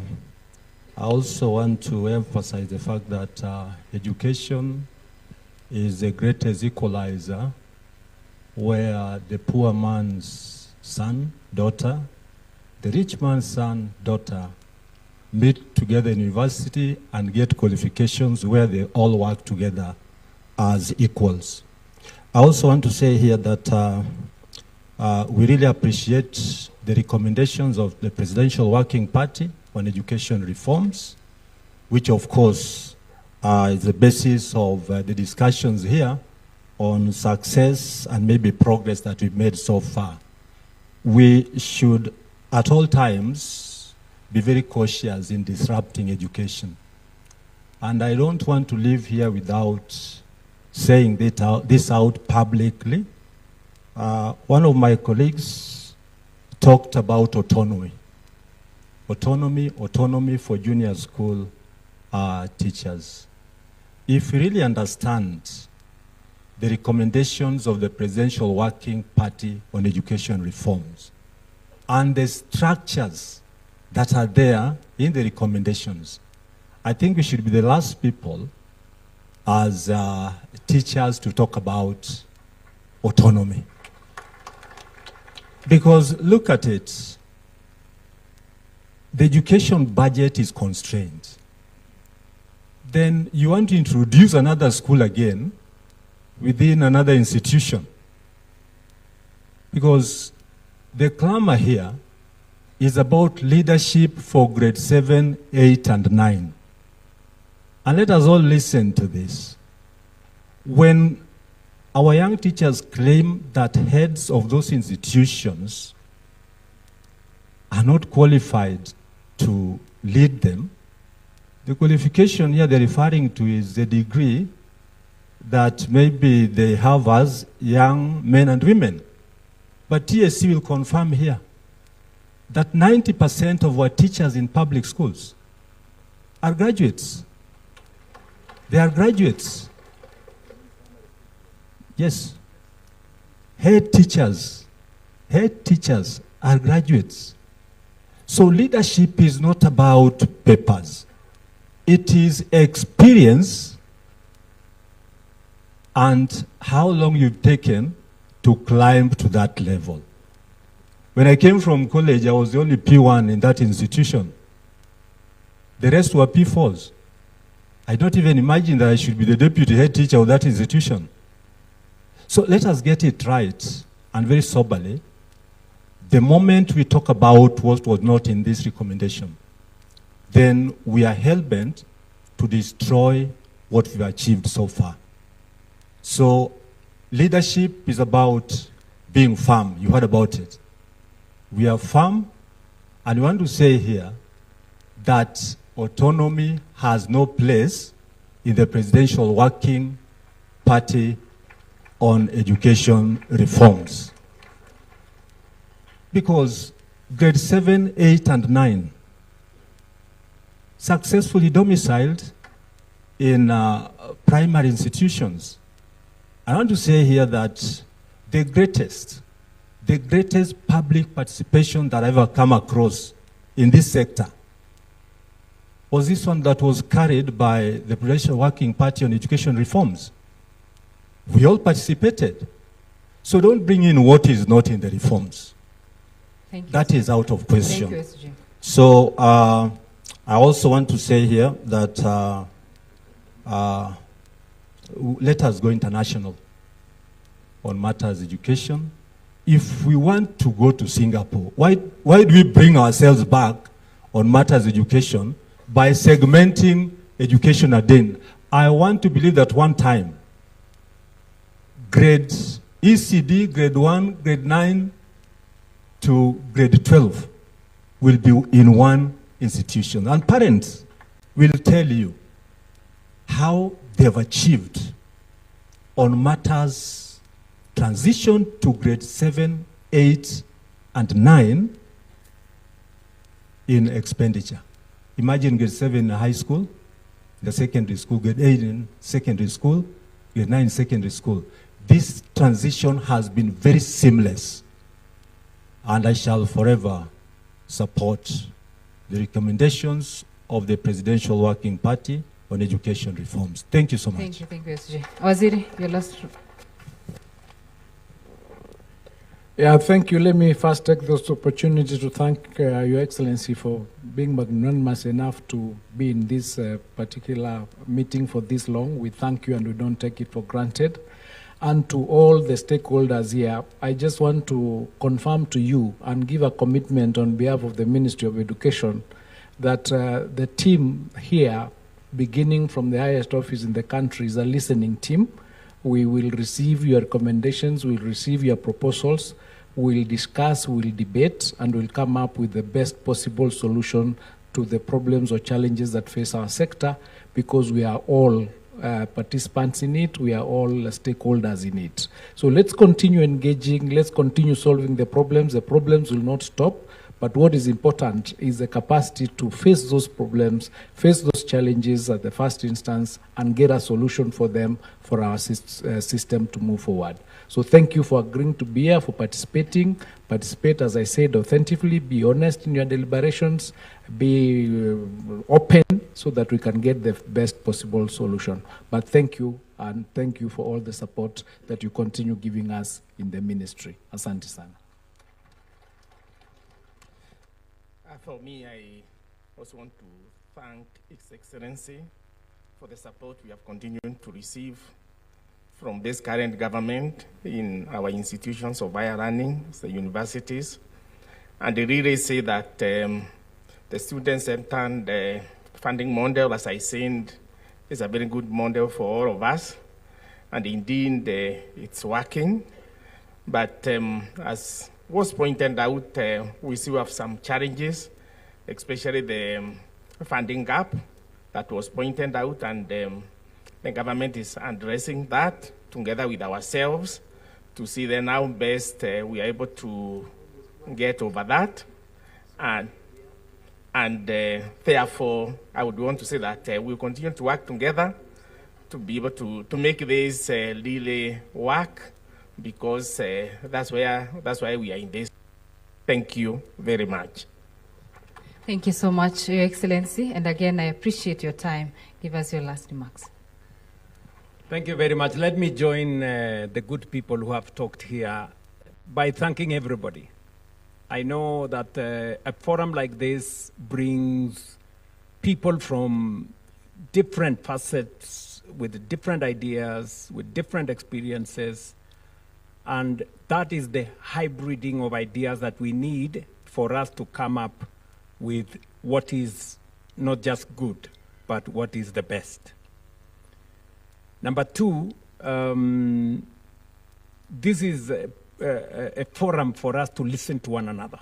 also want to emphasize the fact that education is the greatest equalizer, where the poor man's son, daughter, the rich man's son, daughter, meet together in university and get qualifications where they all work together as equals. I also want to say here that we really appreciate the recommendations of the Presidential Working Party on education reforms, which of course is the basis of the discussions here on success and maybe progress that we've made so far. We should at all times be very cautious in disrupting education. And I don't want to live here without saying this out publicly. One of my colleagues talked about autonomy. Autonomy for junior school teachers. If we really understand the recommendations of the Presidential Working Party on education reforms and the structures that are there in the recommendations, I think we should be the last people as teachers to talk about autonomy. Because look at it, the education budget is constrained. Then you want to introduce another school again within another institution. Because the clamor here is about leadership for grade 7, 8, and 9. And let us all listen to this. When our young teachers claim that heads of those institutions are not qualified to lead them, the qualification here they're referring to is the degree that maybe they have as young men and women. But TSC will confirm here that 90% of our teachers in public schools are graduates. They are graduates. Yes. Head teachers are graduates. So leadership is not about papers. It is experience and how long you've taken to climb to that level. When I came from college, I was the only P1 in that institution. The rest were P4s. I don't even imagine that I should be the deputy head teacher of that institution. So let us get it right and very soberly. The moment we talk about what was not in this recommendation, then we are hell-bent to destroy what we've achieved so far. So leadership is about being firm. You heard about it. We are firm, and we want to say here that autonomy has no place in the Presidential Working Party on education reforms. Because grade 7, 8, and 9 successfully domiciled in primary institutions. I want to say here that the greatest public participation that I've ever come across in this sector was this one that was carried by the Presidential Working Party on education reforms. We all participated. So don't bring in what is not in the reforms. Thank you. That is out of question. Thank you, SG. So I also want to say here that let us go international on matters education. If we want to go to Singapore, why do we bring ourselves back on matters education by segmenting education again. I want to believe that one time, grade ECD, grade 1, grade 9 to grade 12 will be in one institution. And parents will tell you how they've achieved on matters transition to grade 7, 8, and 9 in expenditure. Imagine grade 7 in high school, the secondary school, grade 8 in secondary school, grade 9 in secondary school. This transition has been very seamless, and I shall forever support the recommendations of the Presidential Working Party on education reforms. Thank you so much. Thank you, SG. Waziri, your last. Yeah, thank you. Let me first take this opportunity to thank Your Excellency for being magnanimous enough to be in this particular meeting for this long. We thank you and we don't take it for granted. And to all the stakeholders here, I just want to confirm to you and give a commitment on behalf of the Ministry of Education that the team here, beginning from the highest office in the country, is a listening team. We will receive your recommendations, we'll receive your proposals, we'll discuss, we'll debate, and we'll come up with the best possible solution to the problems or challenges that face our sector, because we are all participants in it, we are all stakeholders in it. So let's continue engaging, let's continue solving the problems. The problems will not stop, but what is important is the capacity to face those problems, face those challenges at the first instance, and get a solution for them for our system to move forward. So thank you for agreeing to be here, for participating. Participate, as I said, authentically, be honest in your deliberations, be open so that we can get the best possible solution. But thank you, and thank you for all the support that you continue giving us in the ministry. Asante sana. For me, I also want to thank His Excellency for the support we have continued to receive from this current government in our institutions of higher learning, the universities. And they really say that the student-centered funding model, as I said, is a very good model for all of us. And indeed, it's working. But as was pointed out, we still have some challenges, especially the funding gap that was pointed out, and the government is addressing that together with ourselves to see then how best we are able to get over that. And therefore, I would want to say that we'll continue to work together to be able to make this really work, because that's why we are in this. Thank you very much. Thank you so much, Your Excellency. And again, I appreciate your time. Give us your last remarks. Thank you very much. Let me join the good people who have talked here by thanking everybody. I know that a forum like this brings people from different facets, with different ideas, with different experiences, and that is the hybriding of ideas that we need for us to come up with what is not just good, but what is the best. Number two, this is a forum for us to listen to one another.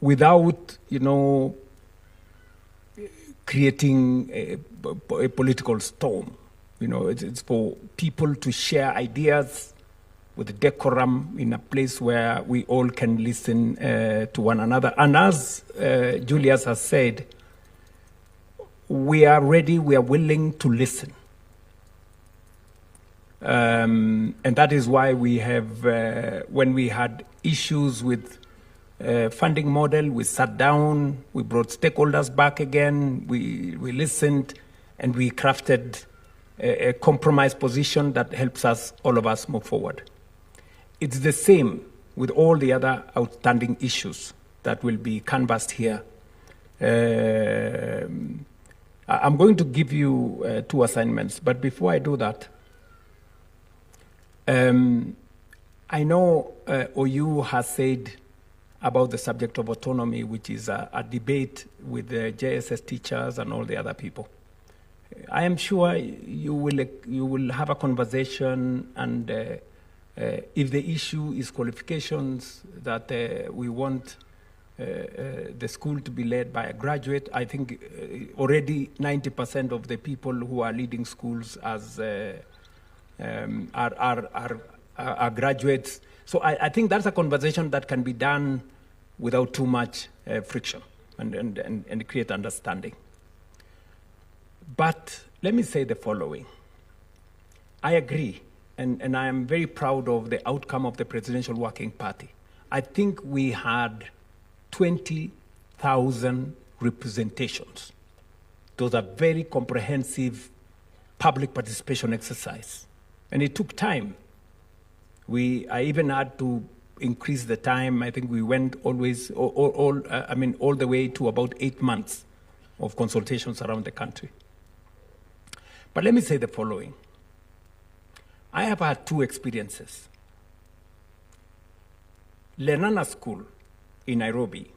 Without, creating a political storm. It's for people to share ideas with decorum in a place where we all can listen to one another. And as Julius has said, we are ready, we are willing to listen. And that is why we have, when we had issues with funding model, we sat down, we brought stakeholders back again, we listened, and we crafted a compromise position that helps us, all of us, move forward. It's the same with all the other outstanding issues that will be canvassed here. I'm going to give you 2 assignments, but before I do that, I know OU has said about the subject of autonomy, which is a debate with the JSS teachers and all the other people. I am sure you will have a conversation, and if the issue is qualifications, that we want the school to be led by a graduate. I think already 90% of the people who are leading schools as are graduates. So I think that's a conversation that can be done without too much friction and create understanding. But let me say the following. I agree, and I am very proud of the outcome of the Presidential Working Party. I think we had 20,000 representations. Those are very comprehensive public participation exercise. And it took time. I even had to increase the time. I think we went all the way to about 8 months of consultations around the country. But let me say the following. I have had two experiences. Lenana School in Nairobi.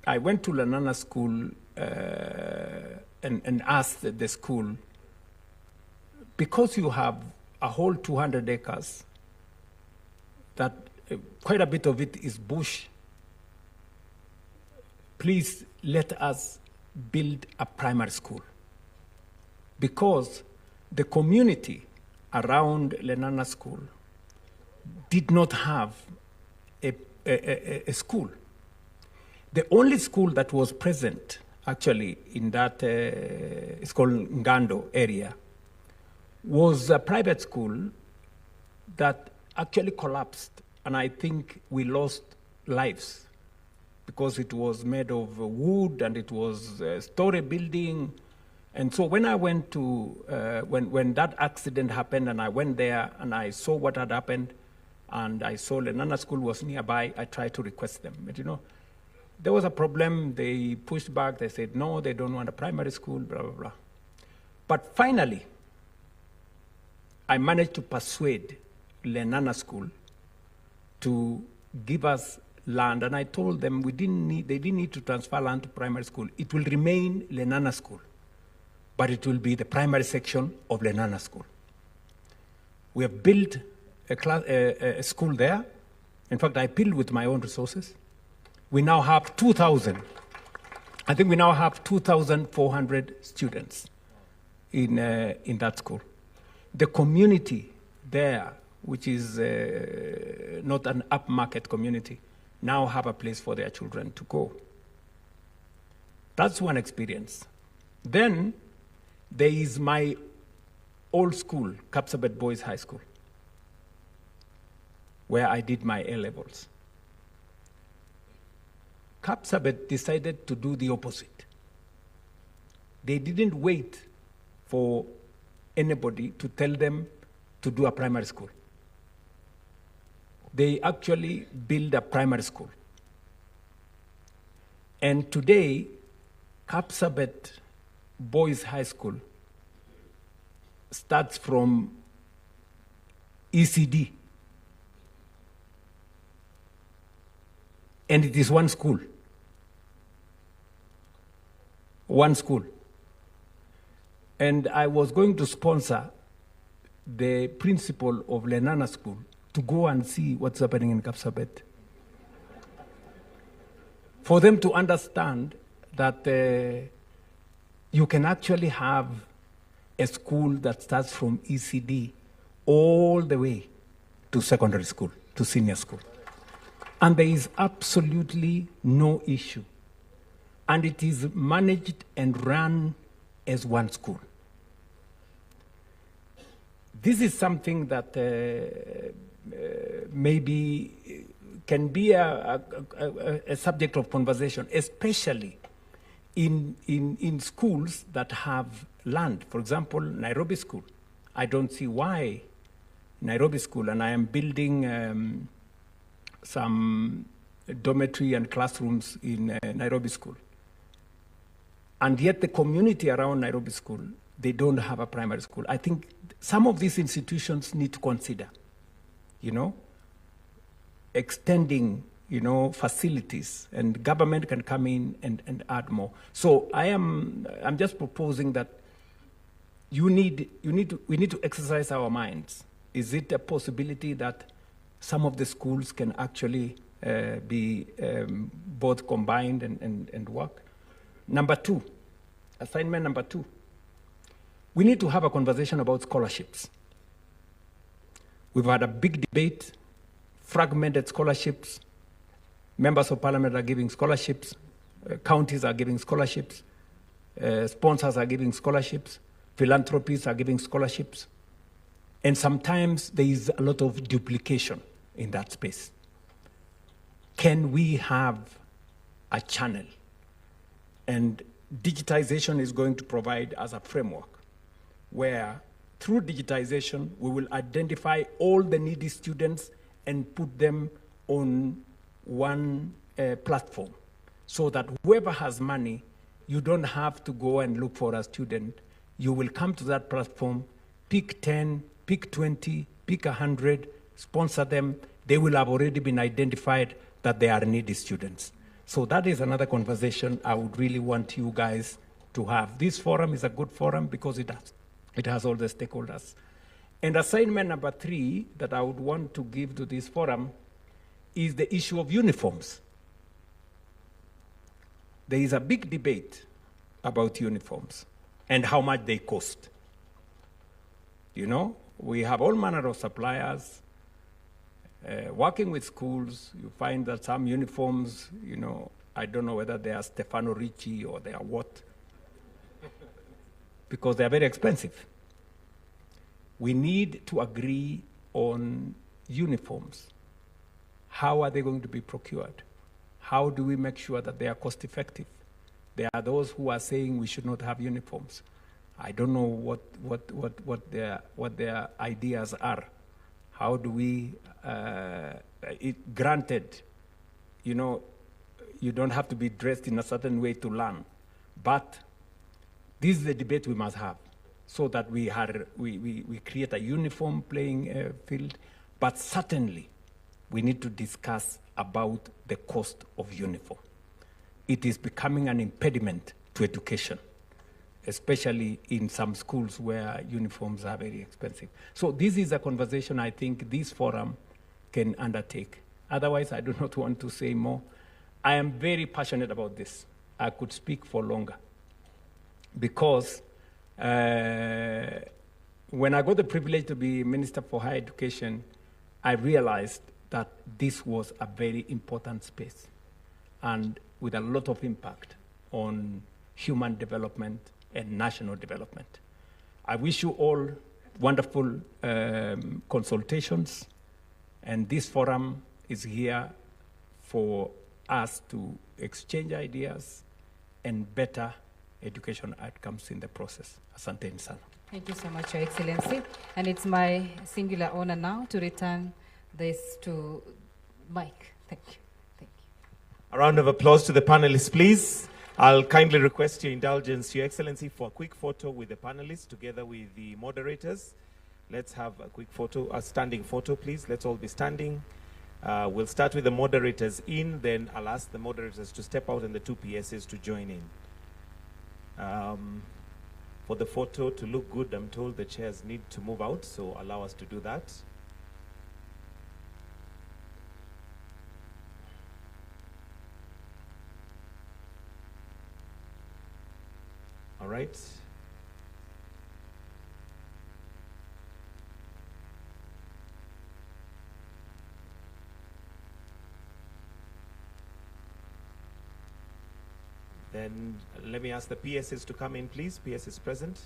I went to Lenana School and asked the school, because you have a whole 200 acres, that quite a bit of it is bush, please let us build a primary school. Because the community around Lenana School did not have a school. The only school that was present actually in that, it's called Ngando area, was a private school that actually collapsed, and I think we lost lives because it was made of wood and it was a story building. And so when I went to, when that accident happened and I went there and I saw what had happened and I saw Lenana School was nearby, I tried to request them. But there was a problem. They pushed back. They said, no, they don't want a primary school, blah, blah, blah. But finally, I managed to persuade Lenana School to give us land. And I told them they didn't need to transfer land to primary school. It will remain Lenana School, but it will be the primary section of Lenana School. We have built a school there. In fact, I built with my own resources. We now have 2,000. I think we now have 2,400 students in that school. The community there, which is not an upmarket community, now have a place for their children to go. That's one experience. Then there is my old school, Kapsabet Boys High School, where I did my A-levels. Kapsabet decided to do the opposite. They didn't wait for anybody to tell them to do a primary school. They actually built a primary school. And today, Kapsabet Boys High School starts from ECD. And it is one school. One school. And I was going to sponsor the principal of Lenana School to go and see what's happening in Kapsabet, for them to understand that you can actually have a school that starts from ECD all the way to secondary school, to senior school. And there is absolutely no issue. And it is managed and run as one school. This is something that maybe can be a subject of conversation, especially in schools that have land. For example, Nairobi School. I don't see why Nairobi School, and I am building some dormitory and classrooms in Nairobi School. And yet the community around Nairobi School, they don't have a primary school. I think some of these institutions need to consider, extending, facilities, and government can come in and add more. So I'm just proposing that we need to exercise our minds. Is it a possibility that some of the schools can actually be both combined and work? Number two, assignment number two, we need to have a conversation about scholarships. We've had a big debate, fragmented scholarships. Members of parliament are giving scholarships, counties are giving scholarships, sponsors are giving scholarships, philanthropies are giving scholarships. And sometimes there is a lot of duplication in that space. Can we have a channel? And digitization is going to provide us a framework where through digitization, we will identify all the needy students and put them on one platform so that whoever has money, you don't have to go and look for a student. You will come to that platform, pick 10, pick 20, pick 100, sponsor them. They will have already been identified that they are needy students. So that is another conversation I would really want you guys to have. This forum is a good forum because it has all the stakeholders. And assignment number 3 that I would want to give to this forum is the issue of uniforms. There is a big debate about uniforms and how much they cost. We have all manner of suppliers. Working with schools, you find that some uniforms, I don't know whether they are Stefano Ricci or they are what, because they are very expensive. We need to agree on uniforms. How are they going to be procured? How do we make sure that they are cost effective? There are those who are saying we should not have uniforms. I don't know what their ideas are. How do we, granted, you don't have to be dressed in a certain way to learn, but this is the debate we must have so that we create a uniform playing field, but certainly we need to discuss about the cost of uniform. It is becoming an impediment to education, especially in some schools where uniforms are very expensive. So this is a conversation I think this forum can undertake. Otherwise, I do not want to say more. I am very passionate about this. I could speak for longer because when I got the privilege to be Minister for Higher Education, I realized that this was a very important space and with a lot of impact on human development and national development. I wish you all wonderful consultations, and this forum is here for us to exchange ideas and better education outcomes in the process. Asante sana. Thank you so much, Your Excellency. And it's my singular honor now to return this to Mike. Thank you. Thank you. A round of applause to the panelists, please. I'll kindly request your indulgence, Your Excellency, for a quick photo with the panelists together with the moderators. Let's have a quick photo, a standing photo, please. Let's all be standing. We'll start with the moderators in, then I'll ask the moderators to step out and the two PSs to join in. For the photo to look good, I'm told the chairs need to move out, so allow us to do that. All right. Then let me ask the PSs to come in, please. PSs present.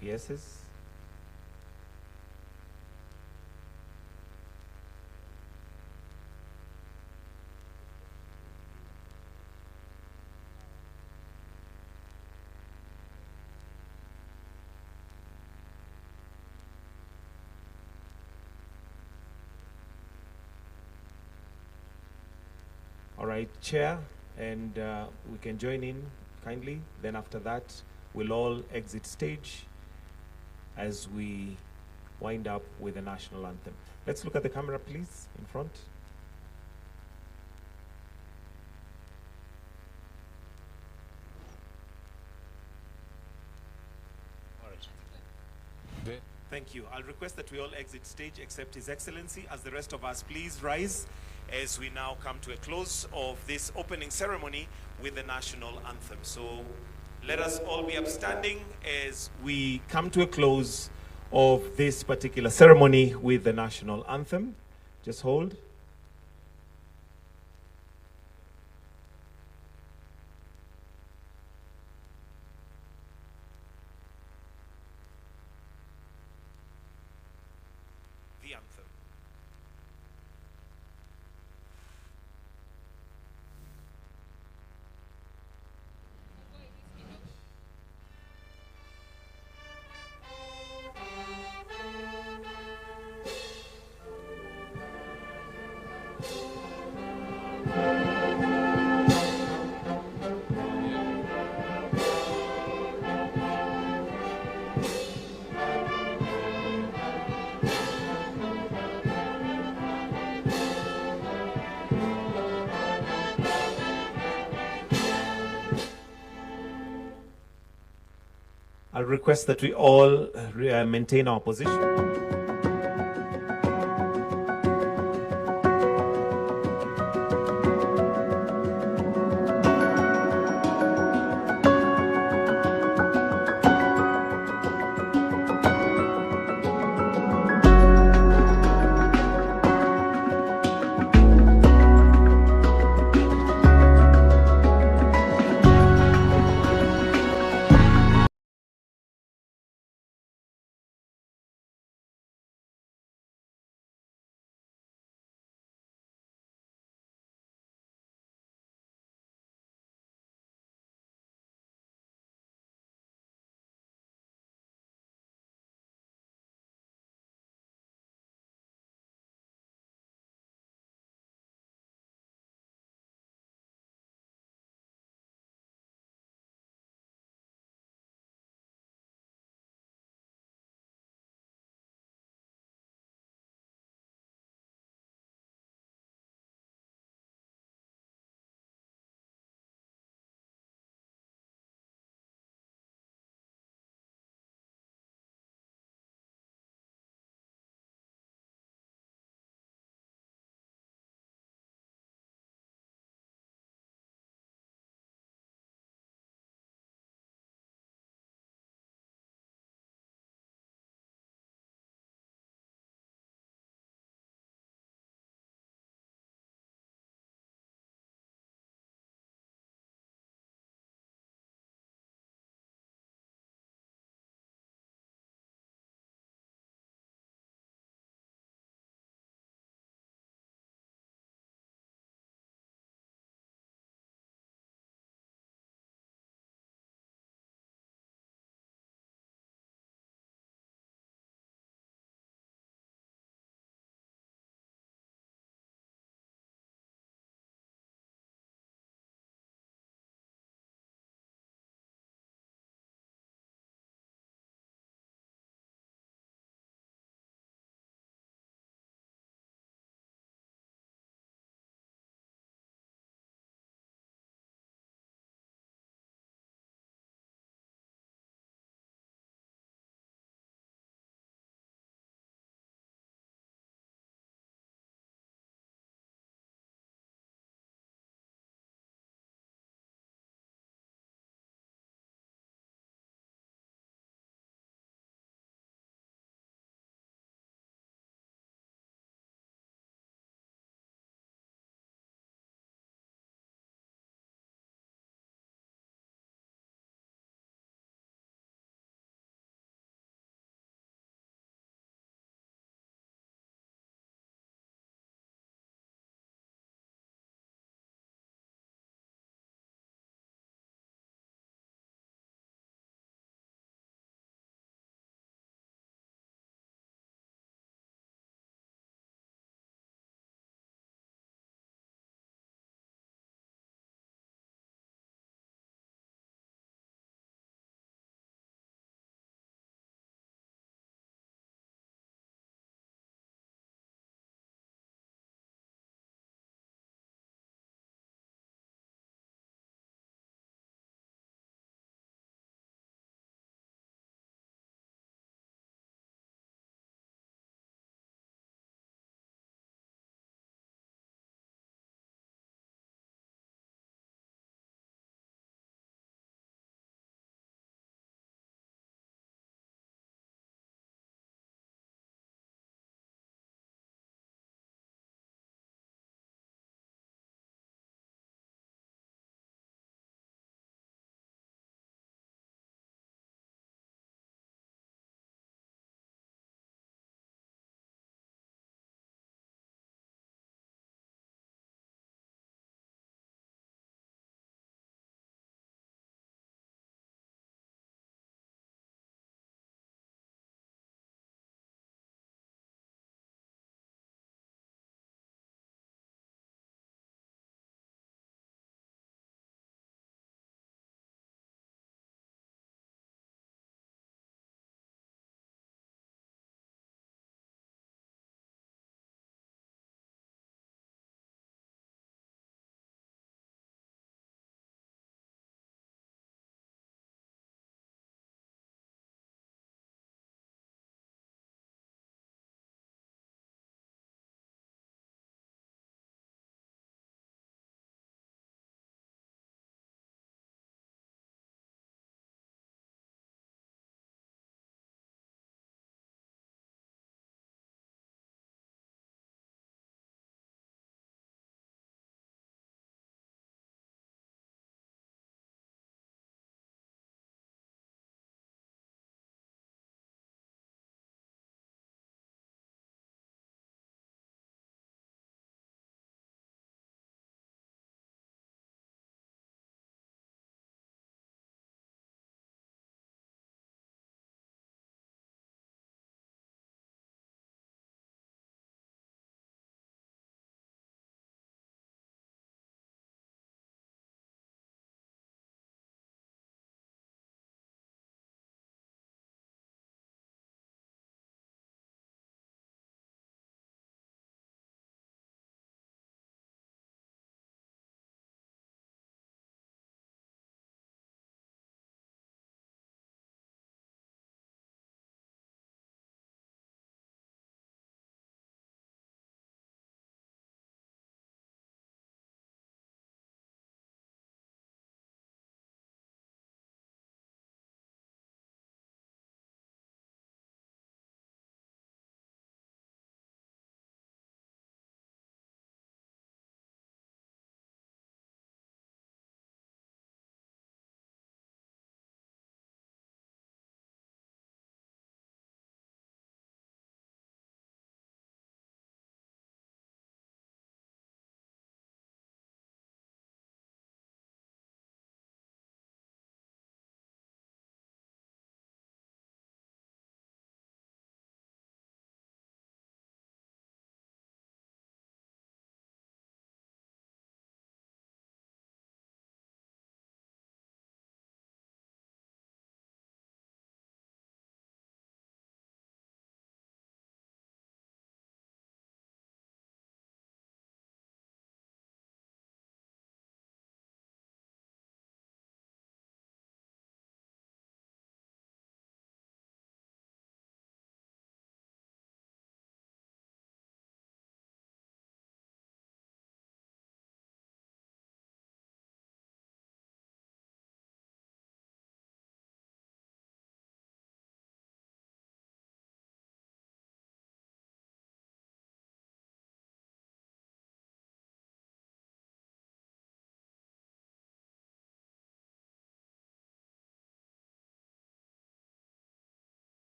PSs. right, Chair, and we can join in kindly. Then after that, we'll all exit stage as we wind up with the national anthem. Let's look at the camera, please, in front. Thank you. I'll request that we all exit stage except His Excellency. As the rest of us, please rise as we now come to a close of this opening ceremony with the national anthem. So let us all be upstanding as we come to a close of this particular ceremony with the national anthem. Just hold. The anthem. I'll request that we all maintain our position.